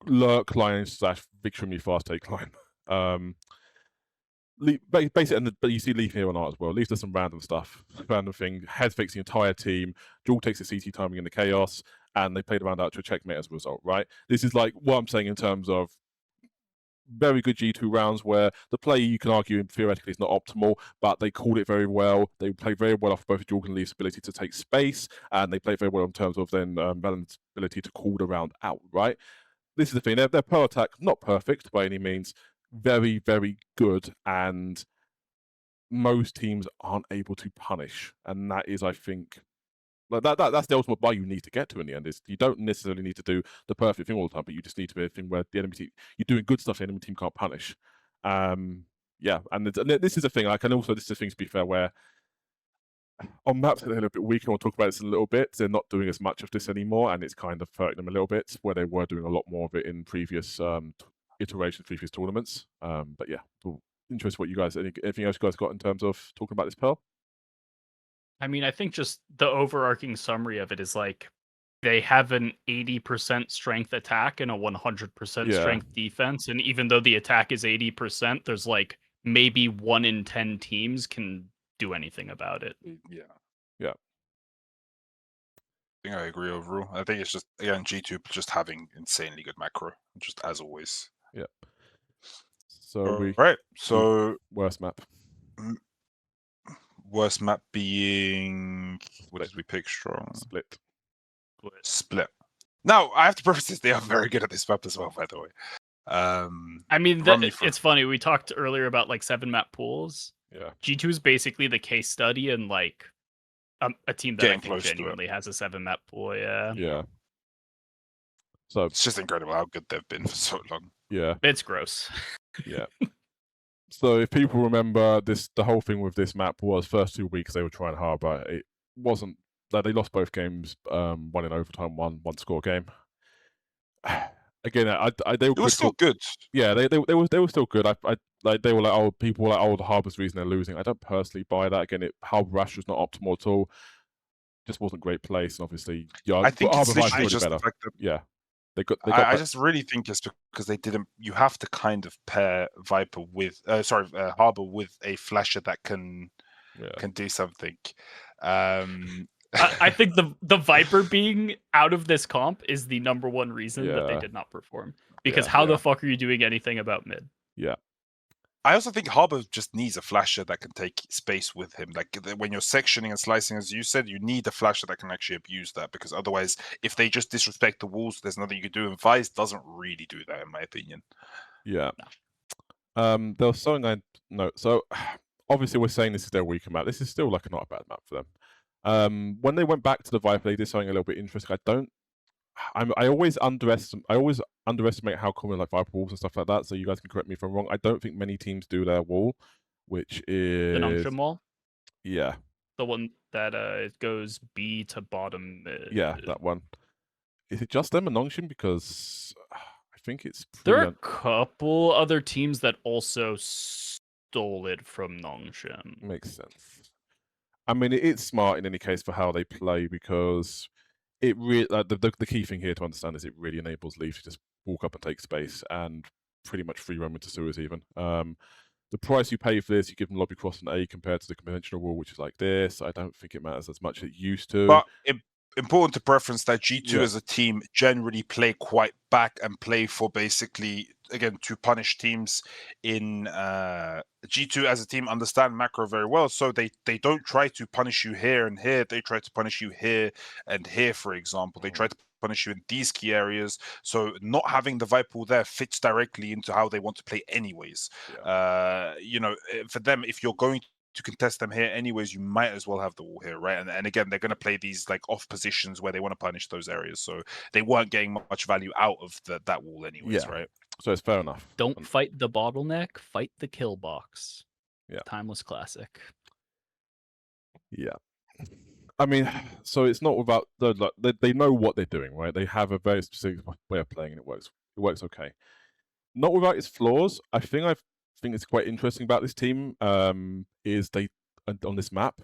S3: lurk line / extremely fast take line. Basically, but you see Leaf here on art as well. Leaf does some random stuff, random thing. Head fakes the entire team. Jewel takes the CT timing in the chaos, and they played around out to a checkmate as a result. Right? This is like what I'm saying in terms of very good G2 rounds where the play you can argue theoretically is not optimal, but they called it very well. They played very well off both Jewel and Leaf's ability to take space, and they played very well in terms of then Valen's ability to call the round out. Right? This is the thing. Their pro attack not perfect by any means. Very, very good, and most teams aren't able to punish, and that is, I think, like that's the ultimate bar you need to get to in the end. Is you don't necessarily need to do the perfect thing all the time, but you just need to be a thing where the enemy team, you're doing good stuff the enemy team can't punish. Yeah, and this is a thing. Like, and also this is a thing, to be fair, where on maps they're a little bit weaker. We'll talk about this in a little bit. They're not doing as much of this anymore, and it's kind of hurting them a little bit, where they were doing a lot more of it in previous iterations, previous tournaments. But yeah, interested what you guys, anything else you guys got in terms of talking about this Pearl?
S2: I mean, I think just the overarching summary of it is like they have an 80% strength attack and a 100%
S3: Yeah.
S2: strength defense, and even though the attack is 80%, there's like maybe 1 in 10 teams can do anything about it.
S1: Yeah.
S3: Yeah.
S1: I think I agree overall. I think it's just, again, G2 just having insanely good macro, just as always.
S3: Yeah. So
S1: right. So
S3: worst map.
S1: Worst map being, what did we pick? Strong. Split. Now, I have to preface this, they are very good at this map as well, by the way.
S2: I mean, it's funny. We talked earlier about like 7-map pools.
S3: Yeah.
S2: G2 is basically the case study and like a team that
S1: Getting
S2: I think
S1: close to
S2: genuinely has a 7-map pool. Yeah.
S3: Yeah. So
S1: it's just incredible how good they've been for so long.
S3: Yeah.
S2: It's gross.
S3: Yeah. So if people remember this, the whole thing with this map was first 2 weeks they were trying hard, but it wasn't that they lost both games, one in overtime, one score game. Again, they were.
S1: It was still good.
S3: Yeah, they were still good. Like they were like, oh, people were like, oh, the Harbor's the reason they're losing. I don't personally buy that. Again, Harbor Rash was not optimal at all. Just wasn't great place, and obviously, yeah.
S1: I think
S3: Harbor
S1: it's literally just
S3: better.
S1: the fact that,
S3: yeah. They got
S1: I just really think it's because they didn't. You have to kind of pair Viper with, Harbor with a flasher that can do something.
S2: I think the Viper being out of this comp is the #1 reason that they did not perform. Because how the fuck are you doing anything about mid?
S3: Yeah.
S1: I also think Harbor just needs a flasher that can take space with him. Like when you're sectioning and slicing, as you said, you need a flasher that can actually abuse that, because otherwise, if they just disrespect the walls, there's nothing you can do. And Vice doesn't really do that, in my opinion.
S3: Yeah. There was something I note. So obviously, we're saying this is their weaker map. This is still like not a bad map for them. When they went back to the Viper, they did something a little bit interesting. I always underestimate how common like Viper walls and stuff like that. So you guys can correct me if I'm wrong. I don't think many teams do their wall, which is
S2: the Nongshim wall.
S3: Yeah,
S2: the one that it goes B to bottom mid.
S3: Yeah, that one. Is it just them and Nongshim? Because I think it's
S2: there are a couple other teams that also stole it from Nongshim.
S3: Makes sense. I mean, it's smart in any case for how they play, because it really the key thing here to understand is it really enables Leaf to just walk up and take space and pretty much free roam into sewers even. The price you pay for this, you give them lobby cross and A compared to the conventional wall, which is like this. I don't think it matters as much as it used to.
S1: But important to preference that G2 as a team generally play quite back and play for basically, again, to punish teams in G2 as a team understand macro very well. So they don't try to punish you here and here. They try to punish you here and here, for example. They try to punish you in these key areas. So not having the Viper there fits directly into how they want to play anyways. You know, for them, if you're going to contest them here anyways, you might as well have the wall here, right? And again, they're going to play these like off positions where they want to punish those areas, so they weren't getting much value out of that wall anyways, right?
S3: So it's fair enough.
S2: Don't fight the bottleneck, fight the kill box.
S3: Yeah.
S2: Timeless classic.
S3: Yeah. I mean, so it's not without they know what they're doing, right? They have a very specific way of playing, and it works It works okay. Not without its flaws. I think it's quite interesting about this team is they on this map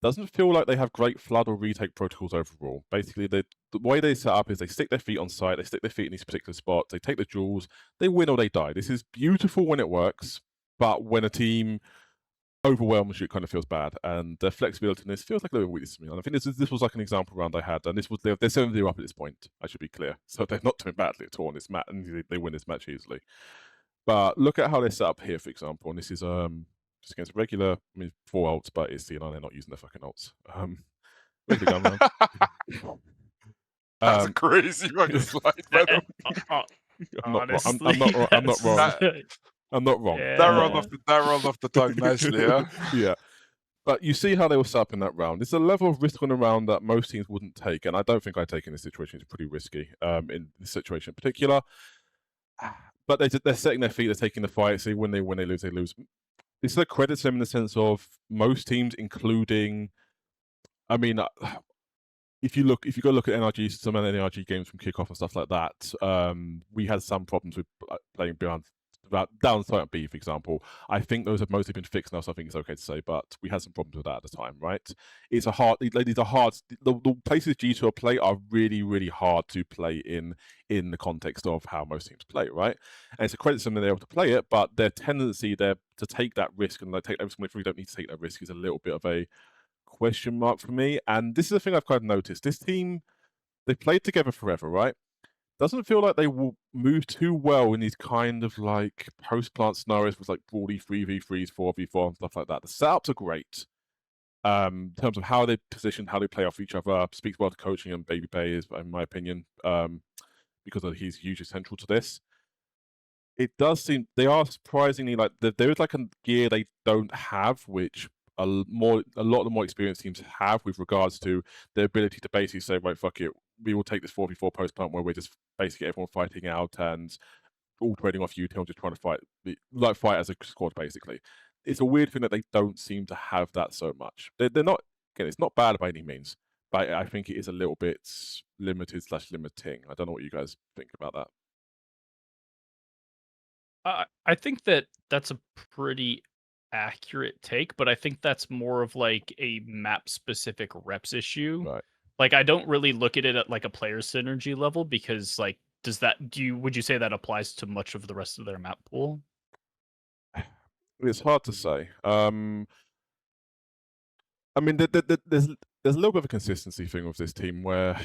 S3: doesn't feel like they have great flood or retake protocols overall. Basically, the way they set up is they stick their feet on site, they stick their feet in these particular spots, they take the jewels, they win or they die. This is beautiful when it works, but when a team overwhelms you, it kind of feels bad. And their flexibility in this feels like a little weakness to me. And I think this was like an example round I had, and this was they're 7-0 up at this point. I should be clear, so they're not doing badly at all on this match, and they win this match easily. But look at how they're set up here, for example, and this is just against regular, 4 ults, but it's CNI, they're not using their fucking ults. Regular gun round.
S1: That's a crazy fucking slide, by the way.
S3: I'm not wrong. I'm not wrong.
S2: Yeah.
S1: That rolled off the tongue nicely, yeah?
S3: Yeah. But you see how they were set up in that round. It's a level of risk on a round that most teams wouldn't take, and I don't think I'd take in this situation. It's pretty risky in this situation in particular. But they're setting their feet, they're taking the fight, so when they lose, they lose. This is a credit to them in the sense of most teams, including, I mean, if you go look at NRG, some of the NRG games from kickoff and stuff like that, we had some problems with playing down site on B, for example. I think those have mostly been fixed now, so I think it's okay to say, but we had some problems with that at the time, right? These are hard. The places G2 play are really, really hard to play in the context of how most teams play, right? And it's a credit to them that they're able to play it, but their tendency there to take that risk and take that risk when we don't need to take that risk is a little bit of a question mark for me. And this is the thing I've kind of noticed. This team, they played together forever, right? Doesn't feel like they will move too well in these kind of like post-plant scenarios with like broadly 3v3s, 4v4 and stuff like that. The setups are great. In terms of how they position, how they play off each other, speaks well to coaching and Baby Bay is, in my opinion, because he's hugely central to this. It does seem they are surprisingly like there is like a gear they don't have, which a lot of the more experienced teams have with regards to their ability to basically say, right, fuck it, we will take this 4v4 post plant where we're just basically everyone fighting out and all trading off util, just trying to fight as a squad, basically. It's a weird thing that they don't seem to have that so much. They're not, again, it's not bad by any means, but I think it is a little bit limited/limiting. I don't know what you guys think about that.
S2: I think that's a pretty accurate take, but I think that's more of like a map specific reps issue.
S3: Right.
S2: Like I don't really look at it at like a player synergy level, because like would you say that applies to much of the rest of their map pool?
S3: It's hard to say. I mean, there's a little bit of a consistency thing with this team where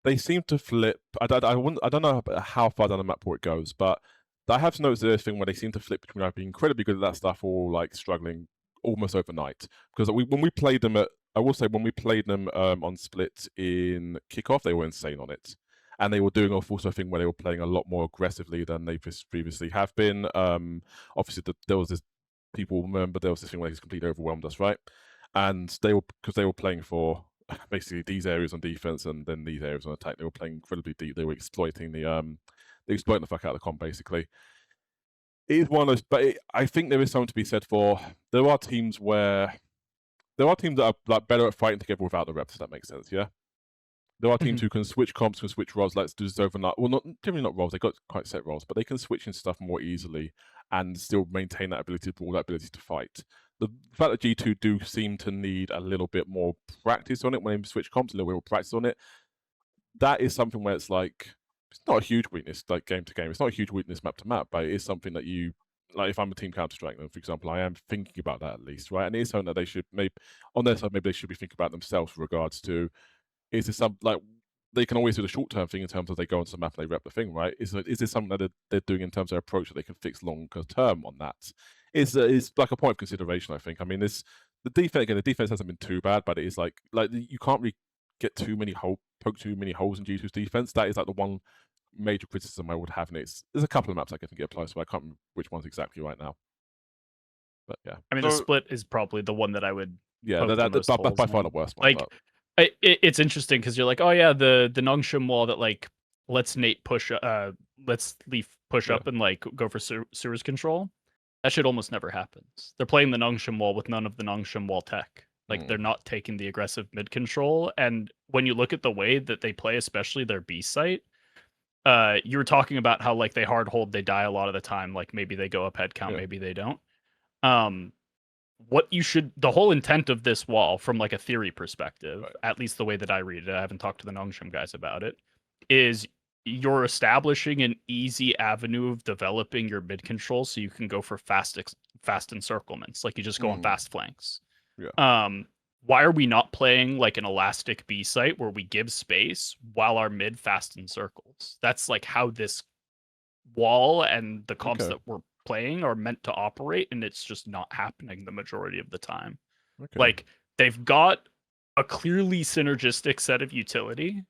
S3: they seem to flip. I don't know how far down the map pool it goes, but I have noticed this thing where they seem to flip between either being incredibly good at that stuff or like struggling almost overnight. Because when we played them on Split in kickoff, they were insane on it, and they were doing also a thing where they were playing a lot more aggressively than they previously have been. Obviously, there was this thing where he's completely overwhelmed us, right? And they were playing for basically these areas on defense and then these areas on attack. They were playing incredibly deep. They were exploiting the fuck out of the comp, basically. It is one of those, but I think there is something to be said for. There are teams that are like better at fighting together without the reps. If that makes sense, yeah. There are teams who can switch comps, can switch roles. Let's do this overnight. Well, generally not roles. They got quite set roles, but they can switch in stuff more easily and still maintain that ability to fight. The fact that G2 do seem to need a little bit more practice on it when they switch comps, a little bit more practice on it. That is something where it's like, it's not a huge weakness, like game to game. It's not a huge weakness map to map, but it is something that you, like if I'm a team Counter-Strike, then for example, I am thinking about that at least, right? And it is something that they should on their side, maybe they should be thinking about themselves with regards to, is this some, like, they can always do the short-term thing in terms of they go onto the map and they rep the thing, right? Is this something that they're doing in terms of their approach that they can fix longer term on that? Is like a point of consideration, I think. I mean, the defense hasn't been too bad, but it is like you can't really poke too many holes in G2's defense. That is like the one major criticism I would have, and there's a couple of maps I can get applied, so I can't remember which ones exactly right now. But yeah,
S2: I mean, the Split is probably the one that I would.
S3: Yeah, that's by far the worst one.
S2: Like, it's interesting because you're like, oh yeah, the Nongshim wall that like lets Nate lets Leaf push up and like go for sewers control. That shit almost never happens. They're playing the Nongshim wall with none of the Nongshim wall tech. Like they're not taking the aggressive mid control. And when you look at the way that they play, especially their B site, you were talking about how like they hard hold, they die a lot of the time. Like maybe they go up head count,
S3: Yeah.
S2: maybe they don't. What you should, the whole intent of this wall from like a theory perspective,
S3: Right.
S2: at least the way that I read it, I haven't talked to the Nongshim guys about it, is you're establishing an easy avenue of developing your mid control so you can go for fast encirclements. Like you just go on fast flanks.
S3: Yeah.
S2: Why are we not playing like an elastic B site where we give space while our mid fast encircles? That's like how this wall and the comps
S3: Okay.
S2: that we're playing are meant to operate, and it's just not happening the majority of the time.
S3: Okay.
S2: Like they've got a clearly synergistic set of utility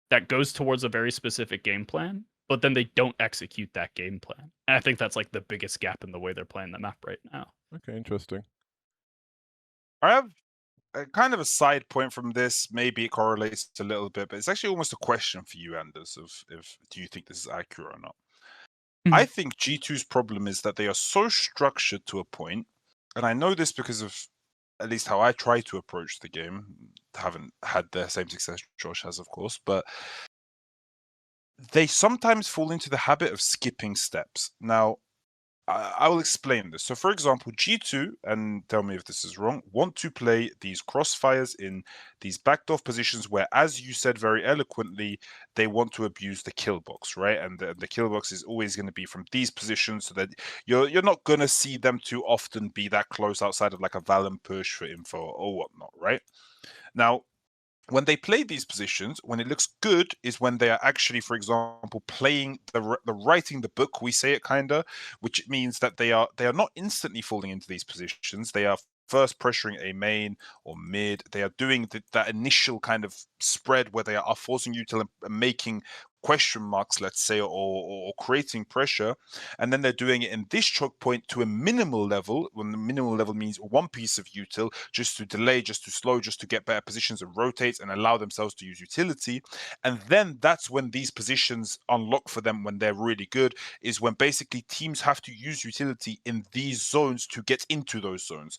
S2: that goes towards a very specific game plan, but then they don't execute that game plan. And I think that's like the biggest gap in the way they're playing the map right now.
S3: Okay, interesting.
S1: I have a kind of a side point from this. Maybe it correlates a little bit, but it's actually almost a question for you, anderzz, of if do you think this is accurate or not? I think G2's problem is that they are so structured to a point, and I know this because of at least how I try to approach the game. Haven't had the same success Josh has, of course, but they sometimes fall into the habit of skipping steps. Now, I will explain this. So, for example, G2, and tell me if this is wrong, want to play these crossfires in these backed off positions where, as you said very eloquently, they want to abuse the kill box, right? And the kill box is always going to be from these positions, so that you're not going to see them too often be that close outside of like a Valen push for info or whatnot, right? Now, when they play these positions, when it looks good is when they are actually, for example, playing the writing the book, we say it kinda, which means that they are not instantly falling into these positions. They are first pressuring a main or mid. They are doing that initial kind of spread where they are forcing you to making question marks, let's say, or creating pressure, and then they're doing it in this choke point to a minimal level. When the minimal level means one piece of util, just to delay, just to slow, just to get better positions and rotate and allow themselves to use utility. And then that's when these positions unlock for them when they're really good, is when basically teams have to use utility in these zones to get into those zones.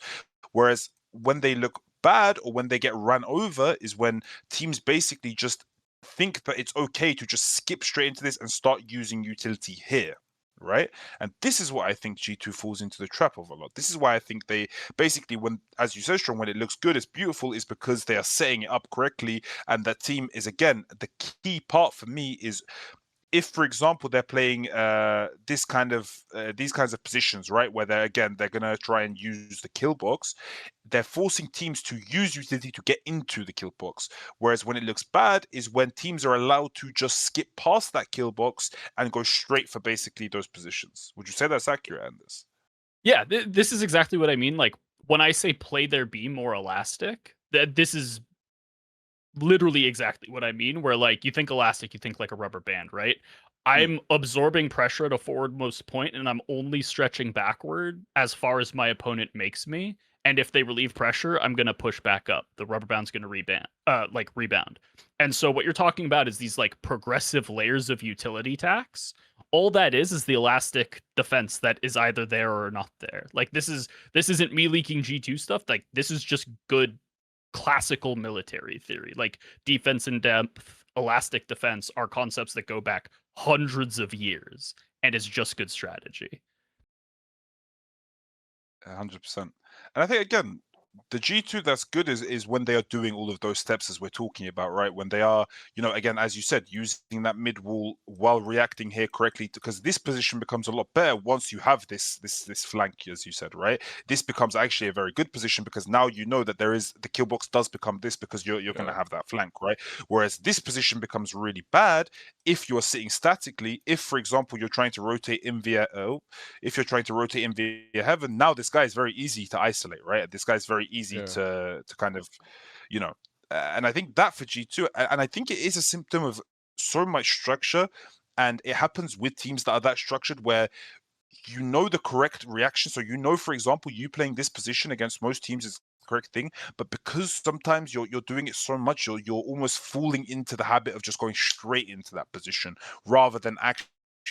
S1: Whereas when they look bad or when they get run over is when teams basically just think that it's okay to just skip straight into this and start using utility here, right? And this is what I think G2 falls into the trap of a lot. This is why I think they basically, when, as you said, Strong, when it looks good, it's beautiful, is because they are setting it up correctly. And that team is, again, the key part for me is, if, for example, they're playing these kinds of positions, right, where they're going to try and use the kill box, they're forcing teams to use utility to get into the kill box. Whereas when it looks bad is when teams are allowed to just skip past that kill box and go straight for basically those positions. Would you say that's accurate, anderzz?
S2: Yeah, this is exactly what I mean. Like when I say play their B more elastic, this is literally exactly what I mean. Where like you think elastic, you think like a rubber band, right? I'm absorbing pressure at a forwardmost point, and I'm only stretching backward as far as my opponent makes me. And if they relieve pressure, I'm gonna push back up. The rubber band's gonna rebound. And so what you're talking about is these like progressive layers of utility tax. All that is the elastic defense that is either there or not there. Like this isn't me leaking G2 stuff. Like this is just good classical military theory. Like defense in depth, elastic defense are concepts that go back hundreds of years, and it's just good strategy.
S1: 100%. And I think, again, the G2 that's good is when they are doing all of those steps as we're talking about, right? When they are, again, as you said, using that mid wall while reacting here correctly, because this position becomes a lot better once you have this flank, as you said, right? This becomes actually a very good position because now you know that the kill box does become this because you're going to have that flank, right? Whereas this position becomes really bad if you're sitting statically. If, for example, you're trying to rotate in via heaven, now this guy is very easy to isolate, right? This guy's very easy to kind of, and I think that for G2, and I think it is a symptom of so much structure, and it happens with teams that are that structured where the correct reaction. So for example, you playing this position against most teams is the correct thing, but because sometimes you're doing it so much, you're almost falling into the habit of just going straight into that position rather than actually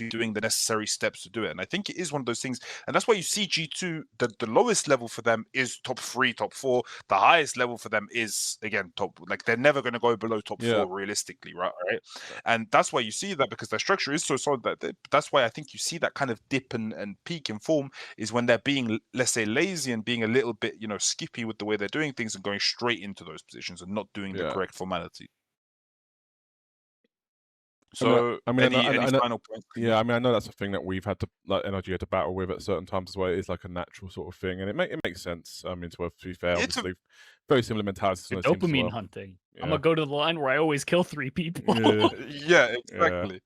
S1: doing the necessary steps to do it. And I think it is one of those things, and that's why you see G2, the lowest level for them is top 3, top 4. The highest level for them is, again, top, like they're never going to go below top 4 realistically, right? And that's why you see that, because their structure is so solid that that's why I think you see that kind of dip and peak in form is when they're being, let's say, lazy and being a little bit, skippy with the way they're doing things and going straight into those positions and not doing the correct formality. So, any final points?
S3: Yeah, I know that's a thing that we've had to, like, NRG had to battle with at certain times as well. It is like a natural sort of thing, and it makes sense. I mean, to be fair, obviously, very similar mentalities.
S2: The dopamine hunting. I'm gonna go to the line where I always kill 3 people.
S1: Yeah, exactly.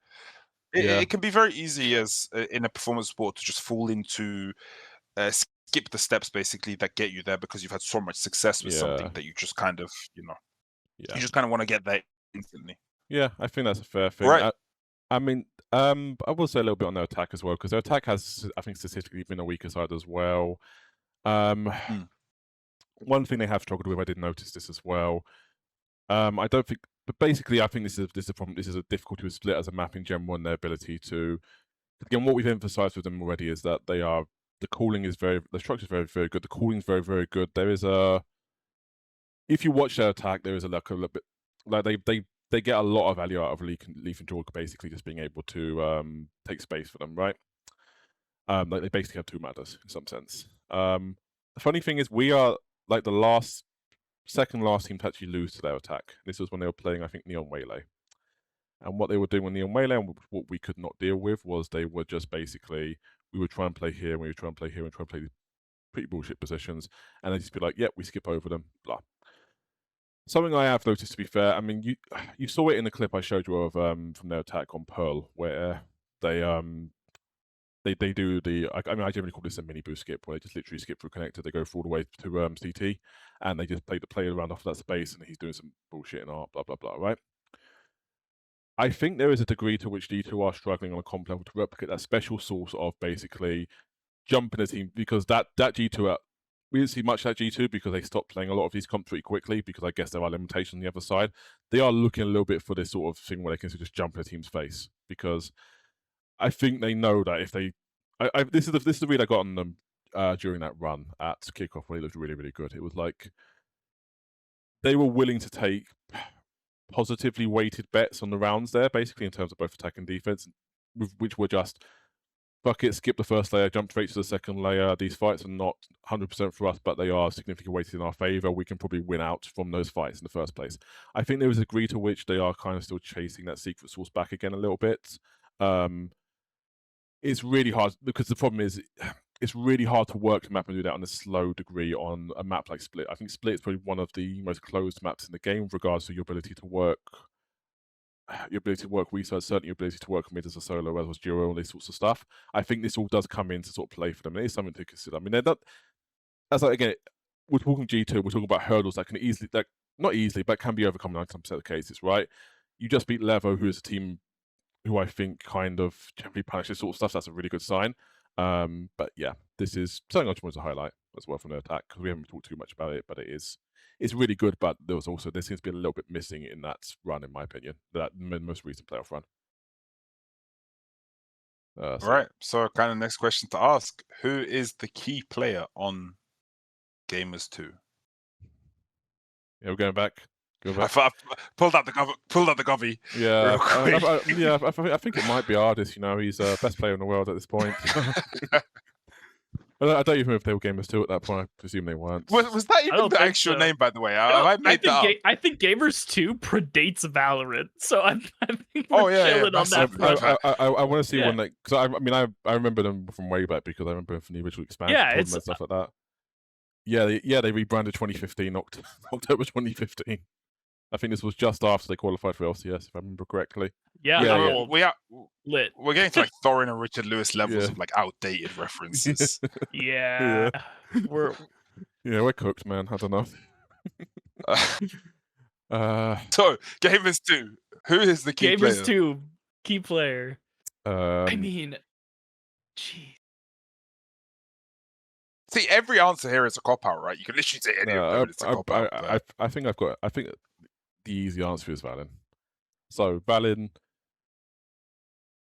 S1: It can be very easy as in a performance sport to just fall into skip the steps basically that get you there because you've had so much success with something that you just kind of, you just kind of want to get there instantly.
S3: Yeah, I think that's a fair thing.
S1: Right.
S3: I mean, I will say a little bit on their attack as well, because their attack has, I think, statistically been a weaker side as well. One thing they have struggled with, I did notice this as well. I don't think, but basically, I think this is a problem. This is a difficulty with Split as a map in general, and their ability to. Again, what we've emphasized with them already is that the cooling is the structure is very, very good. The cooling is very, very good. There is if you watch their attack, there is a little bit like they get a lot of value out of Leaf and Jorg basically just being able to take space for them, right? Like they basically have 2 matters in some sense. The funny thing is, we are like the second last team to actually lose to their attack. This was when they were playing, I think, Neon Waylay. And what they were doing with Neon Waylay, and what we could not deal with, was they were just basically, we would try and play here, and we would try and play here, and try and play these pretty bullshit positions, and they'd just be like, yep, we skip over them, blah. Something I have noticed, to be fair, I mean, you saw it in the clip I showed you of from their attack on Pearl, where they do the, I mean, I generally call this a mini boost skip, where they just literally skip through connector, they go all the way to CT, and they just play around off that space, and he's doing some bullshit and blah blah blah, right? I think there is a degree to which G2 are struggling on a comp level to replicate that special source of basically jumping a team, because that G2 we didn't see much of that G2 because they stopped playing a lot of these comps pretty quickly, because I guess there are limitations on the other side. They are looking a little bit for this sort of thing where they can just jump in a team's face, because I think they know that if they, this is the read I got on them during that run at kickoff where they looked really, really good. It was like they were willing to take positively weighted bets on the rounds there, basically in terms of both attack and defense, which were just fuck it, skip the first layer, jump straight to the second layer. These fights are not 100% for us, but they are significantly weighted in our favor. We can probably win out from those fights in the first place. I think there is a degree to which they are kind of still chasing that secret source back again a little bit. It's really hard, because the problem is it's really hard to work the map and do that on a slow degree on a map like Split. I think Split is probably one of the most closed maps in the game with regards to your ability to work research, certainly your ability to work mid as a solo, as was duo, all these sorts of stuff. I think this all does come in to sort of play for them. It is something to consider. I mean, they're not, as like, again, we're talking G2, we're talking about hurdles that can easily, not easily, but can be overcome in 90% of the cases, right? You just beat Levo, who is a team who I think kind of generally punishes sort of stuff. So that's a really good sign. But yeah, this is something I just wanted to highlight as well from the attack, because we haven't talked too much about it, but it's really good. But there seems to be a little bit missing in that run, in my opinion, that most recent playoff run.
S1: Right. So kind of next question to ask: who is the key player on Gamers 2?
S3: Yeah, we're going back.
S1: I pulled out the govy.
S3: Yeah, I think it might be Ardis. You know, he's best player in the world at this point. I don't even know if they were Gamers 2 at that point. I presume they weren't.
S1: Was that even the actual name, by the way? I
S2: think Gamers 2 predates Valorant, so I think we're chilling on that front.
S3: I want to see one that, because I remember them from way back, because I remember them from the original expansion and stuff like that. Yeah, they rebranded 2015, October 2015. I think this was just after they qualified for LCS, if I remember correctly.
S2: Yeah.
S1: We are
S2: lit.
S1: We're getting to like Thorin and Richard Lewis levels of like outdated references.
S2: Yeah. We're
S3: cooked, man. I don't know.
S1: So Gamers 2, who is the key player?
S2: Gamers 2, key player. I mean, geez.
S1: See, every answer here is a cop out, right? You can literally say any of them. It's a cop out.
S3: I think the easy answer is Valen. So Valen,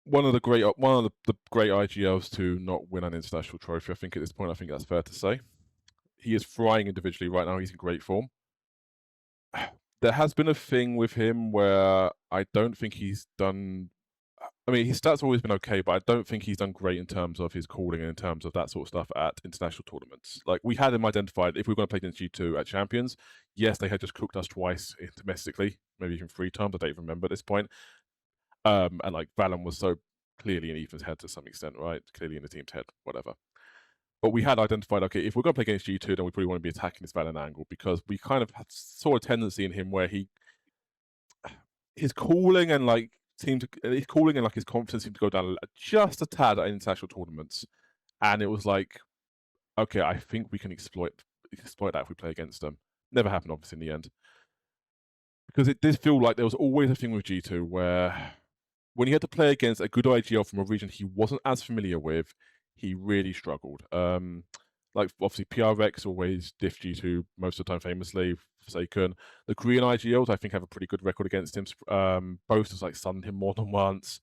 S3: one of the great IGLs to not win an international trophy. I think at this point, I think that's fair to say. He is flying individually right now. He's in great form. There has been a thing with him where I don't think he's done. I mean, his stats have always been okay, but I don't think he's done great in terms of his calling and in terms of that sort of stuff at international tournaments. Like, we had him identified if we were going to play against G2 at Champions. Yes, they had just cooked us twice domestically, maybe even 3 times. I don't even remember at this point. And like Valen was so clearly in Ethan's head to some extent, right? Clearly in the team's head, whatever. But we had identified, okay, if we're going to play against G2, then we probably want to be attacking this Valen angle because we kind of saw a tendency in him where his calling and like his calling and like his confidence seemed to go down just a tad at international tournaments, and it was like, okay, I think we can exploit that if we play against them. Never happened, obviously, in the end, because it did feel like there was always a thing with G2 where when he had to play against a good IGL from a region he wasn't as familiar with, he really struggled. Like, obviously, PRX always diff G2 most of the time, famously, Forsaken. The Korean IGLs, I think, have a pretty good record against him. Both has, like, stunned him more than once.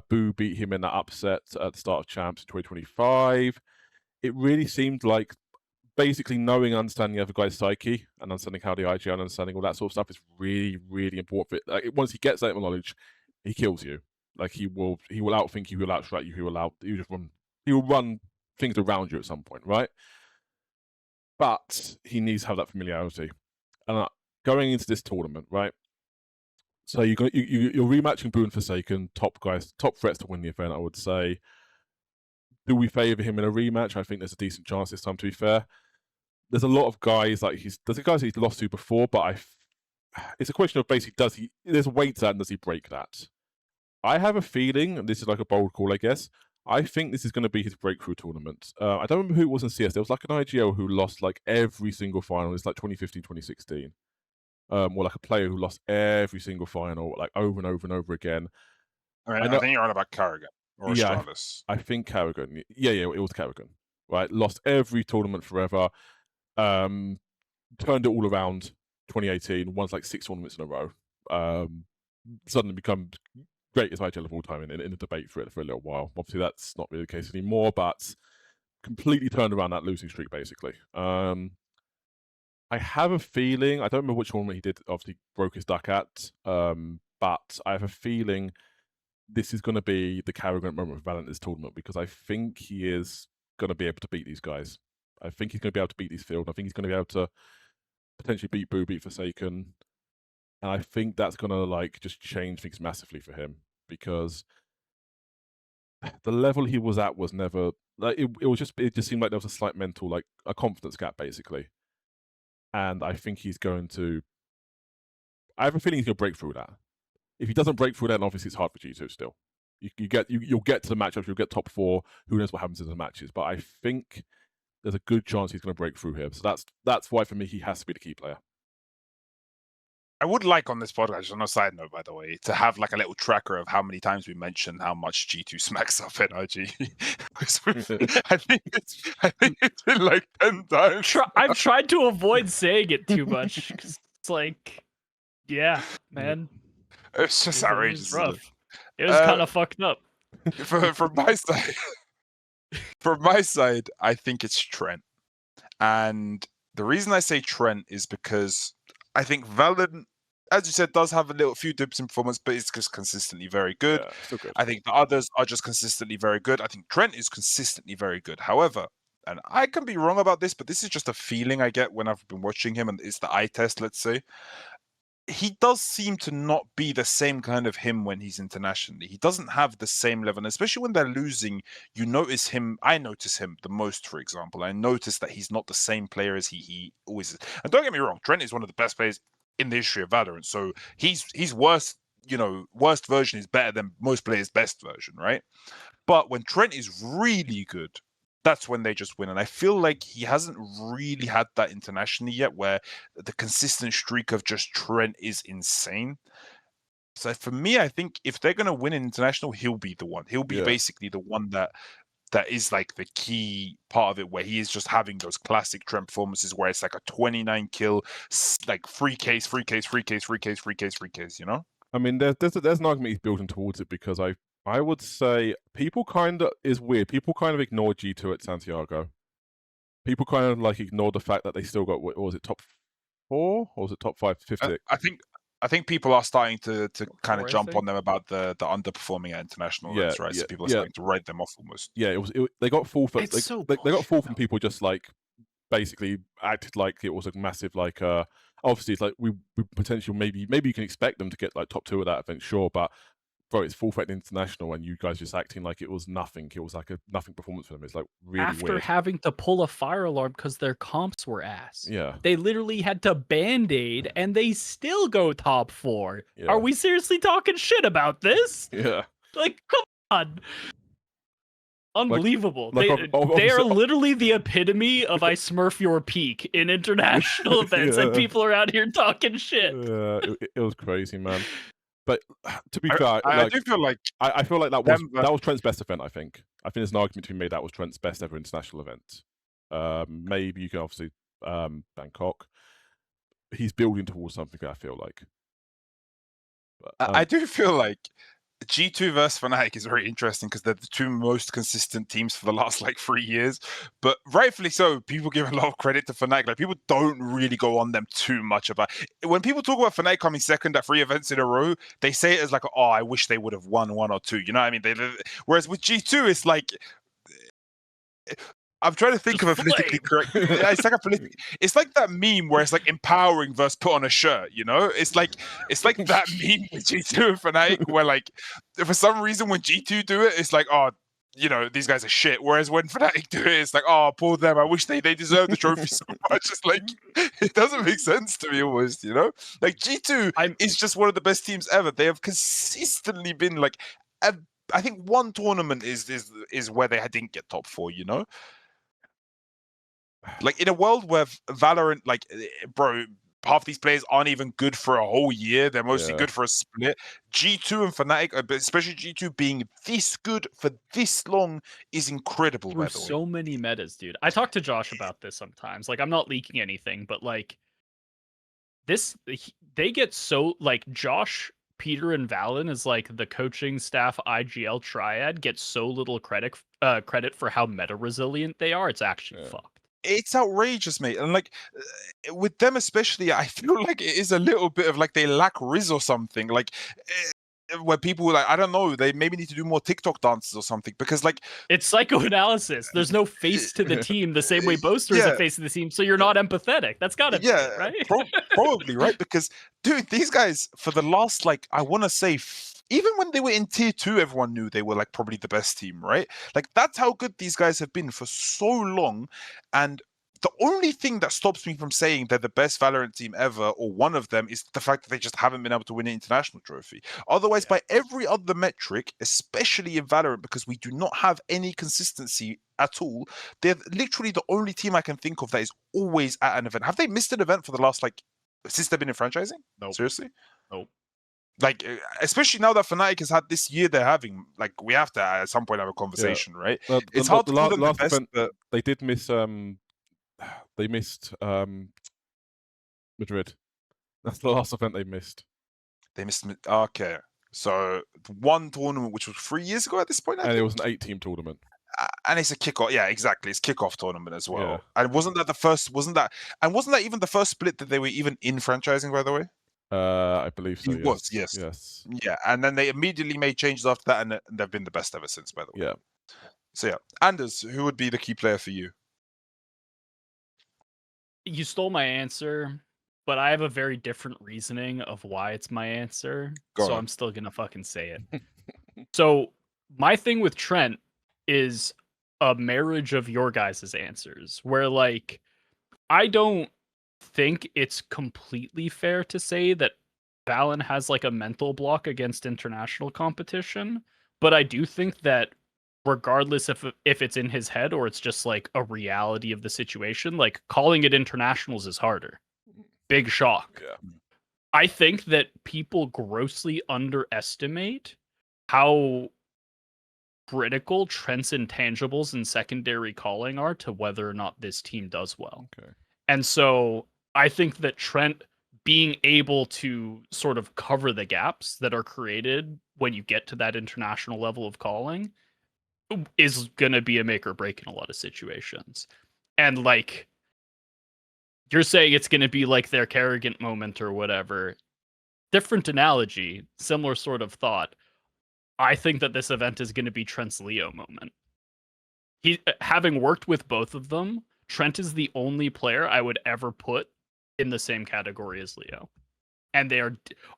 S3: Boo beat him in that upset at the start of Champs in 2025. It really seemed like basically knowing and understanding the other guy's psyche and understanding how the IGL and understanding all that sort of stuff is really, really important. Like, once he gets that knowledge, he kills you. Like, he will outthink you, he will outstrike you, he will run things around you at some point, right? But he needs to have that familiarity. And going into this tournament, right? So you're rematching Boo and Forsaken, top threats to win the event, I would say. Do we favour him in a rematch? I think there's a decent chance this time, to be fair. There's a lot of guys there's guys he's lost to before, but it's a question of basically there's weight to that and does he break that? I have a feeling, and this is like a bold call, I guess, I think this is going to be his breakthrough tournament. I don't remember who it was in CS. There was like an IGL who lost like every single final. It's like 2015, 2016. Or like a player who lost every single final, like over and over and over again.
S1: I think you're on about Carrigan or Astralis.
S3: I think Carrigan. Yeah, it was Carrigan. Right, lost every tournament forever. Turned it all around 2018. Won like 6 tournaments in a row. Suddenly become greatest IGL of all time in the debate for a little while. Obviously, that's not really the case anymore, but completely turned around that losing streak, basically. I have a feeling, I don't remember which tournament he did, obviously broke his duck at, but I have a feeling this is going to be the Carrigan moment for Valent this tournament, because I think he is going to be able to beat these guys. I think he's going to be able to beat these field. I think he's going to be able to potentially beat Boo, beat Forsaken. And I think that's going to like just change things massively for him, because the level he was at was never like it just seemed like there was a slight mental, like a confidence gap, basically. And I think he's going to. I have a feeling he's going to break through that. If he doesn't break through that, then obviously it's hard for G2 still. You'll get to the matchups, you'll get top 4. Who knows what happens in the matches? But I think there's a good chance he's going to break through here. So that's why for me he has to be the key player.
S1: I would like on this podcast, on a side note, by the way, to have like a little tracker of how many times we mention how much G2 smacks up NRG. I think it's been like 10 times.
S2: I've tried to avoid saying it too much because it's like, yeah, man.
S1: It's just outrageous.
S2: It was rough. It was kind of fucked up.
S1: From my side, from my side, I think it's Trent, and the reason I say Trent is because I think Valen, as you said, does have a few dips in performance, but it's just consistently very good.
S3: Yeah, still good.
S1: I think the others are just consistently very good. I think Trent is consistently very good. However, and I can be wrong about this, but this is just a feeling I get when I've been watching him, and it's the eye test, let's say. He does seem to not be the same kind of him when he's internationally. He doesn't have the same level, and especially when they're losing, you notice him. I notice him the most, for example. I notice that he's not the same player as he always is. And don't get me wrong, Trent is one of the best players in the history of Valorant. So he's worst version is better than most players' best version, right? But when Trent is really good, that's when they just win. And I feel like he hasn't really had that internationally yet, where the consistent streak of just Trent is insane. So for me, I think if they're going to win an international, he'll be the one. He'll be basically the one that is like the key part of it, where he is just having those classic Trent performances where it's like a 29 kill, like free case, you know?
S3: I mean, there's an argument he's building towards it, because I I would say people kind of is weird. People kind of ignore G2 at Santiago. People kind of like ignore the fact that they still got, what was it, top 4 or was it top 5, 5, 6?
S1: I think people are starting to kind of
S2: 4, I
S1: jump on
S2: think.
S1: them about the underperforming at international events, right? So people are starting to write them off almost.
S3: Yeah, they got fourth.
S2: It's
S3: They,
S2: so
S3: they got
S2: bullshit,
S3: fourth, and
S2: though.
S3: people just like basically acted like it was a massive like. Obviously, it's like we potentially maybe you can expect them to get like top 2 at that event, sure, but bro, it's full threat international, and you guys just acting like it was nothing. It was like a nothing performance for them. It's like really
S2: After
S3: weird.
S2: having to pull a fire alarm because their comps were ass.
S3: Yeah.
S2: They literally had to band-aid and they still go top 4.
S3: Yeah.
S2: Are we seriously talking shit about this?
S3: Yeah.
S2: Like, come on. Unbelievable.
S3: like,
S2: they are literally the epitome of I smurf your peak in international events, and people are out here talking shit.
S3: It was crazy, man. But to be fair,
S1: I do feel like
S3: I feel like that was Trent's best event. I think there's an argument to be made that was Trent's best ever international event. Maybe you can obviously Bangkok. He's building towards something. I feel like. But,
S1: I do feel like G2 versus Fnatic is very interesting because they're the 2 most consistent teams for the last like 3 years. But rightfully so, people give a lot of credit to Fnatic. Like people don't really go on them too much about when people talk about Fnatic coming second at 3 events in a row, they say it as like, oh, I wish they would have won 1 or 2. You know what I mean? Whereas with G2, it's like I'm trying to think of a politically correct. It's like it's like that meme where it's like empowering versus put on a shirt. You know, it's like that meme with G2 and Fnatic where like for some reason when G2 do it, it's like, oh, you know, these guys are shit. Whereas when Fnatic do it, it's like, oh, poor them. I wish they deserve the trophy so much. It's like it doesn't make sense to me almost. You know, like G2 is just one of the best teams ever. They have consistently been like, I think one tournament is where they didn't get top 4. You know. Like in a world where Valorant, like, bro, half these players aren't even good for a whole year. They're mostly good for a split. G2 and Fnatic, especially G2 being this good for this long is incredible.
S2: Through so many metas, dude. I talk to Josh about this sometimes. Like, I'm not leaking anything, but like they get so like Josh, Peter, and Valen is like the coaching staff IGL triad gets so little credit for how meta resilient they are. It's actually fucked.
S1: It's outrageous, mate. And like with them especially, I feel like it is a little bit of like they lack Riz or something. Like where people like, I don't know, they maybe need to do more TikTok dances or something because like
S2: it's psychoanalysis. There's no face to the team the same way Boaster is a face to the team, so you're not empathetic. That's gotta be it, right?
S1: Probably, right? Because dude, these guys for the last like I want to say even when they were in tier 2, everyone knew they were like probably the best team, right? Like that's how good these guys have been for so long. And the only thing that stops me from saying they're the best Valorant team ever, or one of them, is the fact that they just haven't been able to win an international trophy. Otherwise, by every other metric, especially in Valorant, because we do not have any consistency at all, they're literally the only team I can think of that is always at an event. Have they missed an event for the last like since they've been in franchising?
S2: No.
S1: Seriously?
S2: Nope.
S1: Like, especially now that Fnatic has had this year they're having, like, we have to at some point have a conversation, right?
S3: Well,
S1: it's hard to call them the best,
S3: event,
S1: but
S3: they did miss. They missed Madrid. That's the last event they missed.
S1: They missed. Okay, so one tournament which was 3 years ago at this point,
S3: and it was an 8-team tournament.
S1: And it's a kickoff. Yeah, exactly. It's kickoff tournament as well.
S3: Yeah.
S1: And wasn't that even the first split that they were even in franchising? By the way.
S3: I believe so.
S1: It was, yes. Yeah, and then they immediately made changes after that, and they've been the best ever since, by the way.
S3: Yeah.
S1: So, yeah. anderzz, who would be the key player for you?
S2: You stole my answer, but I have a very different reasoning of why it's my answer. So I'm still going to fucking say it. So, my thing with Trent is a marriage of your guys' answers, where, like, I don't think it's completely fair to say that Valen has like a mental block against international competition, but I do think that regardless if it's in his head or it's just like a reality of the situation, like calling it internationals is harder. Big shock.
S3: Yeah.
S2: I think that people grossly underestimate how critical Trent's intangibles and secondary calling are to whether or not this team does well.
S3: Okay.
S2: And so I think that Trent being able to sort of cover the gaps that are created when you get to that international level of calling is going to be a make or break in a lot of situations. And like, you're saying it's going to be like their Kerrigan moment or whatever. Different analogy, similar sort of thought. I think that this event is going to be Trent's Leo moment. He, having worked with both of them, Trent is the only player I would ever put in the same category as Leo. And they are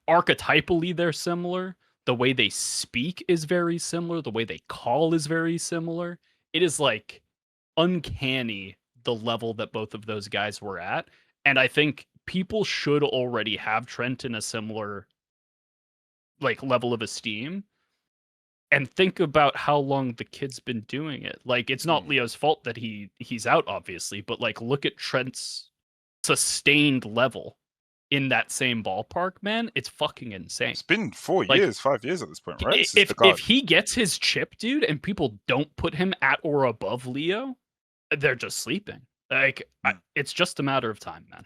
S2: archetypally, they're similar. The way they speak is very similar. The way they call is very similar. It is like uncanny the level that both of those guys were at. And I think people should already have Trent in a similar like level of esteem. And think about how long the kid's been doing it. Like, it's not Leo's fault that he's out, obviously, but like, look at Trent's sustained level in that same ballpark, man. It's fucking insane.
S1: It's been 4 years, 5 years at this point, right?
S2: If he gets his chip, dude, and people don't put him at or above Leo, they're just sleeping. Like, it's just a matter of time, man.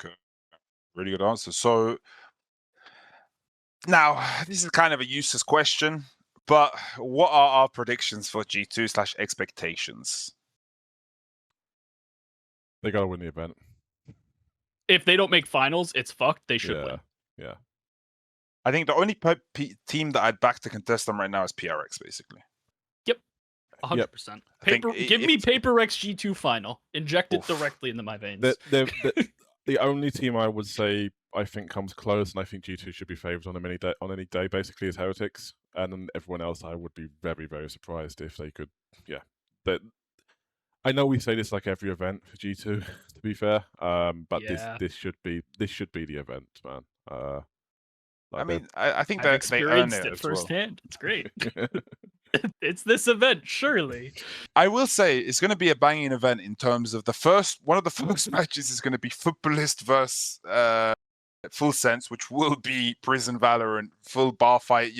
S1: Okay. Really good answer. So, now, this is kind of a useless question, but what are our predictions for G2 / expectations?
S3: They gotta win the event.
S2: If they don't make finals, it's fucked. They should win.
S3: Yeah.
S1: I think the only team that I'd back to contest them right now is PRX, basically.
S2: Yep. 100%. Give me Paper X G2 final. Inject it directly into my veins.
S3: The only team I would say I think comes close, and I think G2 should be favored on any day, basically, is Heretics. And then everyone else, I would be very, very surprised if they could. Yeah, I know we say this like every event for G2, to be fair. But this should be the event, man.
S1: I mean, I think
S2: I've
S1: that
S2: experienced
S1: they earn it
S2: firsthand. It's great. It's this event, surely.
S1: I will say it's going to be a banging event in terms of one of the first matches is going to be Footballist versus Full Sense, which will be Prison Valorant, full bar fight,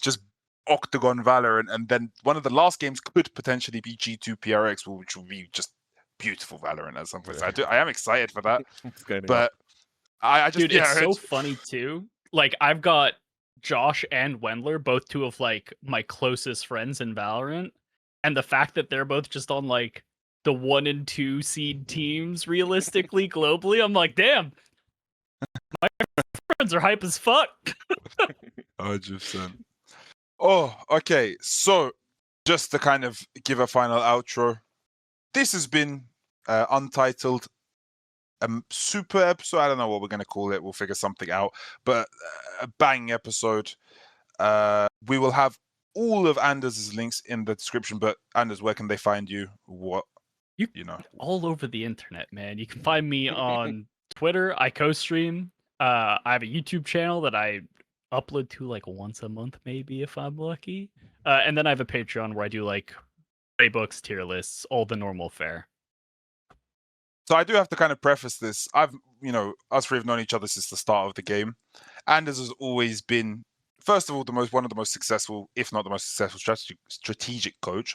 S1: just Octagon Valorant. And then one of the last games could potentially be G2 PRX, which will be just beautiful Valorant at some point. So I am excited for that. But I just,
S2: dude, it's so funny too. Like, I've got Josh and Wendler, both two of like my closest friends in Valorant, and the fact that they're both just on like the 1 and 2 seed teams realistically globally, I'm like, damn, my friends are hype as fuck.
S1: 100%. Oh, okay. So just to kind of give a final outro, this has been Untitled, super episode. I don't know what we're going to call it. We'll figure something out. But a bang episode. We will have all of anderzz links in the description. But Anderzz, where can they find you? You know,
S2: all over the internet, man. You can find me on Twitter. I co-stream. I have a YouTube channel that I upload to like once a month, maybe if I'm lucky. And then I have a Patreon where I do like playbooks, tier lists, all the normal fare.
S1: So I do have to kind of preface this. Us three have known each other since the start of the game. Anderzz has always been, first of all, one of the most successful, if not the most successful strategic coach,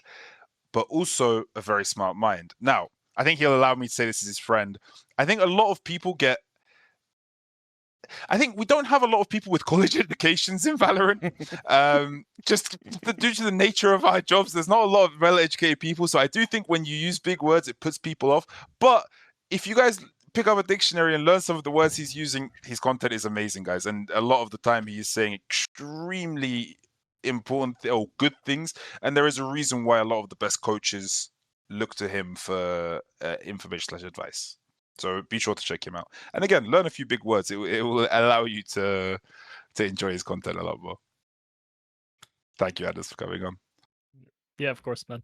S1: but also a very smart mind. Now, I think he'll allow me to say this as his friend. I think a lot of people I think we don't have a lot of people with college educations in Valorant. Just due to the nature of our jobs, there's not a lot of well-educated people. So I do think when you use big words, it puts people off. But if you guys pick up a dictionary and learn some of the words he's using, his content is amazing, guys. And a lot of the time he is saying extremely important or good things. And there is a reason why a lot of the best coaches look to him for information / advice. So be sure to check him out. And again, learn a few big words. It will allow you to enjoy his content a lot more. Thank you, Anderzz, for coming on.
S2: Yeah, of course, man.